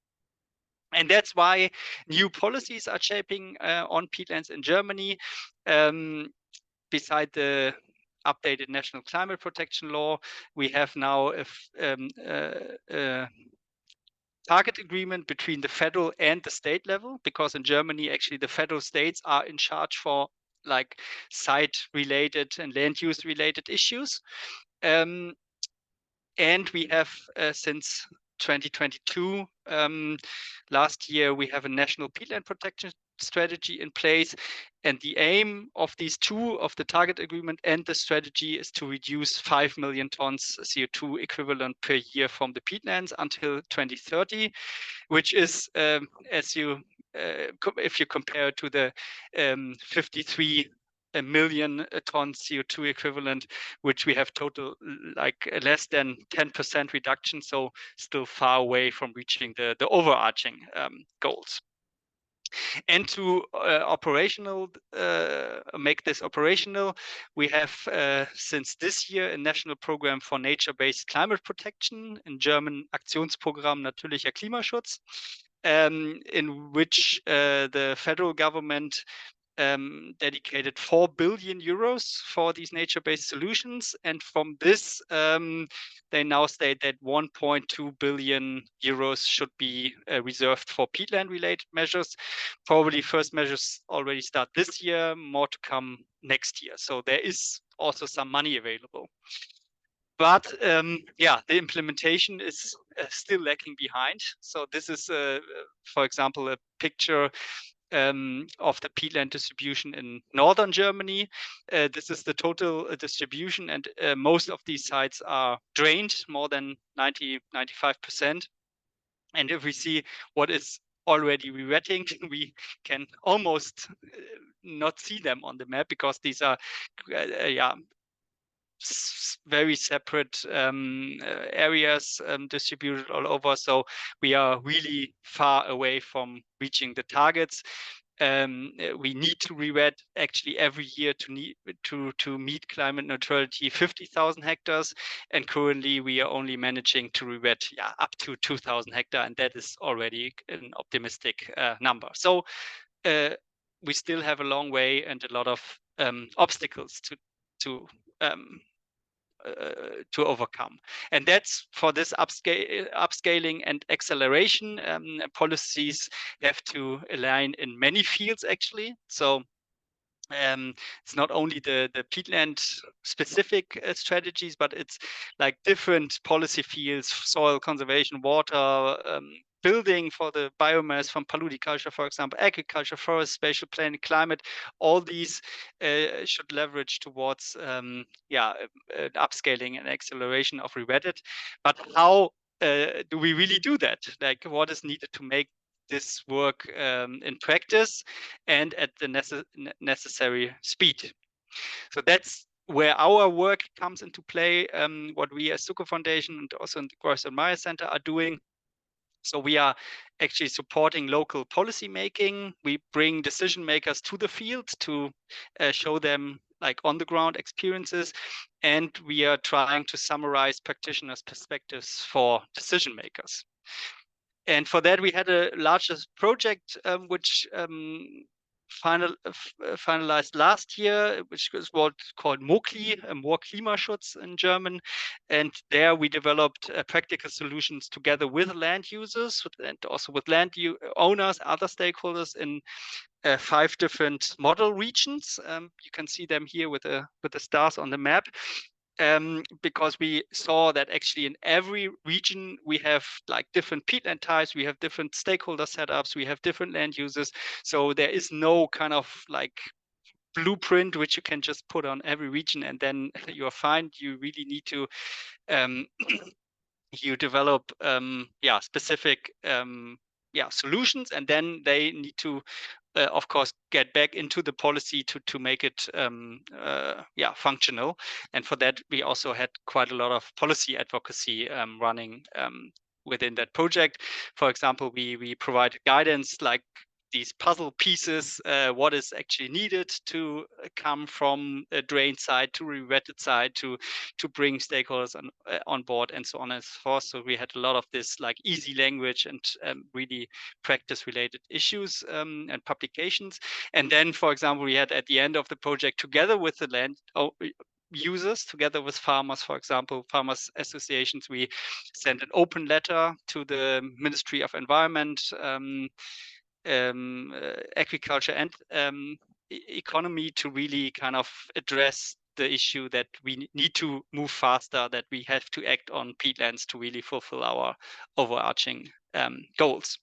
I: And that's why new policies are shaping on peatlands in Germany. Beside the updated national climate protection law, we have now a target agreement between the federal and the state level, because in Germany, actually, the federal states are in charge for site related and land use related issues. And we have since 2022, last year, we have a national peatland protection strategy in place, and the aim of these 2, of the target agreement and the strategy, is to reduce 5 million tons CO2 equivalent per year from the peatlands until 2030, which is, as you if you compare to the 53 1 million tons CO2 equivalent, which we have total like less than 10% reduction, so still far away from reaching the overarching goals. And to make this operational, we have since this year a national program for nature-based climate protection, in German Aktionsprogramm Natürlicher Klimaschutz, in which the federal government dedicated 4 billion euros for these nature-based solutions, and from this they now state that 1.2 billion euros should be reserved for peatland related measures. Probably first measures already start this year, more to come next year, so there is also some money available. But yeah, the implementation is still lagging behind. So this is for example a picture of the peatland distribution in northern Germany. This is the total distribution, and most of these sites are drained, more than 90–95%. And if we see what is already rewetting, we can almost not see them on the map, because these are very separate areas distributed all over. So we are really far away from reaching the targets. We need to rewet actually every year to meet climate neutrality 50,000 hectares, and currently we are only managing to rewet up to 2,000 hectares, and that is already an optimistic number. So we still have a long way and a lot of obstacles to overcome, and that's for this upscaling and acceleration. Policies have to align in many fields actually. So it's not only the peatland specific strategies, but it's like different policy fields: soil conservation, water, building for the biomass from paludiculture, for example, agriculture, forest, spatial planning, climate. All these should leverage towards upscaling and acceleration of rewetted. But how do we really do that? Like, what is needed to make this work in practice and at the necessary speed? So that's where our work comes into play, what we as Succow Foundation and also in the Greifswald Mire Centre are doing. So we are actually supporting local policy making. We bring decision makers to the field to show them like on the ground experiences, and we are trying to summarize practitioners' perspectives for decision makers. And for that, we had a larger project which finalized last year, which was called MOKLI, More Klimaschutz in German. And there we developed practical solutions together with land users and also with land owners, other stakeholders in 5 different model regions. You can see them here with the stars on the map. Because we saw that actually in every region we have like different peatland types, we have different stakeholder setups, we have different land users. So there is no kind of like blueprint which you can just put on every region and then you're fine. You really need to you develop specific solutions, and then they need to of course get back into the policy to make it functional. And for that we also had quite a lot of policy advocacy running within that project. For example, we provide guidance like these puzzle pieces, what is actually needed to come from a drained site to rewetted site to bring stakeholders on board, and so on and so forth. So we had a lot of this like easy language and really practice related issues and publications. And then, for example, we had at the end of the project, together with the land users, together with farmers, for example, farmers associations, we sent an open letter to the Ministry of Environment, agriculture and economy to really kind of address the issue that we need to move faster, that we have to act on peatlands to really fulfill our overarching goals.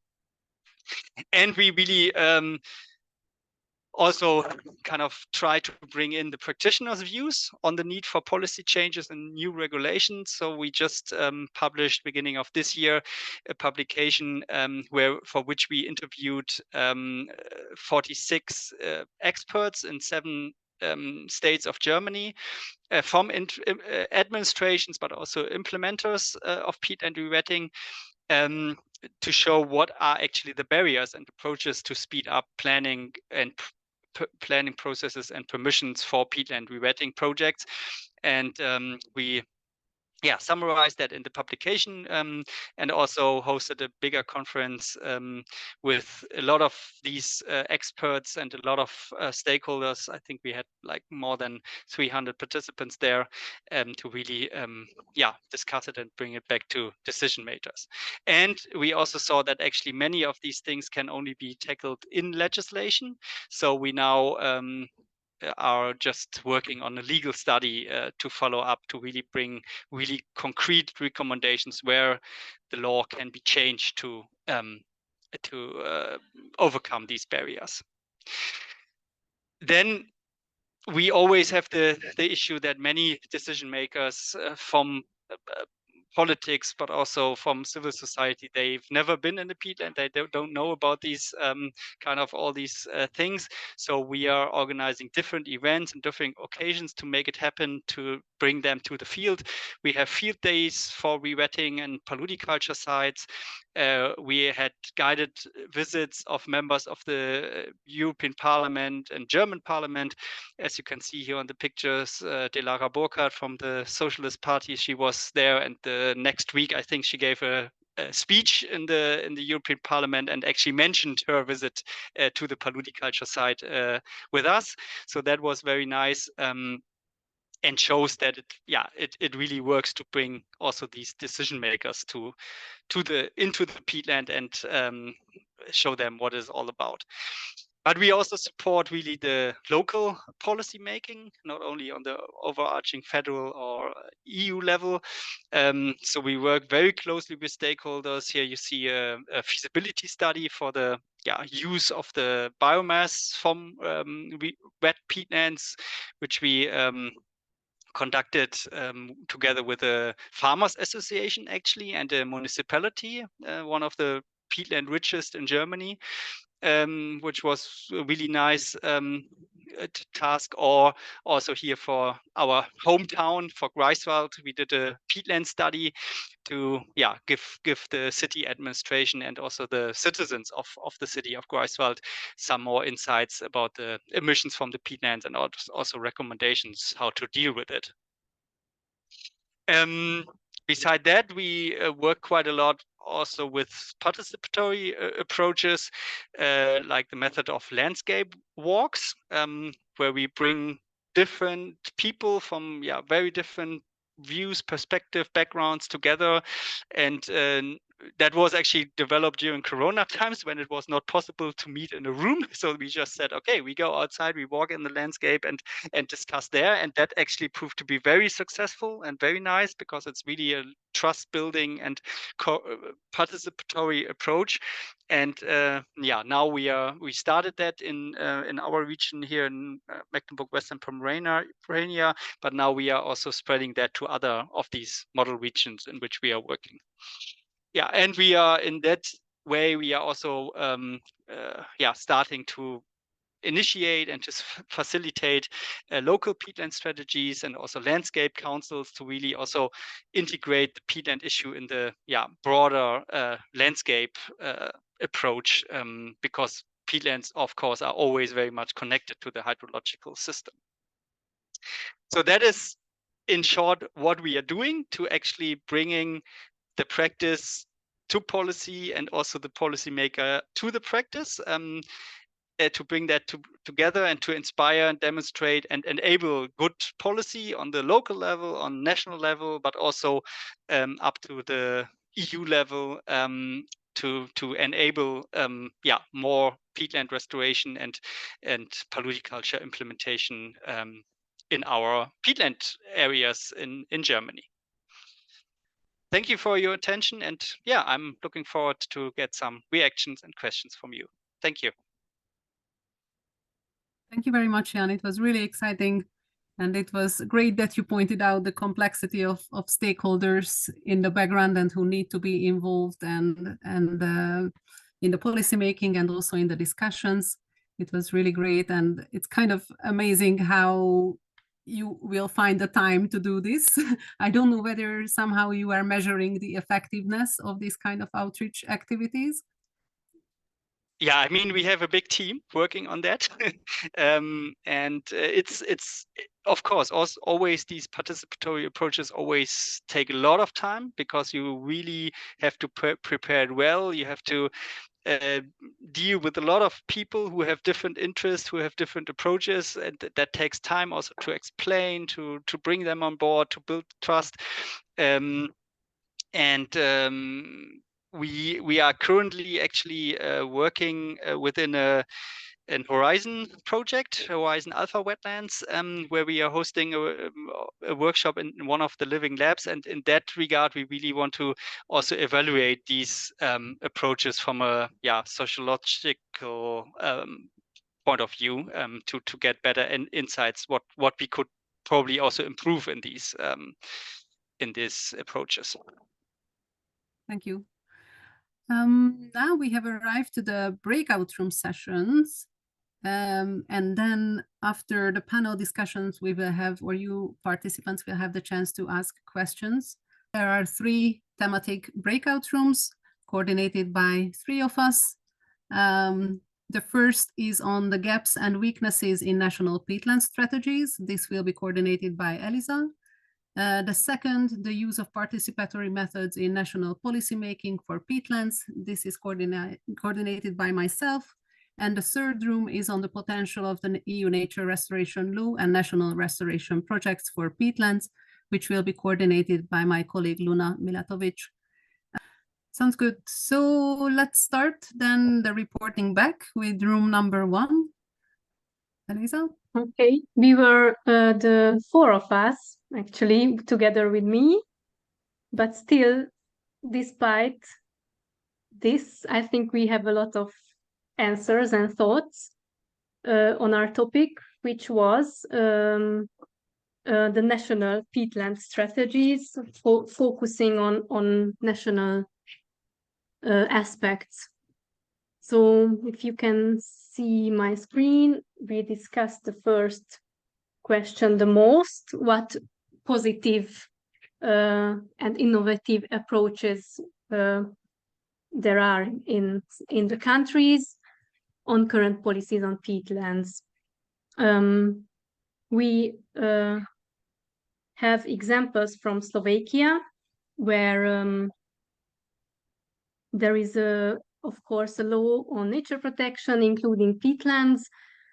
I: And we really also kind of try to bring in the practitioners' views on the need for policy changes and new regulations. So we just published beginning of this year a publication for which we interviewed 46 experts in 7 states of Germany, from administrations, but also implementers of peatland rewetting, to show what are actually the barriers and approaches to speed up planning and planning processes and permissions for peatland rewetting projects. And we summarized that in the publication, and also hosted a bigger conference with a lot of these experts and a lot of stakeholders. I think we had like more than 300 participants there to really discuss it and bring it back to decision makers. And we also saw that actually many of these things can only be tackled in legislation. So we now are just working on a legal study to follow up, to really bring really concrete recommendations where the law can be changed to overcome these barriers. Then we always have the issue that many decision makers from politics, but also from civil society, they've never been in the peatland. They don't know about these kind of all these things. So we are organizing different events and different occasions to make it happen, to bring them to the field. We have field days for rewetting and paludiculture sites. We had guided visits of members of the European Parliament and German Parliament. As you can see here on the pictures, Delara Burkhardt from the Socialist Party, she was there, and the next week I think she gave a speech in the European Parliament and actually mentioned her visit to the paludiculture site with us. So that was very nice. And shows that it really works to bring also these decision makers into the peatland and show them what it's all about. But we also support really the local policy making, not only on the overarching federal or EU level. So we work very closely with stakeholders. Here you see a feasibility study for the use of the biomass from wet peatlands, which we conducted together with a farmers association actually and a municipality, one of the peatland richest in Germany, which was a really nice task. Or also here for our hometown, for Greifswald, we did a peatland study to give the city administration and also the citizens of the city of Greifswald some more insights about the emissions from the peatlands and also recommendations how to deal with it. Beside that, we work quite a lot also with participatory approaches, like the method of landscape walks, where we bring different people from very different views, perspective, backgrounds together. And that was actually developed during Corona times when it was not possible to meet in a room. So we just said, okay, we go outside, we walk in the landscape and discuss there. And that actually proved to be very successful and very nice, because it's really a trust building and participatory approach. And now we started that in our region here in Mecklenburg-Western Pomerania, but now we are also spreading that to other of these model regions in which we are working. Yeah, and we are in that way, we are also starting to initiate and to facilitate local peatland strategies and also landscape councils to really also integrate the peatland issue in the broader landscape approach, because peatlands, of course, are always very much connected to the hydrological system. So that is, in short, what we are doing to actually bringing the practice to policy and also the policymaker to the practice, to bring that together and to inspire and demonstrate and enable good policy on the local level, on national level, but also up to the EU level, to enable more peatland restoration and paludiculture implementation in our peatland areas in Germany. Thank you for your attention, and I'm looking forward to get some reactions and questions from you. Thank you.
A: Thank you very much, Jan. It was really exciting, and it was great that you pointed out the complexity of stakeholders in the background and who need to be involved and in the policy making and also in the discussions. It was really great, and it's kind of amazing how you will find the time to do this. I don't know whether somehow you are measuring the effectiveness of this kind of outreach activities.
I: Yeah, I mean, we have a big team working on that. And it's of course, also always these participatory approaches always take a lot of time, because you really have to prepare it well. You have to deal with a lot of people who have different interests, who have different approaches, and that takes time also to explain, to bring them on board, to build trust. We are currently actually working within an Horizon project, Horizon Alpha Wetlands, where we are hosting a workshop in one of the living labs. And in that regard, we really want to also evaluate these approaches from a sociological point of view, to get better insights, what we could probably also improve in these approaches.
A: Thank you. Now we have arrived to the breakout room sessions. And then after the panel discussions, we will have, or you participants will have the chance to ask questions. There are 3 thematic breakout rooms coordinated by 3 of us. The first is on the gaps and weaknesses in national peatland strategies. This will be coordinated by Elisa. The second, the use of participatory methods in national policymaking for peatlands. This is coordinated by myself. And the third room is on the potential of the EU nature restoration law and national restoration projects for peatlands, which will be coordinated by my colleague Luna Milatovic. Sounds good. So let's start then the reporting back with room number 1. Elisa?
J: Okay, we were the 4 of us, actually, together with me. But still, despite this, I think we have a lot of answers and thoughts on our topic, which was the national peatland strategies, focusing on national aspects. So if you can see my screen, we discussed the first question the most: what positive and innovative approaches there are in the countries on current policies on peatlands. We have examples from Slovakia, where there is of course a law on nature protection, including peatlands,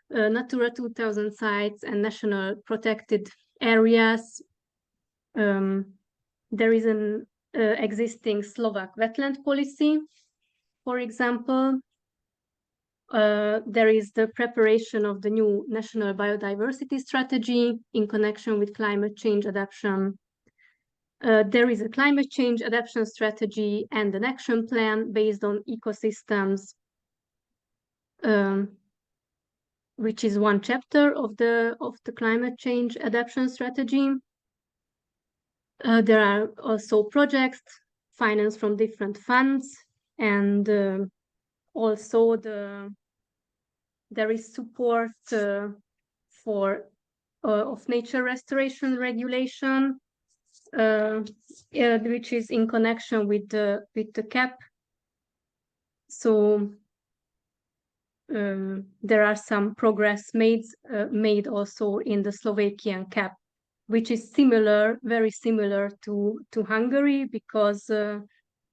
J: Natura 2000 sites and national protected areas. There is an existing Slovak wetland policy, for example. There is the preparation of the new national biodiversity strategy in connection with climate change adaptation. There is a climate change adaptation strategy and an action plan based on ecosystems, which is one chapter of the climate change adaptation strategy. There are also projects financed from different funds, and also there is support of nature restoration regulation, which is in connection with the CAP. So there are some progress made also in the Slovakian CAP, which is very similar to Hungary, because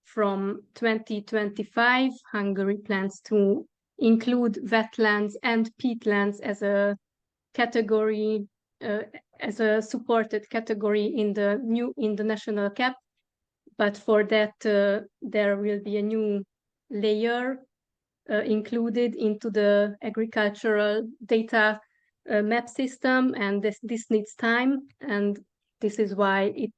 J: from 2025, Hungary plans to include wetlands and peatlands as a category, as a supported category in the national CAP. But for that, there will be a new layer included into the agricultural data map system, and this needs time, and this is why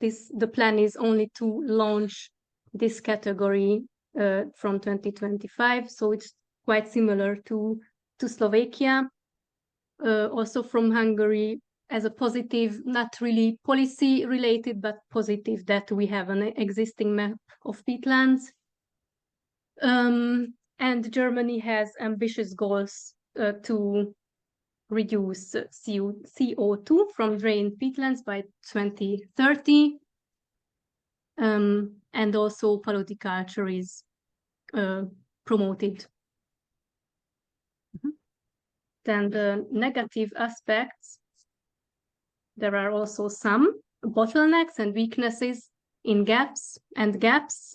J: the plan is only to launch this category from 2025. So it's quite similar to Slovakia. Also from Hungary, as a positive, not really policy related, but positive, that we have an existing map of peatlands. And Germany has ambitious goals to reduce CO2 from drained peatlands by 2030. And also polyculture is promoted. Then the negative aspects, there are also some bottlenecks and weaknesses in gaps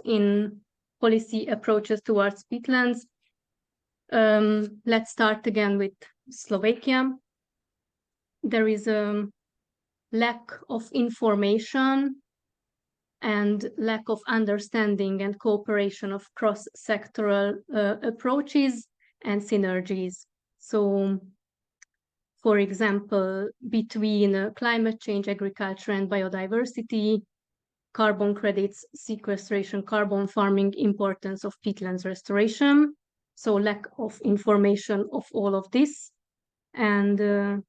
J: in policy approaches towards peatlands. Let's start again with Slovakia. There is a lack of information and lack of understanding and cooperation of cross-sectoral approaches and synergies. So, for example, between climate change, agriculture, and biodiversity, carbon credits, sequestration, carbon farming, importance of peatlands restoration. So lack of information of all of this, and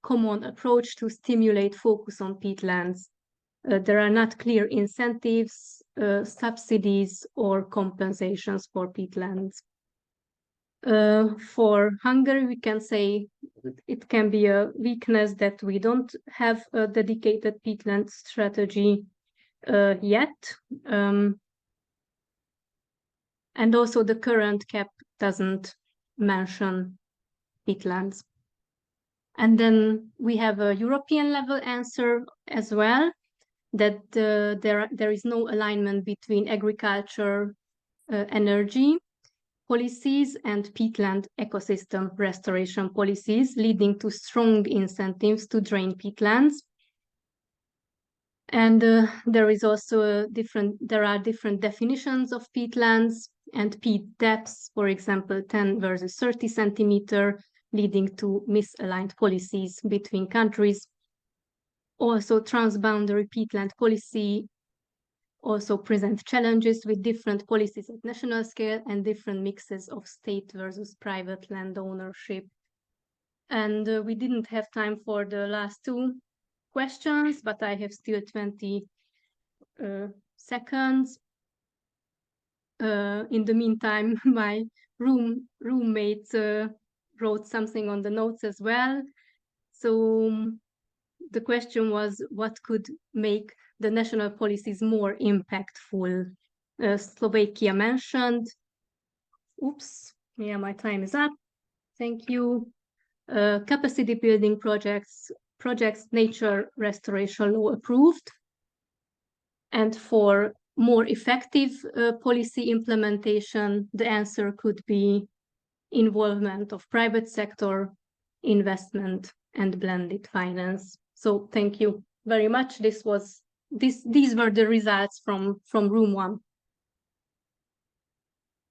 J: common approach to stimulate focus on peatlands. There are not clear incentives, subsidies, or compensations for peatlands. For Hungary, we can say it can be a weakness that we don't have a dedicated peatland strategy yet. And also the current cap doesn't mention peatlands. And then we have a European level answer as well, that there is no alignment between agriculture, energy policies and peatland ecosystem restoration policies, leading to strong incentives to drain peatlands. And there is also there are different definitions of peatlands and peat depths, for example, 10 versus 30 centimeter, leading to misaligned policies between countries. Also, transboundary peatland policy also presents challenges with different policies at national scale and different mixes of state versus private land ownership. And we didn't have time for the last two questions, but I have still 20 seconds. In the meantime, my roommate wrote something on the notes as well. So the question was, what could make the national policies more impactful? Slovakia mentioned. Oops, yeah, my time is up. Thank you. Capacity building projects, nature restoration law approved. And for more effective policy implementation, the answer could be involvement of private sector, investment, and blended finance. So thank you very much. These were the results from room 1.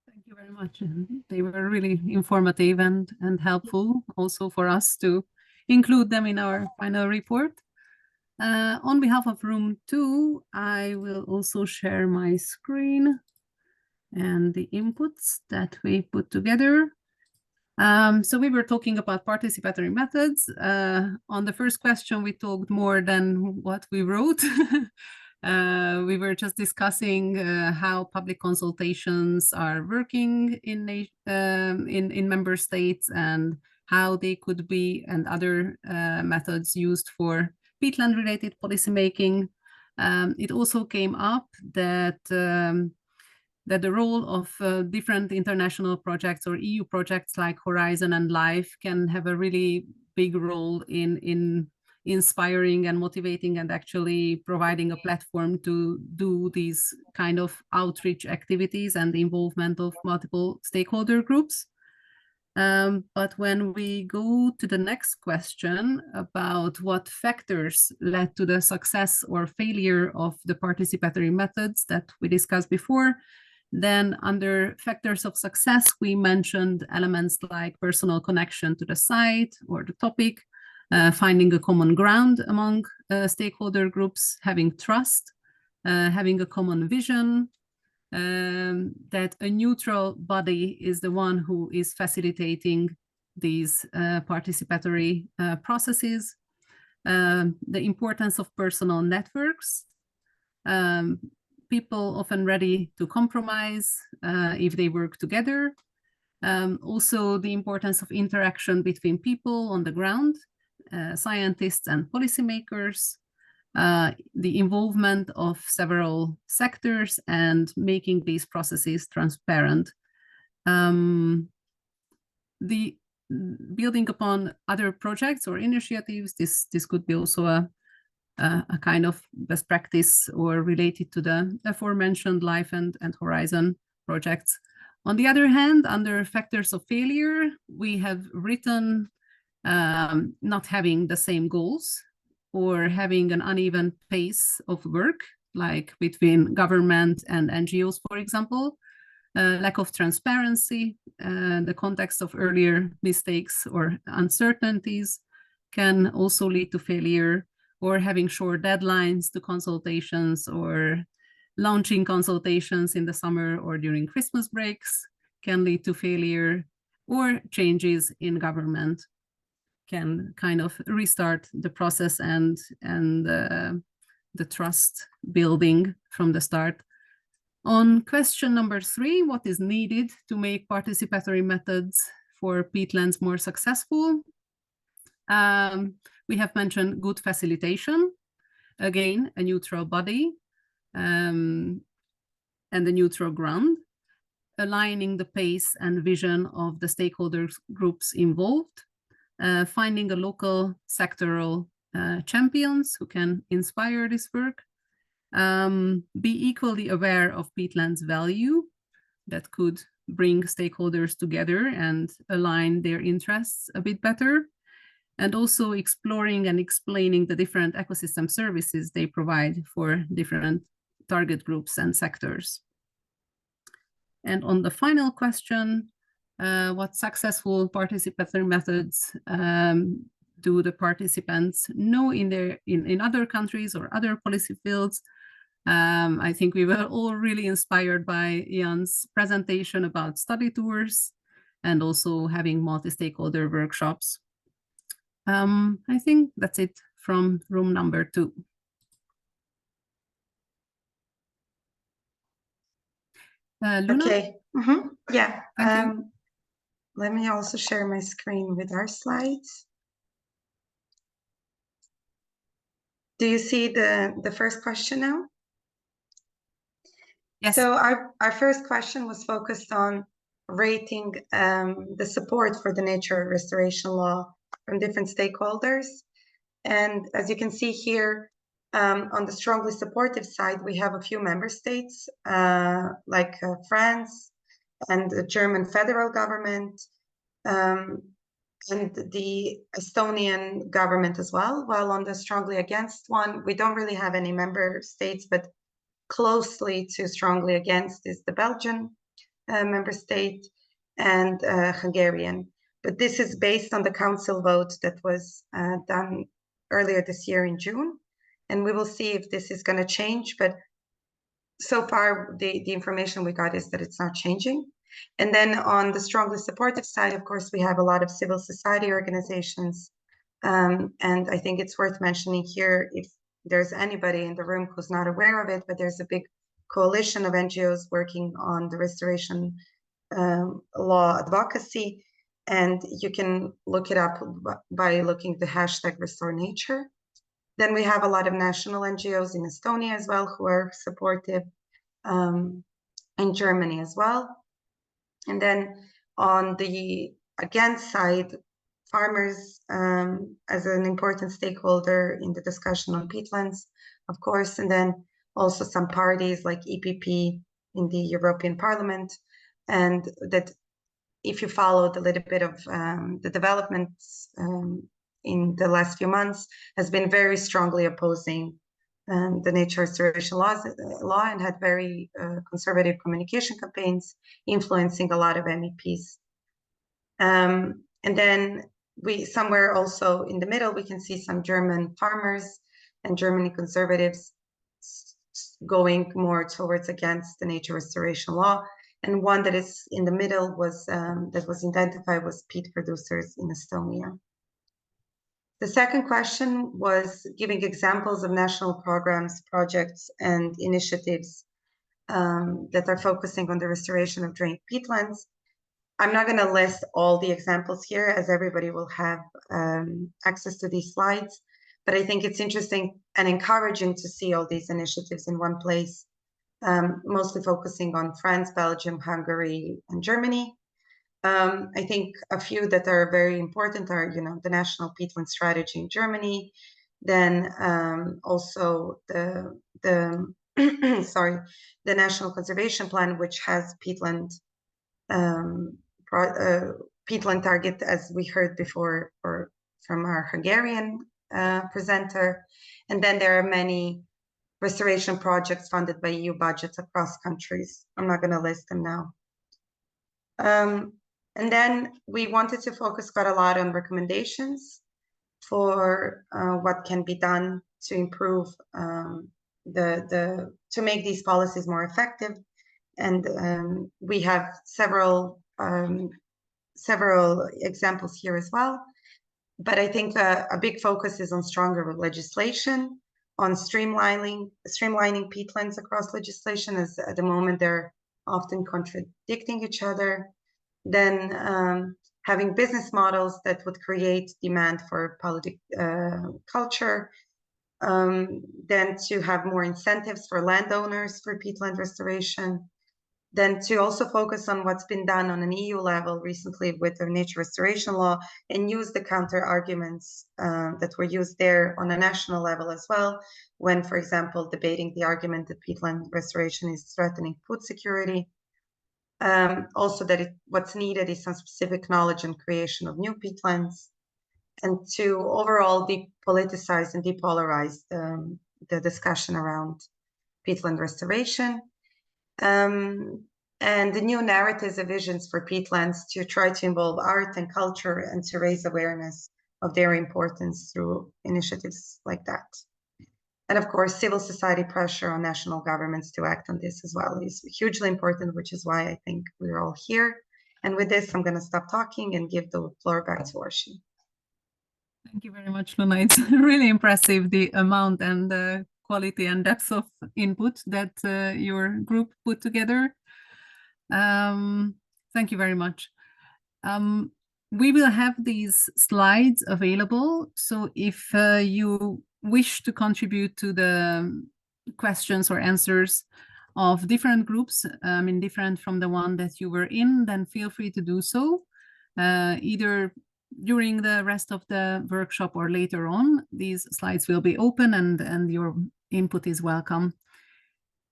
A: Thank you very much. They were really informative and helpful also for us to include them in our final report. On behalf of room 2, I will also share my screen and the inputs that we put together. So we were talking about participatory methods. On the first question, we talked more than what we wrote. We were just discussing how public consultations are working in member states and how they could be, and other methods used for peatland-related policymaking. It also came up that that the role of different international projects or EU projects like Horizon and LIFE can have a really big role in inspiring and motivating and actually providing a platform to do these kind of outreach activities and the involvement of multiple stakeholder groups. But when we go to the next question about what factors led to the success or failure of the participatory methods that we discussed before, then under factors of success, we mentioned elements like personal connection to the site or the topic, finding a common ground among stakeholder groups, having trust, having a common vision, that a neutral body is the one who is facilitating these participatory processes, the importance of personal networks, people often ready to compromise if they work together, Also the importance of interaction between people on the ground, scientists and policymakers, the involvement of several sectors and making these processes transparent. The building upon other projects or initiatives, this could be also a kind of best practice or related to the aforementioned Life and Horizon projects. On the other hand, under factors of failure, we have written not having the same goals or having an uneven pace of work, like between government and NGOs, for example, lack of transparency, the context of earlier mistakes or uncertainties can also lead to failure, or having short deadlines to consultations or launching consultations in the summer or during Christmas breaks can lead to failure, or changes in government can kind of restart the process and the trust building from the start. On question number 3, what is needed to make participatory methods for peatlands more successful? We have mentioned good facilitation, again, a neutral body and a neutral ground, aligning the pace and vision of the stakeholder groups involved, finding a local sectoral champions who can inspire this work, be equally aware of peatlands' value that could bring stakeholders together and align their interests a bit better, and also exploring and explaining the different ecosystem services they provide for different target groups and sectors. And on the final question, what successful participatory methods do the participants know in other countries or other policy fields? I think we were all really inspired by Jan's presentation about study tours and also having multi-stakeholder workshops. I think that's it from room number 2. Luna?
K: Okay. Yeah. Let me also share my screen with our slides. Do you see the first question now?
A: Yes.
K: So our first question was focused on rating the support for the nature restoration law from different stakeholders. And as you can see here, on the strongly supportive side, we have a few member states like France and the German federal government and the Estonian government as well. While on the strongly against one, we don't really have any member states, but closely to strongly against is the Belgian member state and Hungarian. But this is based on the council vote that was done earlier this year in June. And we will see if this is going to change. But so far, the information we got is that it's not changing. And then on the strongly supportive side, of course, we have a lot of civil society organizations. And I think it's worth mentioning here, if there's anybody in the room who's not aware of it, but there's a big coalition of NGOs working on the restoration law advocacy. And you can look it up by looking the hashtag Restore Nature. Then we have a lot of national NGOs in Estonia as well who are supportive, in Germany as well. And then on the against side, farmers as an important stakeholder in the discussion on peatlands, of course, and then also some parties like EPP in the European Parliament, and that if you followed a little bit of the developments in the last few months, has been very strongly opposing the nature restoration law and had very conservative communication campaigns influencing a lot of MEPs. And then we somewhere also in the middle, we can see some German farmers and German conservatives going more towards against the nature restoration law. And one that is in the middle was that was identified was peat producers in Estonia. The second question was giving examples of national programs, projects, and initiatives that are focusing on the restoration of drained peatlands. I'm not going to list all the examples here, as everybody will have access to these slides, but I think it's interesting and encouraging to see all these initiatives in one place, mostly focusing on France, Belgium, Hungary, and Germany. I think a few that are very important are, the National Peatland Strategy in Germany, then also the sorry, the National Conservation Plan, which has peatland target, as we heard before, or from our Hungarian presenter, and then there are many restoration projects funded by EU budgets across countries. I'm not going to list them now. And then we wanted to focus quite a lot on recommendations for what can be done to improve to make these policies more effective. And we have several examples here as well. But I think a big focus is on stronger legislation, on streamlining peatlands across legislation, as at the moment they're often contradicting each other. Then having business models that would create demand for culture, then to have more incentives for landowners for peatland restoration, then to also focus on what's been done on an EU level recently with the nature restoration law, and use the counter arguments that were used there on a national level as well, when, for example, debating the argument that peatland restoration is threatening food security. Also that what's needed is some specific knowledge and creation of new peatlands, and to overall depoliticize and depolarize the discussion around peatland restoration. And the new narratives and visions for peatlands to try to involve art and culture and to raise awareness of their importance through initiatives like that. And of course, civil society pressure on national governments to act on this as well is hugely important, which is why I think we're all here. And with this, I'm going to stop talking and give the floor back to Orsi.
A: Thank you very much, Luna. It's really impressive, the amount and the quality and depth of input that your group put together. Thank you very much. We will have these slides available. So if you wish to contribute to the questions or answers of different groups, different from the one that you were in, then feel free to do so, either during the rest of the workshop or later on. These slides will be open and your input is welcome.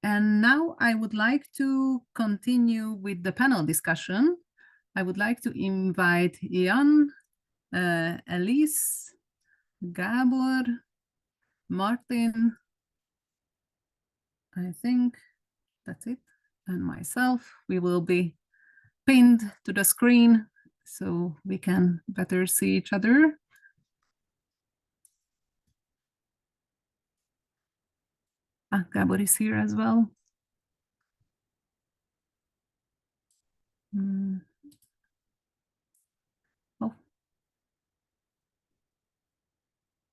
A: And now I would like to continue with the panel discussion. I would like to invite Jan, Elise, Gábor, Martin, I think that's it, and myself. We will be pinned to the screen so we can better see each other. Gábor is here as well. Oh.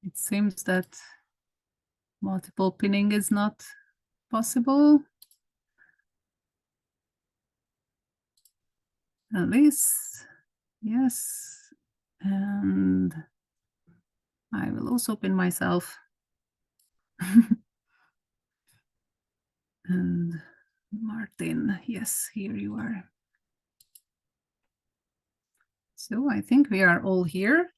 A: It seems that multiple pinning is not possible. Elise, yes. And I will also pin myself. And Martin, yes, here you are. So I think we are all here.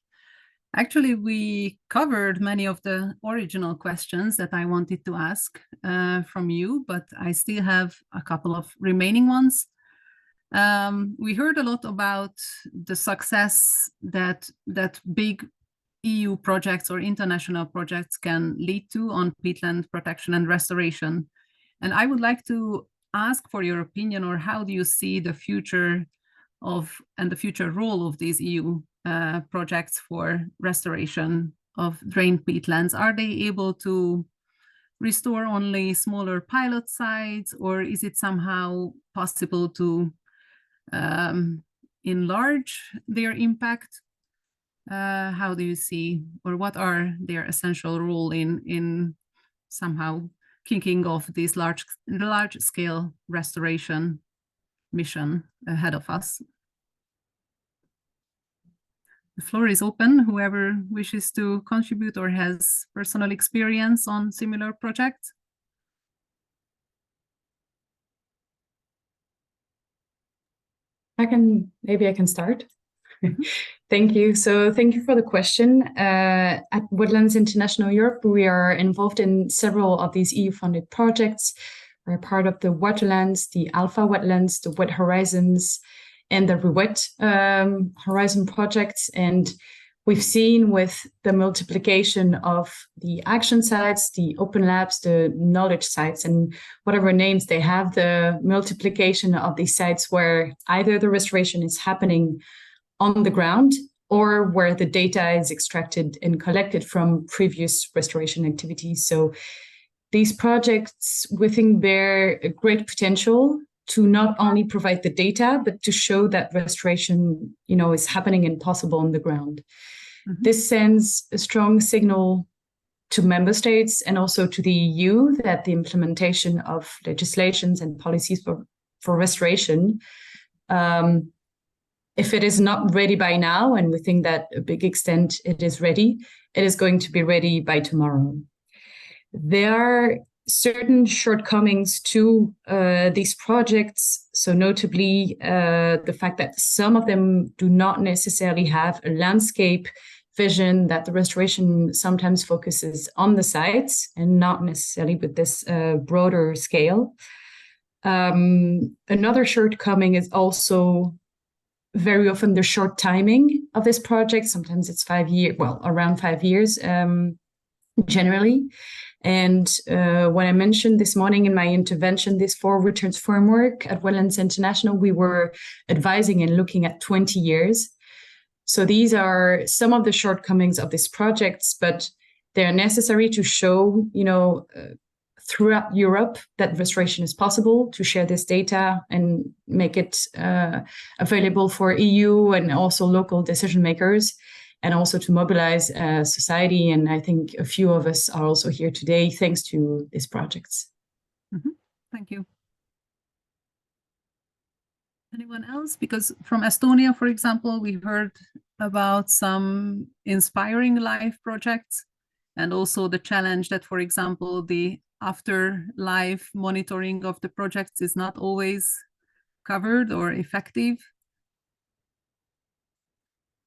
A: Actually, we covered many of the original questions that I wanted to ask from you, but I still have a couple of remaining ones. We heard a lot about the success that big EU projects or international projects can lead to on peatland protection and restoration. And I would like to ask for your opinion, or how do you see the future of and the future role of these EU projects for restoration of drained peatlands? Are they able to restore only smaller pilot sites, or is it somehow possible to enlarge their impact? How do you see, or what are their essential role in somehow kicking off this large-scale restoration mission ahead of us? the floor is open. Whoever wishes to contribute or has personal experience on similar projects.
D: Maybe I can start. Thank you. So thank you for the question. At Wetlands International Europe, we are involved in several of these EU-funded projects. We're part of the Wetlands, the Alpha Wetlands, the Wet Horizons, and the Rewet Horizon projects. And we've seen with the multiplication of the action sites, the open labs, the knowledge sites, and whatever names they have, the multiplication of these sites where either the restoration is happening on the ground or where the data is extracted and collected from previous restoration activities. So these projects, we think, bear a great potential to not only provide the data, but to show that restoration, is happening and possible on the ground. Mm-hmm. This sends a strong signal to member states and also to the EU that the implementation of legislations and policies for restoration, if it is not ready by now, and we think that a big extent it is ready, it is going to be ready by tomorrow. There are certain shortcomings to these projects, so notably the fact that some of them do not necessarily have a landscape vision, that the restoration sometimes focuses on the sites and not necessarily with this broader scale. Another shortcoming is also very often the short timing of this project. Sometimes it's 5 years, well, around 5 years generally. And when I mentioned this morning in my intervention, this 4 returns framework at Wetlands International, we were advising and looking at 20 years. So these are some of the shortcomings of these projects, but they're necessary to show, throughout Europe that restoration is possible, to share this data and make it available for EU and also local decision makers, and also to mobilize society. And I think a few of us are also here today thanks to these projects.
A: Mm-hmm. Thank you. Anyone else? Because from Estonia, for example, we heard about some inspiring life projects and also the challenge that, for example, the afterlife monitoring of the projects is not always covered or effective.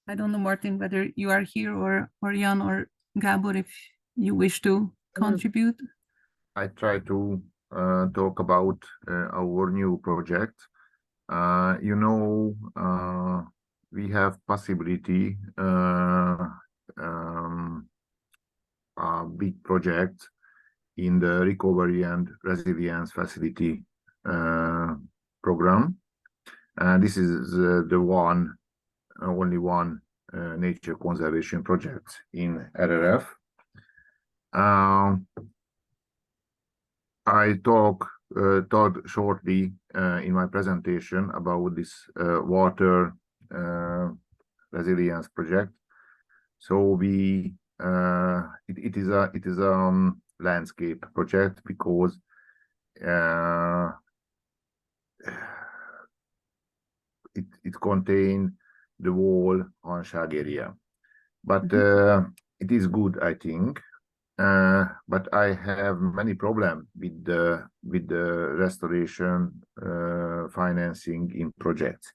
A: I don't know, Martin, whether you are here or Jan or Gábor, if you wish to contribute.
G: I try to talk about our new project. We have possibility a big project in the Recovery and Resilience Facility program. And this is the only one nature conservation project in RRF. I talked shortly in my presentation about this water resilience project. So it is a landscape project because it contains the whole Hanság area, but it is good, I think. But I have many problems with the restoration financing in projects,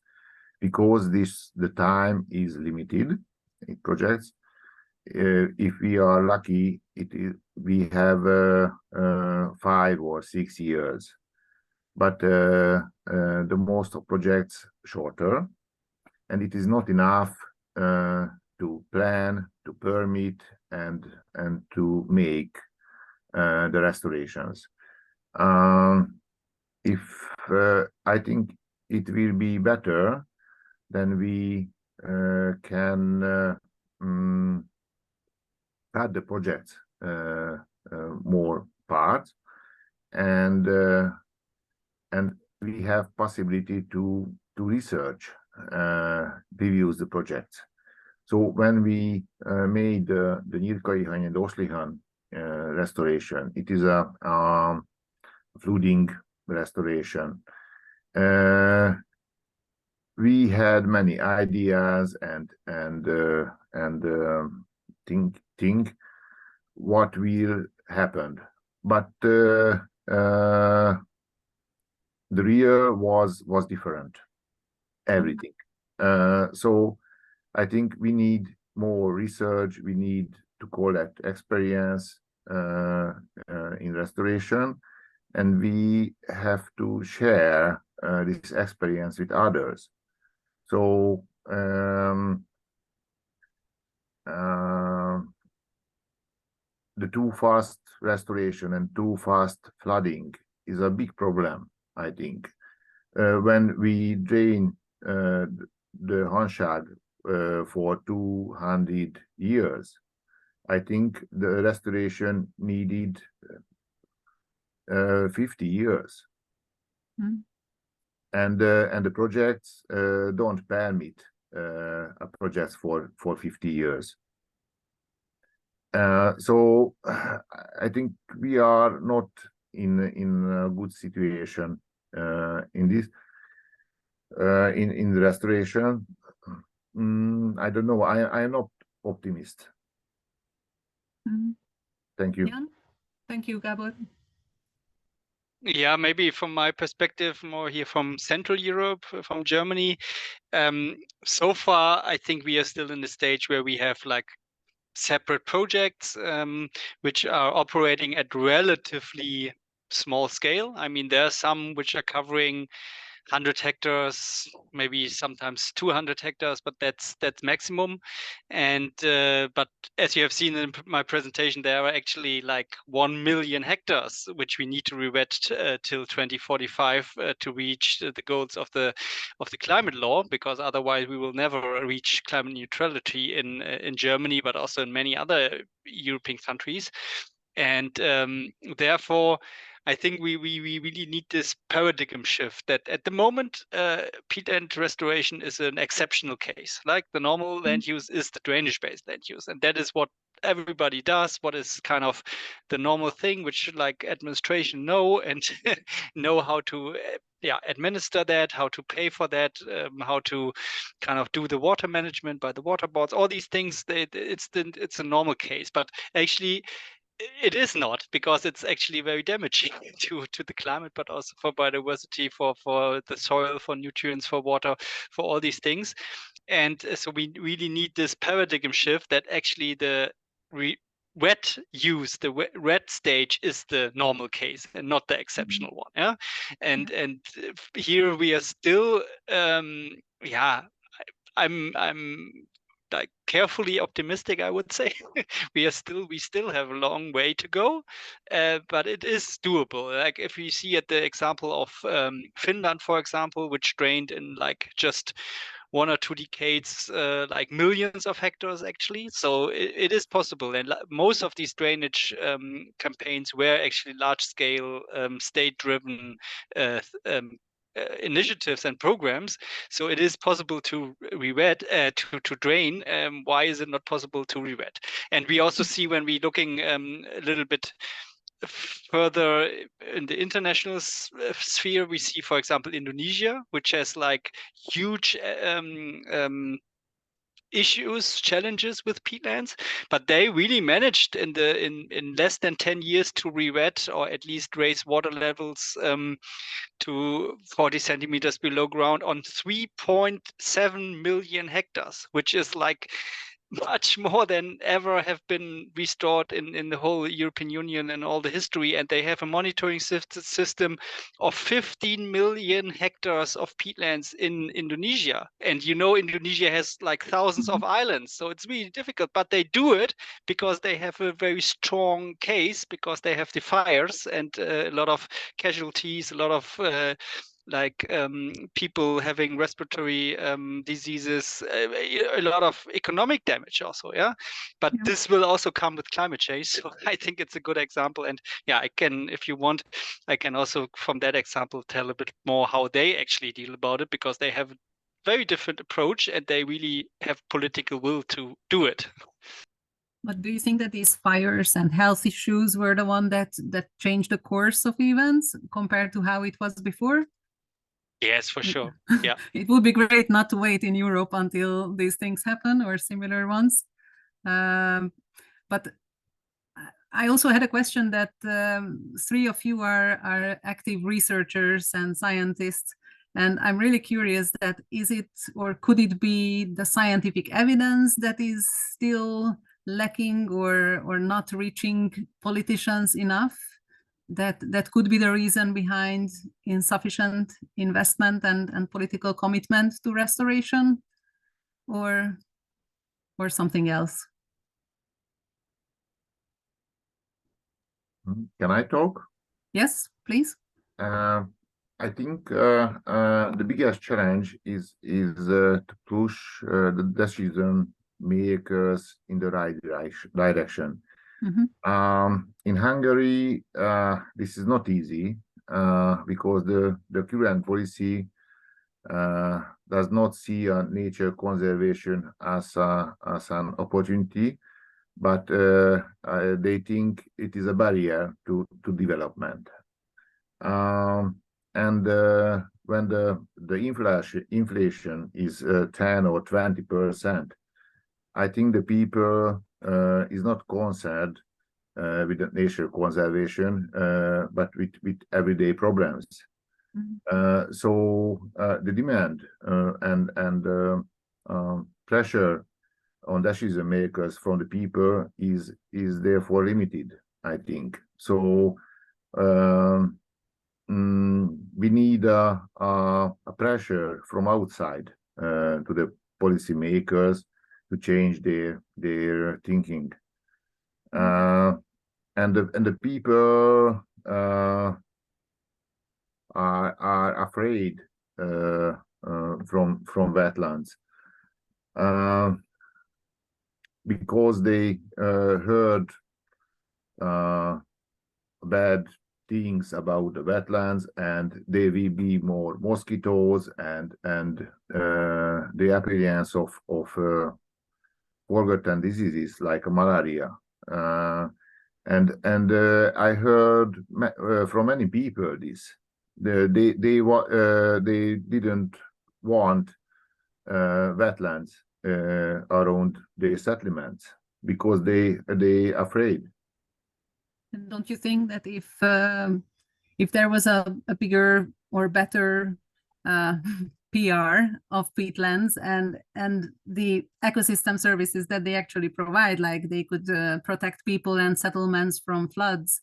G: because the time is limited in projects. If we are lucky, we have 5 or 6 years, but the most of projects shorter, and it is not enough to plan, to permit, and to make the restorations. I think it will be better, then we can cut the project more parts, and we have possibility to research, reviews the project. So when we made the Nyírkai-Hany and Oszlihan restoration, it is a flooding restoration. we had many ideas and think what will happen, but the real was different, everything. So I think we need more research, we need to collect experience in restoration, and we have to share this experience with others. So the too fast restoration and too fast flooding is a big problem, I think. When we drain the Hanság for 200 years, I think the restoration needed 50 years. Mm. And the projects don't permit a project for 50 years. So I think we are not in a good situation in this in the restoration. I don't know. I am not optimist.
A: Mm.
G: Thank you.
A: Jan? Thank you, Gábor.
I: Yeah, maybe from my perspective, more here from Central Europe, from Germany. So far, I think we are still in the stage where we have like separate projects which are operating at relatively small scale. I mean, there are some which are covering 100 hectares, maybe sometimes 200 hectares, but that's maximum. And but as you have seen in my presentation, there are actually like 1 million hectares which we need to re-wet till 2045 to reach the goals of the climate law, because otherwise we will never reach climate neutrality in Germany, but also in many other European countries. And therefore, I think we really need this paradigm shift that at the moment, peatland restoration is an exceptional case. Like the normal land use is the drainage-based land use. And that is what everybody does, what is kind of the normal thing, which like administration know and know how to administer that, how to pay for that, how to kind of do the water management by the water boards, all these things, it's a normal case. But actually, it is not, because it's actually very damaging to the climate, but also for biodiversity, for the soil, for nutrients, for water, for all these things. And so we really need this paradigm shift that actually the wet use, the wet stage is the normal case and not the exceptional one. Yeah, and here we are still, I'm like carefully optimistic, I would say. we still have a long way to go, but it is doable. Like if we see at the example of Finland, for example, which drained in like just 1 or 2 decades, like millions of hectares actually. So it is possible. And most of these drainage campaigns were actually large-scale state-driven initiatives and programs. So it is possible to re-wet, to drain. Why is it not possible to re-wet? And we also see, when we're looking a little bit further in the international sphere, we see, for example, Indonesia, which has like huge issues, challenges with peatlands, but they really managed in less than 10 years to re-wet, or at least raise water levels to 40 centimeters below ground on 3.7 million hectares, which is like much more than ever have been restored in the whole European Union and all the history. And they have a monitoring system of 15 million hectares of peatlands in Indonesia. And you know, Indonesia has like thousands of islands, so it's really difficult, but they do it because they have a very strong case, because they have the fires and a lot of casualties, a lot of people having respiratory diseases, a lot of economic damage also, but this will also come with climate change. So I think it's a good example. And I can, if you want, I can also from that example tell a bit more how they actually deal about it, because they have a very different approach and they really have political will to do it.
A: But do you think that these fires and health issues were the one that changed the course of events compared to how it was before?
I: Yes, for sure. Yeah.
A: It would be great not to wait in Europe until these things happen or similar ones. But I also had a question that three of you are active researchers and scientists, and I'm really curious that is it or could it be the scientific evidence that is still lacking or not reaching politicians enough? That could be the reason behind insufficient investment and political commitment to restoration, or something else?
G: Can I talk?
A: Yes, please.
G: I think the biggest challenge is to push the decision makers in the right direction. In Hungary, this is not easy because the current policy does not see nature conservation as an opportunity, but they think it is a barrier to development. And when the inflation is 10 or 20%, I think the people is not concerned with the nature conservation, but with everyday problems. So the demand and pressure on decision makers from the people is therefore limited, I think. So we need a pressure from outside to the policy makers to change their thinking. And the people are afraid from wetlands because they heard bad things about the wetlands, and there will be more mosquitoes and the appearance of forgotten diseases like malaria. And I heard from many people this. They didn't want wetlands around their settlements because they afraid.
A: And don't you think that if there was a bigger or better PR of peatlands and the ecosystem services that they actually provide, like they could protect people and settlements from floods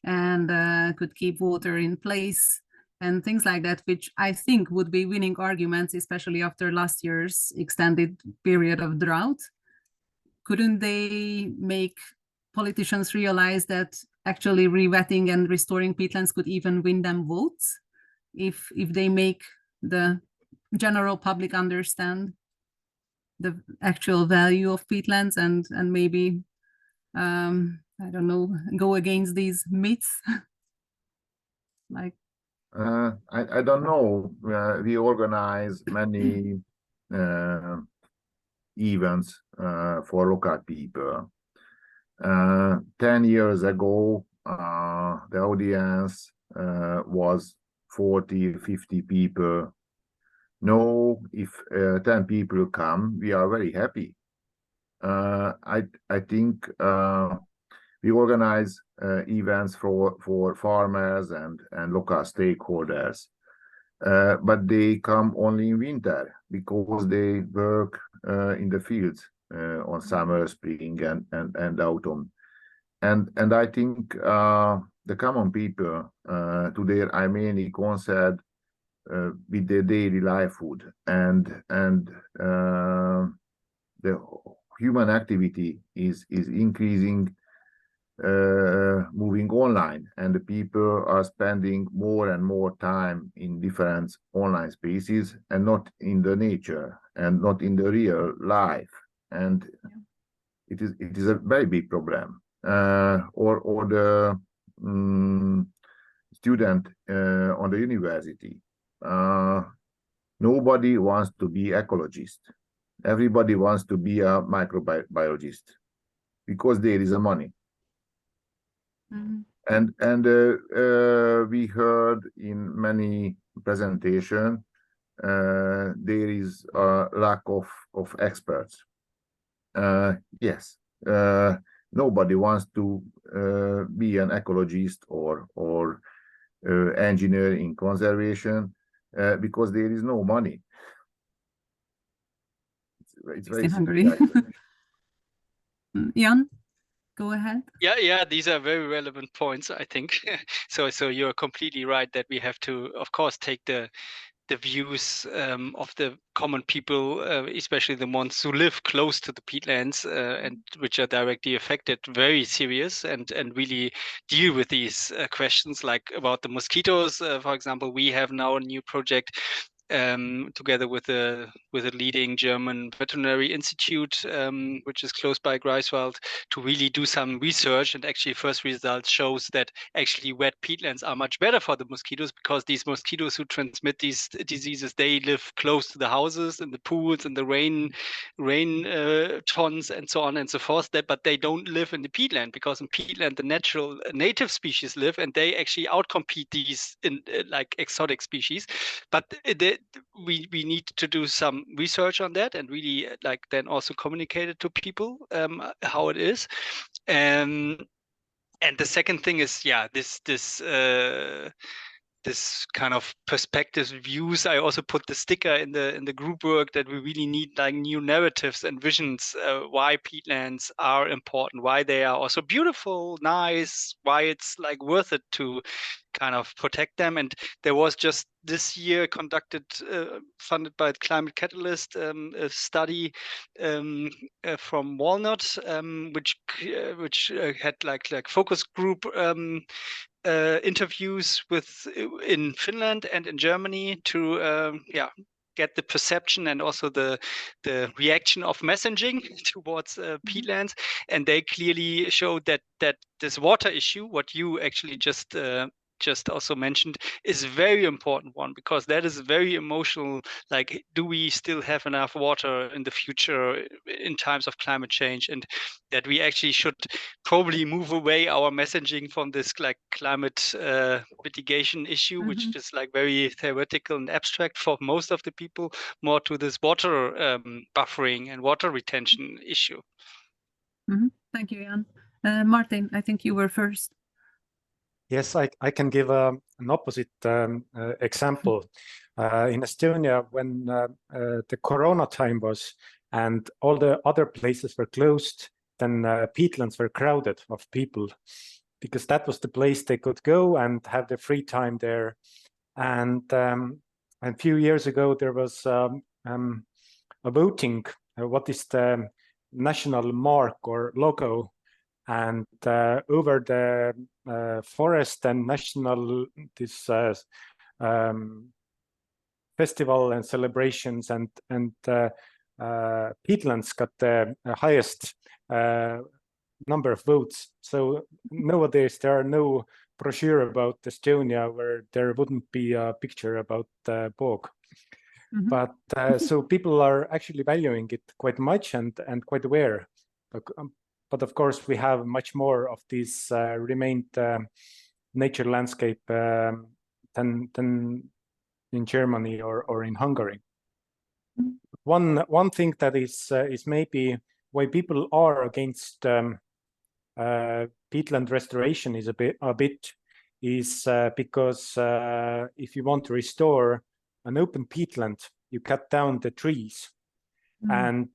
A: and could keep water in place and things like that, which I think would be winning arguments, especially after last year's extended period of drought? Couldn't they make politicians realize that actually re-wetting and restoring peatlands could even win them votes if they make the general public understand the actual value of peatlands and maybe I don't know, go against these myths? Like
G: I don't know. We organize many events for local people. 10 years ago, the audience was 40, 50 people. Now, if 10 people come, we are very happy. I think we organize events for farmers and local stakeholders, but they come only in winter because they work in the fields on summer, spring, and autumn. And I think the common people to their mainly concerned with their daily livelihood and the human activity is increasing, moving online, and the people are spending more and more time in different online spaces and not in the nature and not in the real life. And it is a very big problem. Or the student on the university. Nobody wants to be ecologist. Everybody wants to be a microbiologist because there is a money. And we heard in many presentation, there is a lack of experts. Yes, nobody wants to be an ecologist or engineer in conservation because there is no money. It's very
A: in Hungary. Jan, go ahead.
I: Yeah, these are very relevant points, I think. So you're completely right that we have to, of course, take the views of the common people, especially the ones who live close to the peatlands and which are directly affected, very serious, and really deal with these questions, like about the mosquitoes. For example, we have now a new project together with a leading German veterinary institute, which is close by Greifswald, to really do some research. And actually, first results shows that actually wet peatlands are much better for the mosquitoes, because these mosquitoes who transmit these diseases, they live close to the houses and the pools and the rain ponds and so on and so forth. But they don't live in the peatland, because in peatland the native species live, and they actually outcompete these like exotic species. But we need to do some research on that and really like then also communicate it to people how it is. And the second thing is, yeah, this kind of perspectives, views. I also put the sticker in the group work that we really need like new narratives and visions, why peatlands are important, why they are also beautiful, nice, why it's like worth it to kind of protect them. And there was just this year conducted, funded by Climate Catalyst, a study from Walnut, which had like focus group interviews in Finland and in Germany to get the perception and also the reaction of messaging towards peatlands. And they clearly showed that this water issue, what you actually just also mentioned, is a very important one, because that is very emotional. Like, do we still have enough water in the future in times of climate change? And that we actually should probably move away our messaging from this like climate mitigation issue, which is like very theoretical and abstract for most of the people, more to this water buffering and water retention issue.
A: Thank you, Jan. Martin, I think you were first.
H: Yes, I can give an opposite example. In Estonia, when the Corona time was and all the other places were closed, then peatlands were crowded of people, because that was the place they could go and have the free time there. And a few years ago, there was a voting, what is the national mark or logo, and over the forest and national festival and celebrations, and peatlands got the highest number of votes. So nowadays there are no brochure about Estonia where there wouldn't be a picture about bog. But so people are actually valuing it quite much and quite aware. But of course, we have much more of this remained nature landscape than in Germany or in Hungary. One thing that is maybe why people are against peatland restoration is because if you want to restore an open peatland, you cut down the trees, and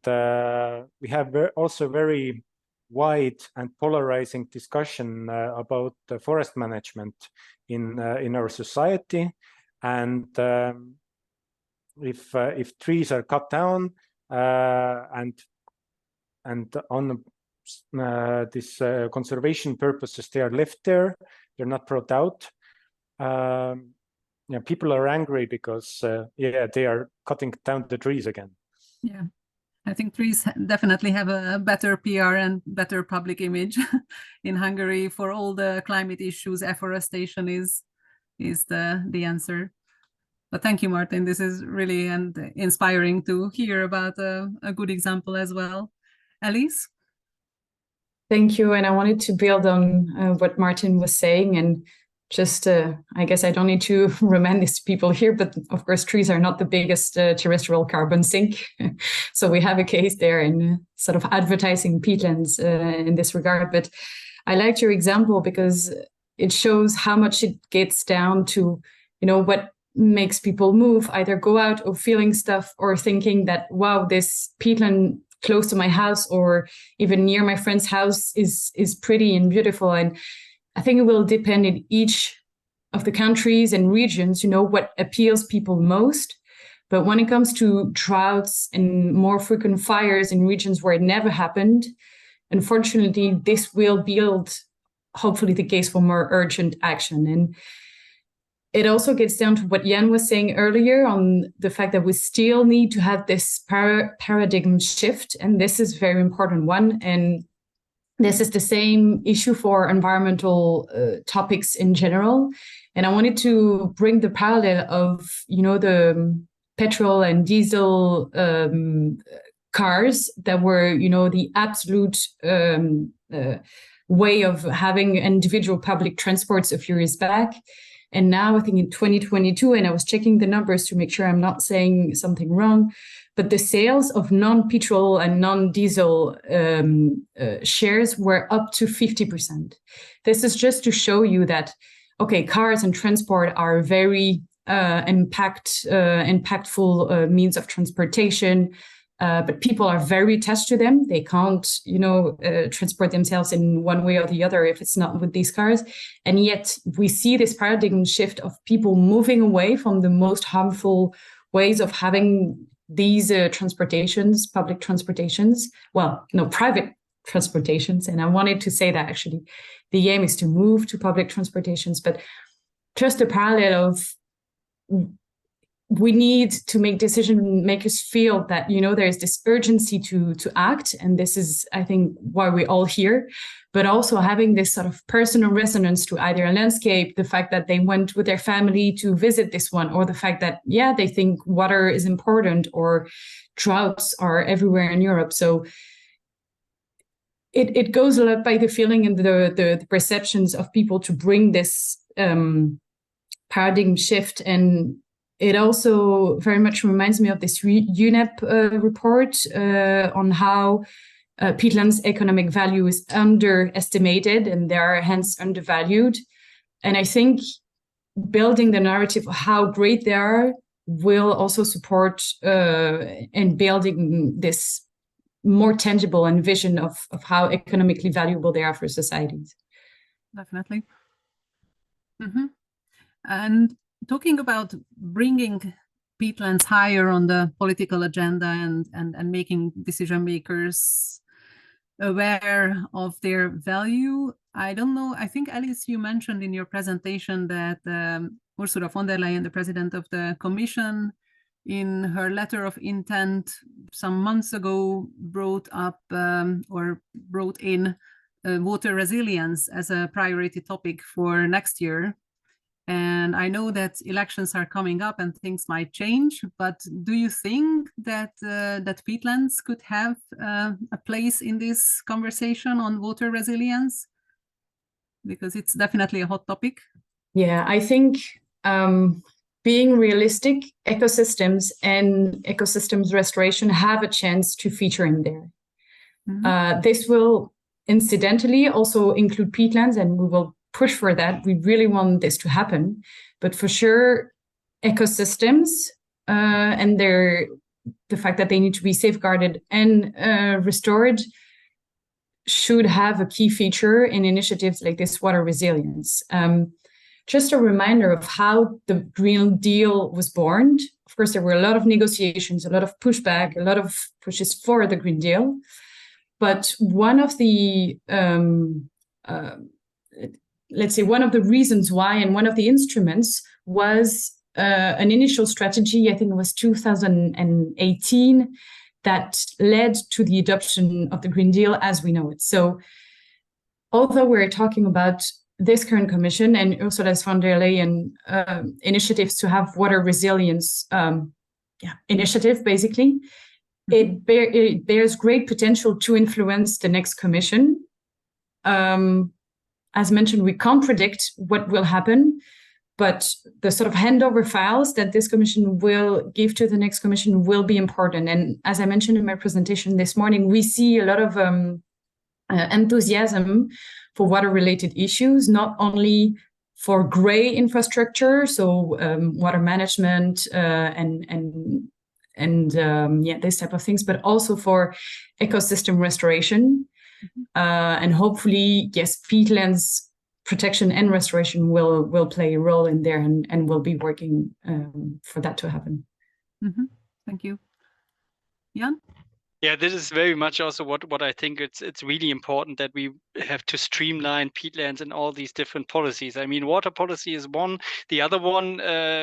H: we have also very wide and polarizing discussion about forest management in our society. And if trees are cut down and on this conservation purposes, they are left there, they're not brought out. People are angry because they are cutting down the trees again.
A: Yeah. I think trees definitely have a better PR and better public image in Hungary for all the climate issues. Afforestation is the answer. But thank you, Martin. This is really inspiring to hear about a good example as well. Elise?
D: Thank you. And I wanted to build on what Martin was saying. And just, I guess I don't need to remind these people here, but of course, trees are not the biggest terrestrial carbon sink. So we have a case there in sort of advertising peatlands in this regard. But I liked your example because it shows how much it gets down to, what makes people move, either go out or feeling stuff or thinking that, wow, this peatland close to my house or even near my friend's house is pretty and beautiful. And I think it will depend in each of the countries and regions, what appeals people most. But when it comes to droughts and more frequent fires in regions where it never happened, unfortunately, this will build, hopefully, the case for more urgent action. And it also gets down to what Jan was saying earlier on the fact that we still need to have this paradigm shift. And this is a very important one. And this is the same issue for environmental topics in general. And I wanted to bring the parallel of, the petrol and diesel cars that were, the absolute way of having individual public transports a few years back. And now I think in 2022, and I was checking the numbers to make sure I'm not saying something wrong, but the sales of non-petrol and non-diesel shares were up to 50%. This is just to show you that, okay, cars and transport are very impactful means of transportation, but people are very attached to them. They can't, transport themselves in one way or the other if it's not with these cars. And yet we see this paradigm shift of people moving away from the most harmful ways of having these transportations, public transportations, private transportations. And I wanted to say that actually the aim is to move to public transportations, but just a parallel of we need to make decision makers feel that, there is this urgency to act. And this is, I think, why we're all here, but also having this sort of personal resonance to either a landscape, the fact that they went with their family to visit this one, or the fact that, they think water is important or droughts are everywhere in Europe. So it goes a lot by the feeling and the perceptions of people to bring this paradigm shift. And it also very much reminds me of this UNEP report on how peatlands' economic value is underestimated and they are hence undervalued. And I think building the narrative of how great they are will also support in building this more tangible and vision of how economically valuable they are for societies.
A: Definitely. Mm-hmm. And talking about bringing peatlands higher on the political agenda and making decision makers aware of their value, I don't know, I think, Elise, you mentioned in your presentation that Ursula von der Leyen, the president of the Commission, in her letter of intent some months ago brought in water resilience as a priority topic for next year. And I know that elections are coming up and things might change, but do you think that that peatlands could have a place in this conversation on water resilience? Because it's definitely a hot topic.
D: Yeah, I think being realistic, ecosystems and ecosystems restoration have a chance to feature in there. Mm-hmm. This will incidentally also include peatlands, and we will push for that. We really want this to happen, but for sure, ecosystems and the fact that they need to be safeguarded and restored should have a key feature in initiatives like this water resilience. Just a reminder of how the Green Deal was born. Of course, there were a lot of negotiations, a lot of pushback, a lot of pushes for the Green Deal. But one of the let's say one of the reasons why, and one of the instruments was an initial strategy, I think it was 2018, that led to the adoption of the Green Deal as we know it. So although we're talking about this current commission and Ursula von der Leyen initiatives to have water resilience initiative, basically, it bears great potential to influence the next commission. as mentioned, we can't predict what will happen, but the sort of handover files that this commission will give to the next commission will be important. And as I mentioned in my presentation this morning, we see a lot of enthusiasm for water-related issues, not only for grey infrastructure, so water management and this type of things, but also for ecosystem restoration. And hopefully, yes, peatlands protection and restoration will play a role in there, and will be working for that to happen.
A: Thank you. Jan?
I: Yeah, this is very much also what I think it's really important, that we have to streamline peatlands and all these different policies. I mean, water policy is one. The other one,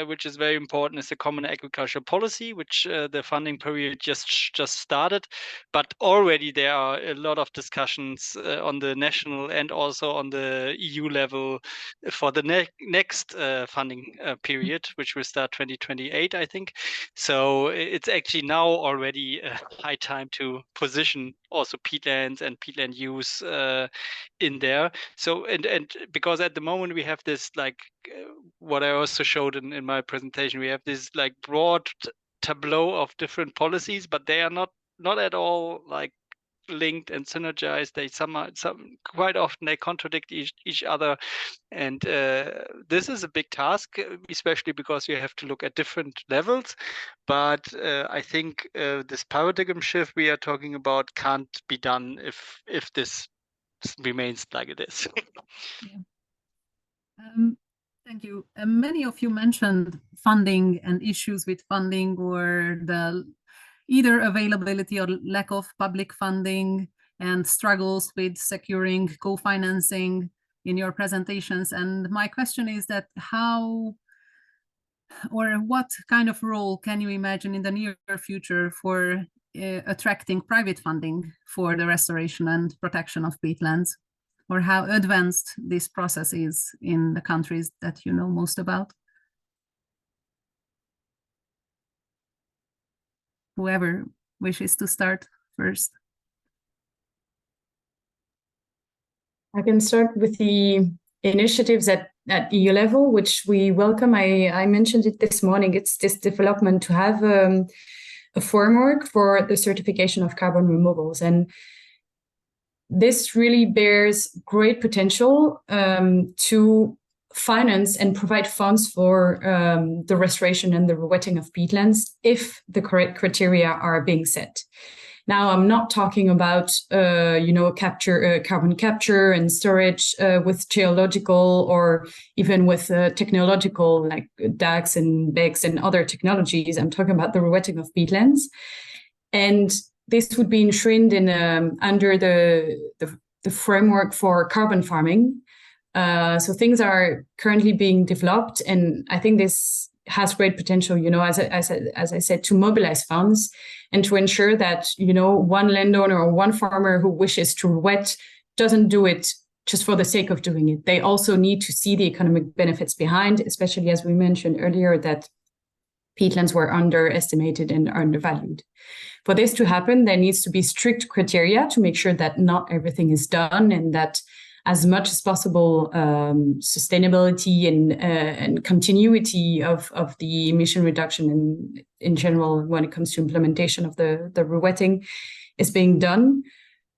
I: which is very important, is the common agricultural policy, which the funding period just started. But already there are a lot of discussions on the national and also on the EU level for the next funding period, which will start 2028, I think. So it's actually now already high time to position also peatlands and peatland use in there. So and because at the moment we have this, like what I also showed in my presentation, we have this like broad tableau of different policies, but they are not at all like linked and synergized. They some quite often they contradict each other, and this is a big task, especially because you have to look at different levels. But I think this paradigm shift we are talking about can't be done if this remains like it is.
A: Thank you. Many of you mentioned funding and issues with funding, or the either availability or lack of public funding, and struggles with securing co-financing in your presentations. And my question is that how or what kind of role can you imagine in the near future for attracting private funding for the restoration and protection of peatlands, or how advanced this process is in the countries that you know most about? Whoever wishes to start first.
D: I can start with the initiatives at EU level, which we welcome. I mentioned it this morning. It's this development to have a framework for the certification of carbon removals. And this really bears great potential to finance and provide funds for the restoration and the rewetting of peatlands if the correct criteria are being set. Now, I'm not talking about carbon capture and storage with geological or even with technological like DACs and BECs and other technologies. I'm talking about the rewetting of peatlands, and this would be enshrined in under the framework for carbon farming. So things are currently being developed, and I think this has great potential, as I said, to mobilize funds and to ensure that, one landowner or one farmer who wishes to wet doesn't do it just for the sake of doing it. They also need to see the economic benefits behind, especially as we mentioned earlier, that peatlands were underestimated and undervalued. For this to happen, there needs to be strict criteria to make sure that not everything is done, and that as much as possible, sustainability and continuity of the emission reduction and in general, when it comes to implementation of the rewetting, is being done.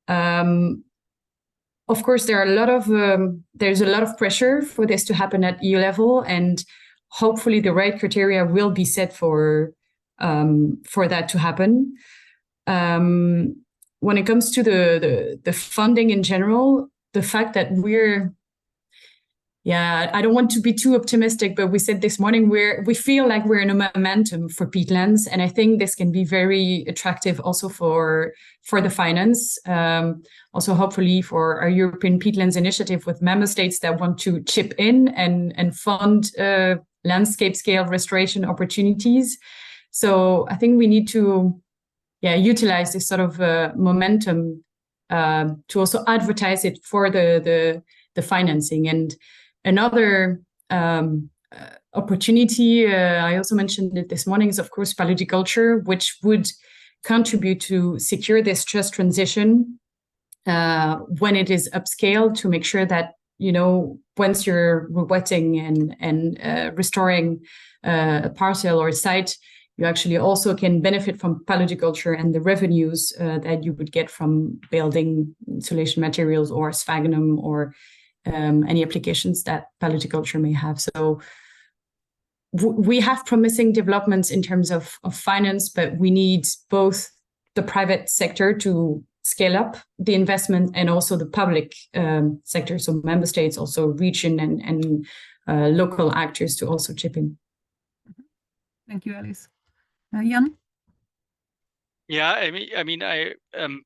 D: Of course, there's a lot of pressure for this to happen at EU level, and hopefully the right criteria will be set for that to happen. When it comes to the funding in general, the fact that I don't want to be too optimistic, but we said this morning we feel like we're in a momentum for peatlands, and I think this can be very attractive also for the finance. Also, hopefully for our European Peatlands initiative with member states that want to chip in and fund landscape scale restoration opportunities. So I think we need to utilize this sort of momentum to also advertise it for the financing. And another opportunity, I also mentioned it this morning, is of course biodiculture, which would contribute to secure this just transition when it is upscaled, to make sure that once you're wetting and restoring a parcel or a site, you actually also can benefit from polyculture and the revenues that you would get from building insulation materials or sphagnum or any applications that polyculture may have. So we have promising developments in terms of finance, but we need both the private sector to scale up the investment and also the public sector, so member states, also region and local actors to also chip in.
A: Thank you, Elise. Jan?
I: Yeah, I mean, I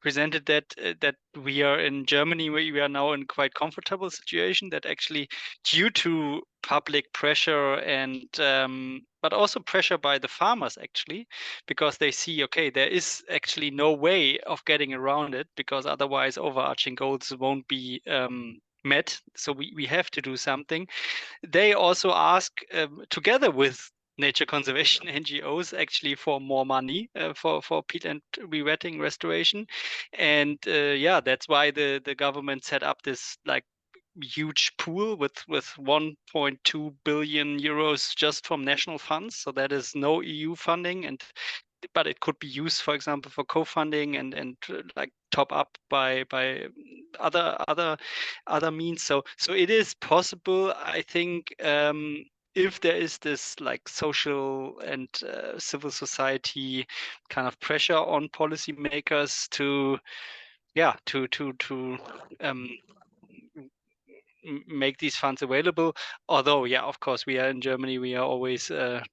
I: presented that we are in Germany, we are now in quite comfortable situation that actually, due to public pressure and but also pressure by the farmers actually, because they see, okay, there is actually no way of getting around it because otherwise overarching goals won't be met. So we have to do something. They also ask together with nature conservation NGOs actually for more money for peatland rewetting restoration, and yeah, that's why the government set up this like huge pool with 1.2 billion euros just from national funds. So that is no EU funding, but it could be used, for example, for co-funding and like top up by other means. So it is possible, I think. If there is this like social and civil society kind of pressure on policymakers to make these funds available. Although, yeah, of course, we are in Germany, we are always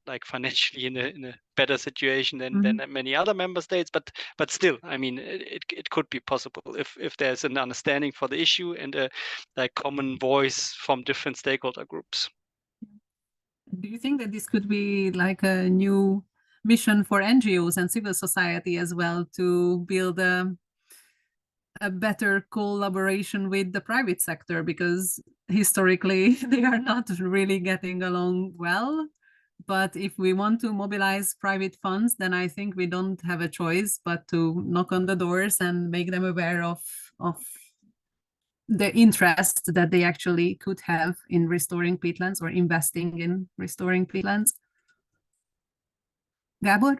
I: like financially in a better situation than many other member states. But still, I mean, it could be possible if there's an understanding for the issue and a like common voice from different stakeholder groups.
A: Do you think that this could be like a new mission for NGOs and civil society as well to build a better collaboration with the private sector? Because historically they are not really getting along well. But if we want to mobilize private funds, then I think we don't have a choice but to knock on the doors and make them aware of the interest that they actually could have in restoring peatlands or investing in restoring peatlands. Gábor?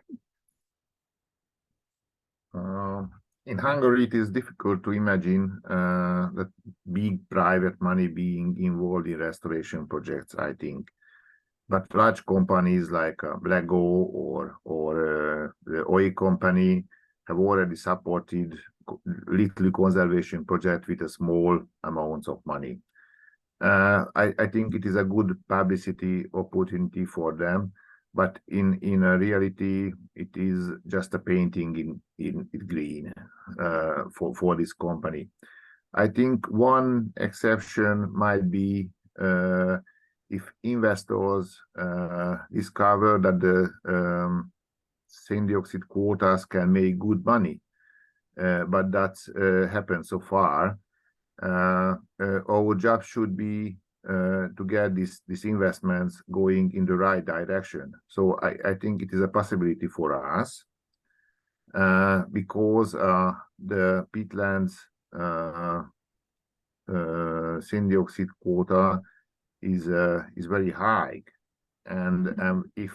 G: In Hungary, it is difficult to imagine that big private money being involved in restoration projects, I think. But large companies like Lego or the oil company have already supported little conservation project with a small amounts of money. I think it is a good publicity opportunity for them, but in reality, it is just a painting in green for this company. I think one exception might be if investors discover that the CO2 dioxide quotas can make good money. But that's happened so far. Our job should be to get these investments going in the right direction. So I think it is a possibility for us because the peatlands CO2 dioxide quota is very high, and if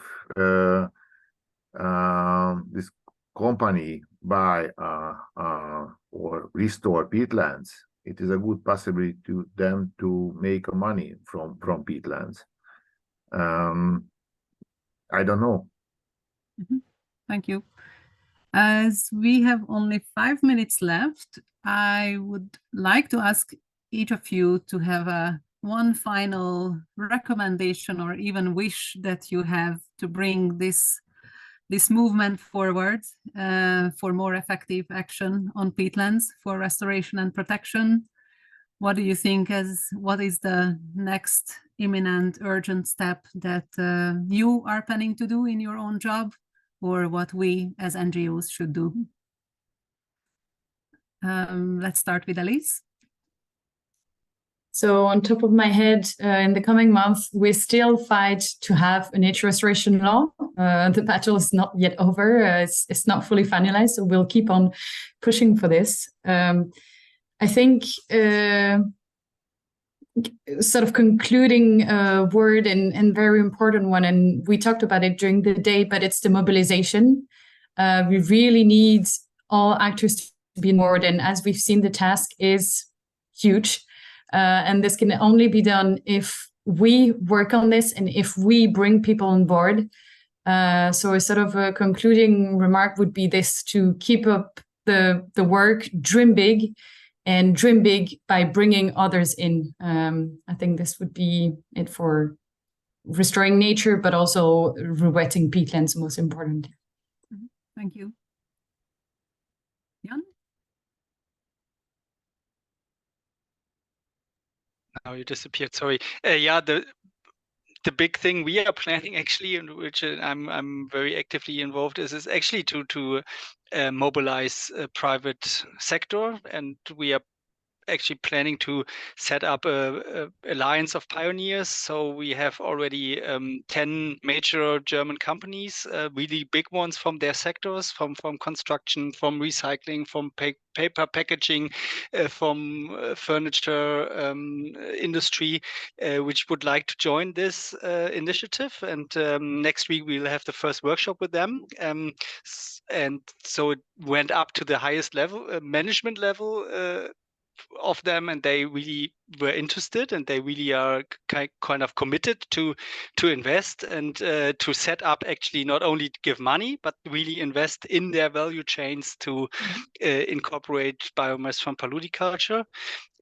G: this company buy or restore peatlands, it is a good possibility to them to make money from peatlands. I don't know.
A: Thank you. As we have only 5 minutes left, I would like to ask each of you to have one final recommendation or even wish that you have to bring this movement forward for more effective action on peatlands for restoration and protection. What do you think what is the next imminent urgent step that you are planning to do in your own job, or what we as NGOs should do? Let's start with Elise.
D: So on top of my head, in the coming months, we still fight to have a nature restoration law. The battle is not yet over. It's not fully finalized, so we'll keep on pushing for this. I think sort of concluding word and very important one, and we talked about it during the day, but it's the mobilization. We really need all actors to be on board, and as we've seen, the task is huge, and this can only be done if we work on this and if we bring people on board. So a sort of a concluding remark would be this: to keep up the work, dream big, and dream big by bringing others in. I think this would be it for restoring nature, but also rewetting peatlands, most important.
A: Thank you. Jan?
I: Now you disappeared, sorry. Yeah, the big thing we are planning actually, in which I'm very actively involved, is actually to mobilize private sector, and we are actually planning to set up a alliance of pioneers. So we have already 10 major German companies, really big ones from their sectors, from construction, from recycling, from paper packaging, from furniture industry, which would like to join this initiative. And next week we'll have the first workshop with them. And so it went up to the highest level, management level of them, and they really were interested, and they really are kind of committed to invest and to set up, actually not only give money but really invest in their value chains to incorporate biomass from paludiculture.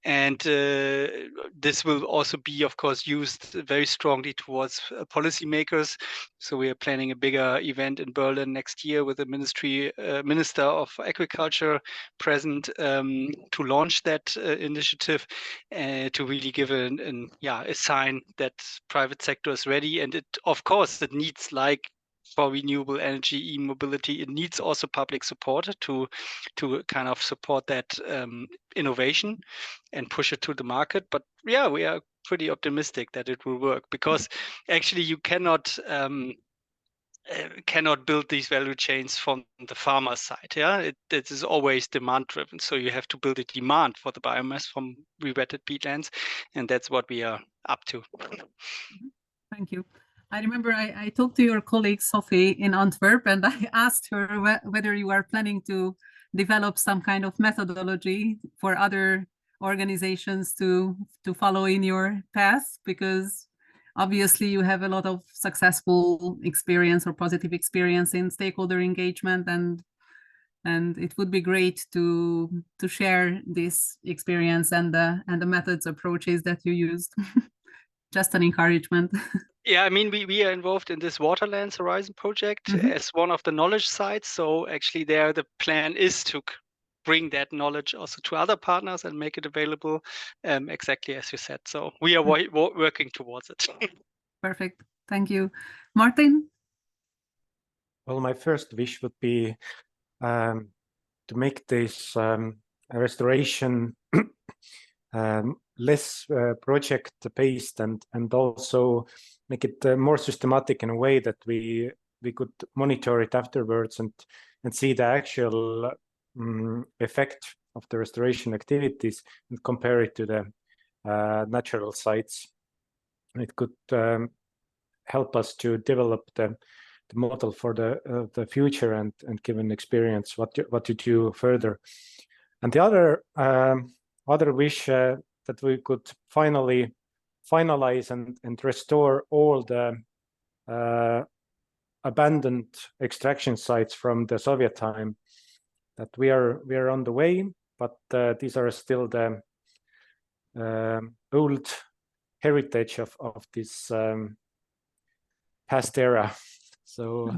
I: And this will also be, of course, used very strongly towards policymakers. So we are planning a bigger event in Berlin next year with the Minister of Agriculture present to launch that initiative, to really give a sign that private sector is ready. And it, of course, it needs, like for renewable energy, e-mobility, it needs also public support to kind of support that innovation and push it to the market. But yeah, we are pretty optimistic that it will work, because actually you cannot build these value chains from the farmer side. Yeah, it is always demand driven. So you have to build a demand for the biomass from rewetted peatlands, and that's what we are up to.
A: Thank you. I remember I talked to your colleague Sophie in Antwerp, and I asked her whether you are planning to develop some kind of methodology for other organizations to follow in your path, because obviously you have a lot of successful experience or positive experience in stakeholder engagement, and it would be great to share this experience and the methods, approaches that you used. Just an encouragement.
I: Yeah, I mean, we are involved in this Waterlands Horizon project as one of the knowledge sites. So actually there the plan is to bring that knowledge also to other partners and make it available, exactly as you said. So we are working towards it.
A: Perfect. Thank you. Martin?
H: Well, my first wish would be to make this restoration less project-based, and also make it more systematic in a way that we could monitor it afterwards and see the actual effect of the restoration activities and compare it to the natural sites. It could help us to develop the model for the future and give an experience what to do further. And the other wish that we could finally finalize and restore all the abandoned extraction sites from the Soviet time. That we are on the way, but these are still the old heritage of this past era. So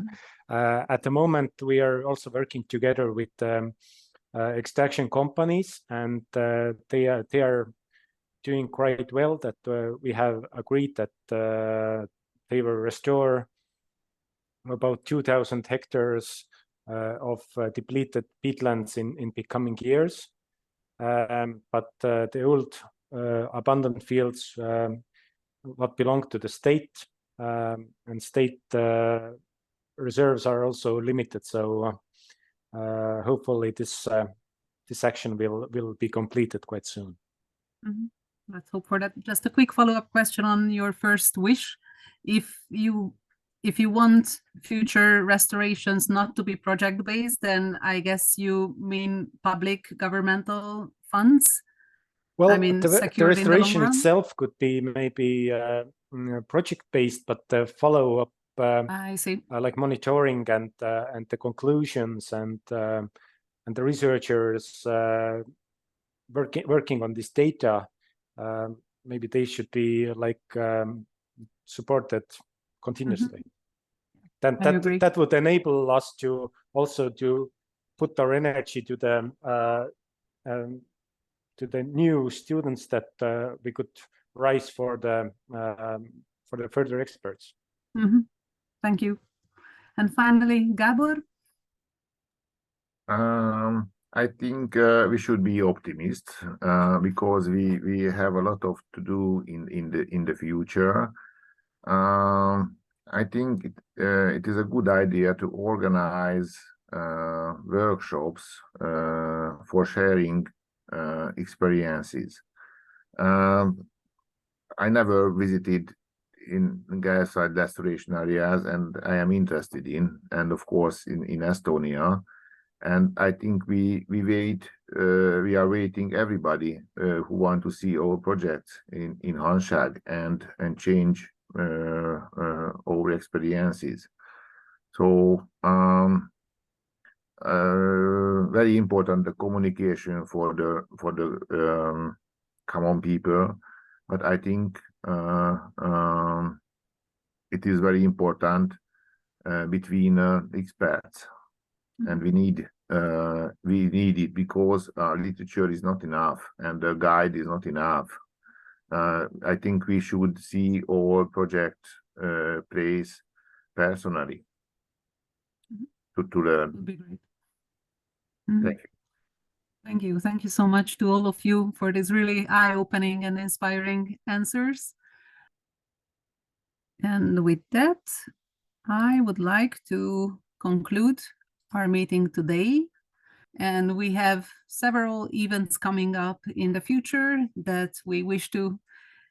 H: at the moment we are also working together with extraction companies, and they are doing quite well. That we have agreed that they will restore about 2,000 hectares of depleted peatlands in the coming years. But the old abandoned fields what belong to the state, and state reserves are also limited. So hopefully this action will be completed quite soon.
A: Let's hope for that. Just a quick follow-up question on your first wish. If you want future restorations not to be project-based, then I guess you mean public governmental funds?
H: Well,
A: I mean,
H: the
A: secured in the long
H: restoration
A: run?
H: itself could be maybe project-based, but the follow-up,
A: I see.
H: like monitoring and the conclusions and the researchers working on this data, maybe they should be like supported continuously. Then that would enable us to also to put our energy to the new students that we could rise for the further experts.
A: Thank you. And finally, Gábor?
G: I think we should be optimists because we have a lot to do in the future. I think it is a good idea to organize workshops for sharing experiences. I never visited in Greifswald restoration areas, and I am interested in, and of course in Estonia. And I think we are waiting everybody who want to see our projects in Hanság and change our experiences. So very important the communication for the common people, but I think it is very important between experts, and we need it because literature is not enough and the guide is not enough. I think we should see all project place personally to learn.
A: Would be great.
G: Thank you.
A: Thank you. Thank you so much to all of you for these really eye-opening and inspiring answers. And with that, I would like to conclude our meeting today. And we have several events coming up in the future that we wish to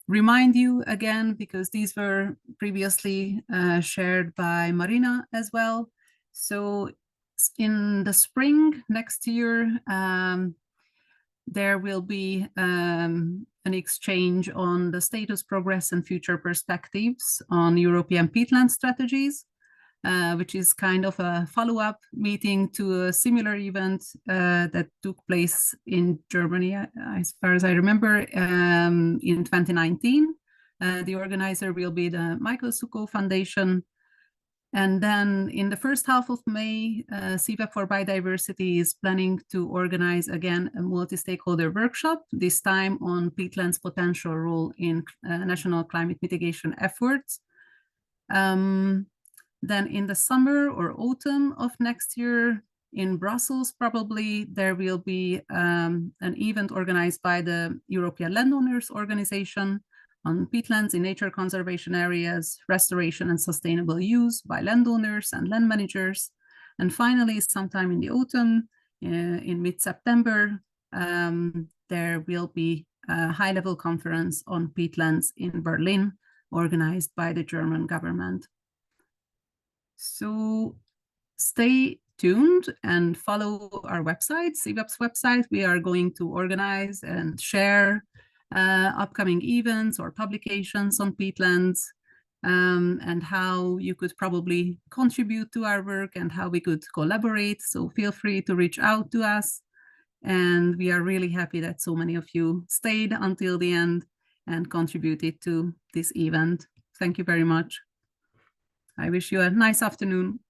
A: remind you again, because these were previously shared by Marina as well. So in the spring next year, there will be an exchange on the status, progress, and future perspectives on European peatland strategies, which is kind of a follow-up meeting to a similar event that took place in Germany, as far as I remember, in 2019. The organizer will be the Succow Foundation. And then in the first half of May, CEEweb for Biodiversity is planning to organize again a multi-stakeholder workshop, this time on peatlands' potential role in national climate mitigation efforts. Then in the summer or autumn of next year in Brussels, probably there will be an event organized by the European Landowners Organization on peatlands in nature conservation areas, restoration and sustainable use by landowners and land managers. And finally, sometime in the autumn, in mid-September, there will be a high-level conference on peatlands in Berlin, organized by the German government. So stay tuned and follow our website, CEEweb's website. We are going to organize and share upcoming events or publications on peatlands, and how you could probably contribute to our work and how we could collaborate. So feel free to reach out to us. And we are really happy that so many of you stayed until the end and contributed to this event. Thank you very much. I wish you a nice afternoon.